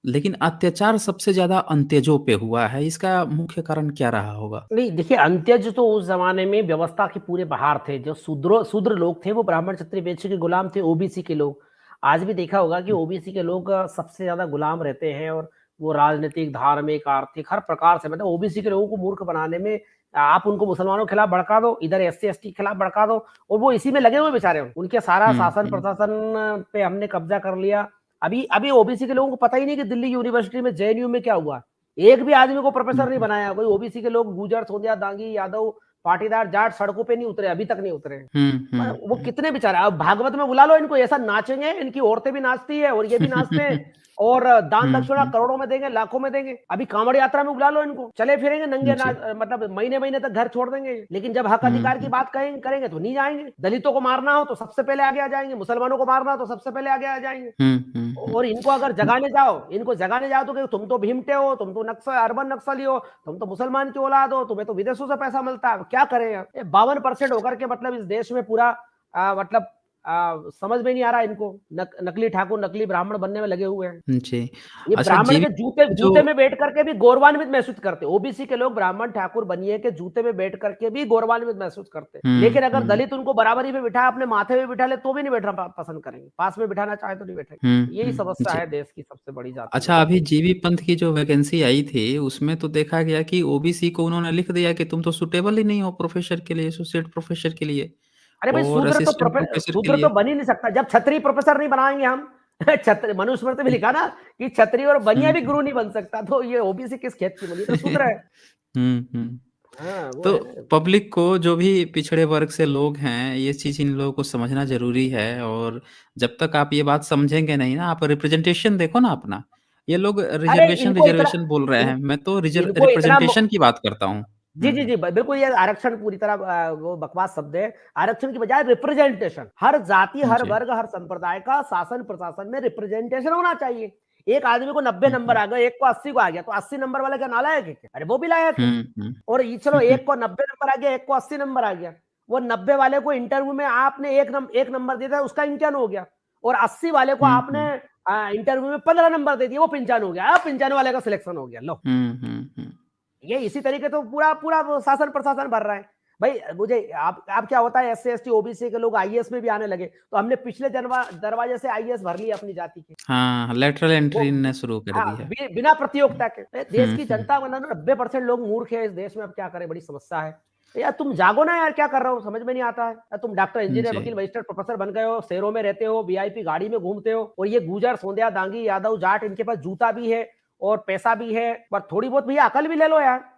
लेकिन अत्याचार सबसे ज़्यादा अंत्यजों पे हुआ है, इसका मुख्य कारण क्या रहा होगा? नहीं, देखिए अंत्यज तो उस ज़माने में व्यवस्था के पूरे बाहर थे। जो शूद्र लोग थे वो ब्राह्मण, क्षत्रिय, वैश्य के गुलाम थे, ओबीसी के लोग। आज भी देखा होगा कि हुँ, ओबीसी के लोग सबसे ज़्यादा गुलाम रहते हैं और वो राजनीतिक, धार्मिक, आर्थिक हर प्रकार से मतलब ओबीसी के लोगों को मूर्ख बनाने में आप उनको मुसलमानों के खिलाफ भड़का दो, इधर एससी-एसटी के खिलाफ भड़का दो और वो इसी में लगे हुए बेचारे। उनके सारा हुँ, शासन हुँ। प्रशासन पे हमने कब्ज़ा कर लिया। अभी अभी ओबीसी के लोगों को पता ही नहीं कि दिल्ली यूनिवर्सिटी में जेएनयू में क्या हुआ। एक भी आदमी को हुँ, प्रोफेसर नहीं हुँ। बनाया। कोई ओबीसी के लोग गुर्जर, सोंधिया, दांगी, यादव, पाटीदार, जाट सड़कों पे नहीं उतरे, अभी तक नहीं उतरे। हुँ, हुँ, वो हुँ। कितने बेचारे अब भागवत में बुला लो इनको, ऐसा नाचेंगे, इनकी औरतें भी नाचती है और ये भी नाचते हैं और दान हुँ, दक्षिणा हुँ। करोड़ों में देंगे, लाखों में देंगे। अभी कांवड़ यात्रा में बुला लो इनको, चले फिरेंगे नंगे जी। नाच मतलब महीने-महीने तक घर छोड़ देंगे। लेकिन जब हक हुँ, अधिकार की हुँ। बात करेंगे तो नहीं जाएँगे। दलितों को मारना हो तो सबसे पहले आगे आ जाएँगे, मुसलमानों को मारना हो तो सबसे पहले आगे आ जाएँगे। हुँ, हुँ, हुँ। और इनको जगाने जाओ तो तुम तो भीमटे हो, तुम तो अर्बन नक्सली हो, तुम तो मुसलमान की औलाद हो, तुम्हें तो विदेशों से पैसा मिलता है। क्या करें यार? ये 52% होकर के मतलब इस देश में पूरा मतलब समझ में नहीं आ रहा इनको। नकली ठाकुर, नकली ब्राह्मण बनने में लगे हुए हैं। जी। ये अच्छा ब्राह्मण के जूते जीविका जो जूते में बैठ करके भी गौरवान्वित महसूस करते हैं। ओबीसी के लोग ब्राह्मण ठाकुर बनिए के जूते में बैठ करके भी गौरवान्वित महसूस करते हैं। हुँ, लेकिन अगर हुँ। दलित उनको बराबरी पे बिठाए, अपने माथे पे बिठा ले तो भी नहीं बैठना पसंद करेंगे। पास में बिठाना चाहे तो नहीं बैठेंगे। हुँ, यही हुँ। समस्या जी। है देश की सबसे बड़ी जाति में। अच्छा अभी जीबी पंथ की जो वैकेंसी आई थी, उसमें तो देखा गया कि ओबीसी को उन्होंने लिख दिया कि तुम तो सूटेबल ही नहीं हो प्रोफ़ेसर के लिए, एसोसिएट प्रोफ़ेसर के लिए अरे भाई और असिस्टेंट प्रोफ़ेसर के शूद्र तो लिए। बन ही नहीं सकता। जब क्षत्रिय प्रोफेसर नहीं बनाएँगे हम क्षत्रिय मनुस्मृति में लिखा ना कि क्षत्रिय और बनिया हुँ, भी हुँ। गुरु नहीं बन सकता। तो ये ओबीसी किस खेत की बनी? ये तो शूद्र है। हुँ, हुँ। हाँ, वो तो है ना। पब्लिक को जो भी पिछड़े वर्ग से लोग हैं, ये चीज़ इन लोगों को समझना ज़रूरी है और जब तक आप ये बात समझेंगे नहीं ना, आप रिप्रेजेंटेशन देखो ना अपना। ये लोग अरे रिज़र्वेशन, इनको इतना रिज़र्वेशन बोल रहे इन हैं, मैं तो इनको इतना मो रिप्रेजेंटेशन की बात करता हूँ। जी, हुँ, जी, हुँ। जी। बिल्कुल ये आरक्षण पूरी तरह वो बकवास शब्द है। आरक्षण की बजाय रिप्रेजेंटेशन हर जाति, हर जी। वर्ग, हर संप्रदाय का शासन प्रशासन में रिप्रेजेंटेशन होना चाहिए। एक आदमी को 90 हुँ, नंबर हुँ। आ गए, एक को 80 को आ गया, तो 80 नंबर वाला क्या नालायक है क्या? अरे वो भी लायक है। हुँ, हुँ। और ये चलो एक को 90 नंबर आ गया, एक को 80 नंबर आ गया। वो 90 वाले को इंटरव्यू में आपने एक नंबर दे दिया, उसका इम्तिहान हो गया। और 80 वाले को हुँ, आपने हुँ। इंटरव्यू में 15 नंबर दे दिए, वो 95 हो गया। अब 95 वाले का सिलेक्शन हो गया, लो। हुँ, हुँ, हुँ। ये इसी तरीके तो पूरा पूरा वो शासन प्रशासन भर रहा है। भाई मुझे आप क्या होता है, एससी एसटी ओबीसी के लोग आईएएस में भी आने लगे, तो हमने पिछले दरवाजे से आईएएस भर लिया अपनी जाति के। हाँ, लैटरल वो एंट्री इनने शुरू कर दी हाँ, है। बिना प्रतियोगिता के। देश हुँ, की हुँ। जनता मतलब 90% लोग मूर्ख है इस देश में, अब क्या करें, बड़ी समस्या है। यार तुम जागो ना यार, क्या कर रहे हो, समझ में नहीं आता है। तुम डॉक्टर, इंजीनियर, जी। वकील, मजिस्ट्रेट, प्रोफेसर बन गए हो, शहरों में रहते हो, वीआईपी गाड़ी में घूमते हो, और ये गुजर, सोंधिया, दांगी, यादव, जाट, इनके पास जूता भी है और पैसा भी है, पर थोड़ी बहुत भैया अकल भी ले लो यार।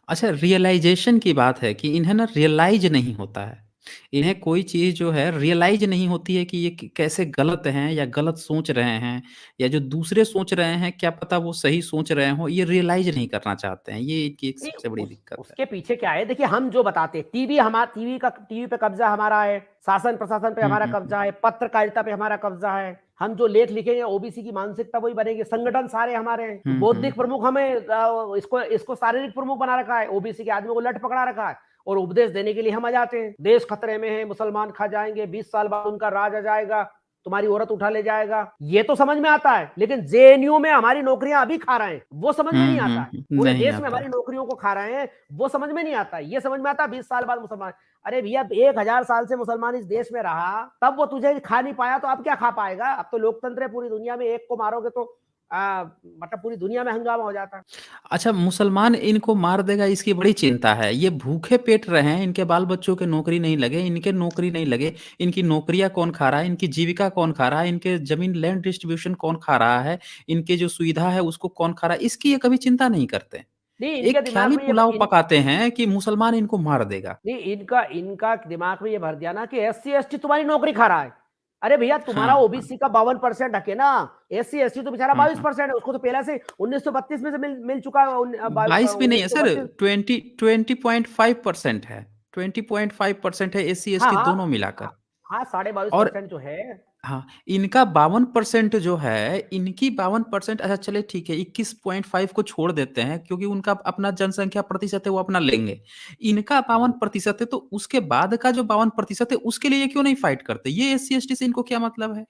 अच्छा, रियलाइज़ेशन की बात है कि इन्हें ना रियलाइज़ नहीं होता है। इन्हें कोई चीज़ जो है रियलाइज़ नहीं होती है कि ये क कैसे गलत हैं या गलत सोच रहे हैं, या जो दूसरे सोच रहे हैं क्या पता वो सही सोच रहे हों, ये रियलाइज़ नहीं करना चाहते हैं। ये इनकी एक नहीं, सबसे बड़ी दिक्कत है। उसके पीछे क्या है, देखिए हम जो बताते हैं, टीवी पे कब्जा हमारा है, शासन प्रशासन पे हुँ, हमारा हुँ, हुँ। कब्जा है, पत्रकारिता पे हमारा कब्जा है। हम जो लेख लिखेंगे ओबीसी की मानसिकता वही बनेगी, संगठन सारे हमारे हैं। हुँ, हुँ, बौद्धिक हुँ। प्रमुख हमें इसको इसको शारीरिक प्रमुख बना रखा है, ओबीसी के आदमी को लट पकड़ा रखा है, और उपदेश देने के लिए हम आ जाते हैं। देश खतरे में है, मुसलमान खा जाएंगे, 20 साल बाद उनका राज आ जाएगा, तुम्हारी औरत उठा ले जाएगा। ये तो समझ में आता है, लेकिन जेएनयू में हमारी नौकरियां अभी खा रहे हैं, वो समझ में नहीं हुँ, हुँ, आता है। हुँ। पूरे नहीं देश में आता हमारी है। नौकरियों को खा रहे हैं, वो समझ में नहीं आता है। ये समझ में आता है 20 साल बाद मुसलमान। अरे भैया 1000 साल से मुसलमान इस देश में रहा, तब वो तुझे खा नहीं पाया, तो अब क्या खा पाएगा? अब तो लोकतंत्र है पूरी दुनिया में, एक को मारोगे तो मतलब पूरी दुनिया में हंगामा हो जाता है। अच्छा, मुसलमान इनको मार देगा इसकी बड़ी चिंता है। ये भूखे पेट रहे हैं, इनके बाल-बच्चों के नौकरी नहीं लगे, इनके नौकरी नहीं लगे, इनकी नौकरियाँ कौन खा रहा है, इनकी जीविका कौन खा रहा है, इनके ज़मीन लैंड डिस्ट्रीब्यूशन कौन खा रहा है, इनकी जो सुविधा है उसको कौन खा रहा है, इसकी ये कभी चिंता नहीं करते। नहीं, इनके एक दिमाग ख़्याली में ये पुलाव पकाते हैं कि मुसलमान इनको मार देगा। नहीं, इनका इनका दिमाग में ये भर दिया ना कि एससी एसटी तुम्हारी नौकरी खा रहा है। अरे भैया तुम्हारा हाँ, हाँ। ओबीसी का 52% हक है ना, एससी एसटी तो बेचारा हाँ, हाँ। 22% है, उसको तो पहले से 1932 में से मिल चुका है। 22 भी नहीं है सर, 1932। 20.5% है। 20.5% है हाँ एससी-एसटी हाँ दोनों हाँ मिलाकर। हाँ, और 22.5% जो है। हाँ, इनका 52% जो है, इनकी 52%, अच्छा चलिए ठीक है, 21.5 को छोड़ देते हैं क्योंकि उनका अपना जनसंख्या प्रतिशत है वो अपना लेंगे। इनका जी। 52% है तो उसके बाद का जो 52% है उसके लिए ये क्यों नहीं फाइट करते? ये एससी-एसटी से इनको क्या मतलब है?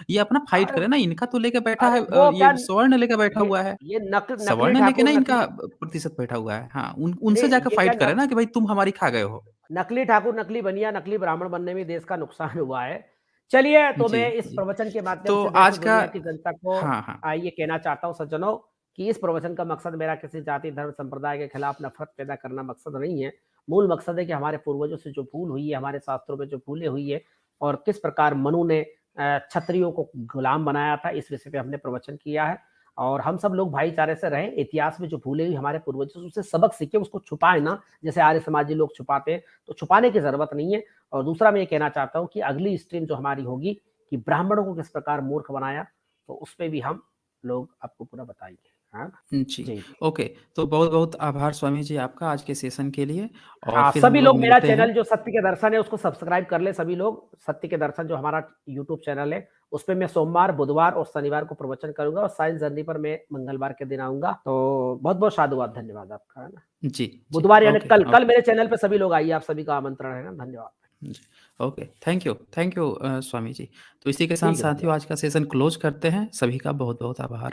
ये अपना फाइट अरे करें ना, इनका तो लेके बैठा अरे है, वो क्या, ये सवर्ण लेके बैठा ये हुआ है। ये नकली सवर्ण लेके ना ठाकुर, इनका प्रतिशत बैठा हुआ है। हाँ, उन उनसे नहीं जाके ये क्या, फाइट करें ना कि भाई तुम हमारी खा गए हो। नकली ठाकुर, नकली बनिया, नकली ब्राह्मण बनने में देश का नुकसान हुआ है। चलिए, तो जी, मैं इस जी। प्रवचन के माध्यम तो से देश आज और का दुनिया की जनता को हाँ, हाँ। ये कहना चाहता हूँ सज्जनों, कि इस प्रवचन का मकसद मेरा किसी जाति, धर्म, संप्रदाय के खिलाफ नफ़रत पैदा करना मकसद नहीं है। मूल मकसद है कि हमारे पूर्वजों से जो भूल हुई है, हमारे शास्त्रों में जो भूलें हुई है, और किस प्रकार मनु ने क्षत्रियों को गुलाम बनाया था, इस विषय पे हमने प्रवचन किया है। और हम सब लोग भाईचारे से रहें, इतिहास में जो भूलें हुई हमारे पूर्वजों से, उससे सबक सीखें, उसको छुपाएँ ना, जैसे आर्य समाजी लोग छुपाते हैं, तो छुपाने की ज़रूरत नहीं है। और दूसरा मैं ये कहना चाहता हूँ कि अगली स्ट्रीम जो हमारी होगी, कि ब्राह्मणों को किस प्रकार मूर्ख बनाया, तो उसपे भी हम लोग आपको पूरा बताएँगे। हाँ? जी, जी, जी। ओके। तो बहुत-बहुत आभार स्वामी जी आपका आज के सेशन के लिए, और हाँ, फिर हम सभी लोग लोग मेरा मिलते हैं। चैनल जो सत्य के दर्शन है उसको सब्सक्राइब कर लें सभी लोग। सत्य के दर्शन जो हमारा यूट्यूब चैनल है, उसपे मैं सोमवार, बुधवार और शनिवार को प्रवचन करूँगा, और साइंस जर्नी पर मैं मंगलवार के दिन आऊँगा। तो बहुत-बहुत साधुवाद, धन्यवाद आपका, है ना? जी, जी। बुधवार यानी ओके, कल, कल ओके। मेरे चैनल पे सभी लोग आइए, आप सभी का आमंत्रण है ना, धन्यवाद। जी, okay. Thank you Swami ji. तो इसी के साथ ठीक है, साथियों धन्यवाद। आज का सेशन क्लोज़ करते हैं। सभी का बहुत-बहुत आभार।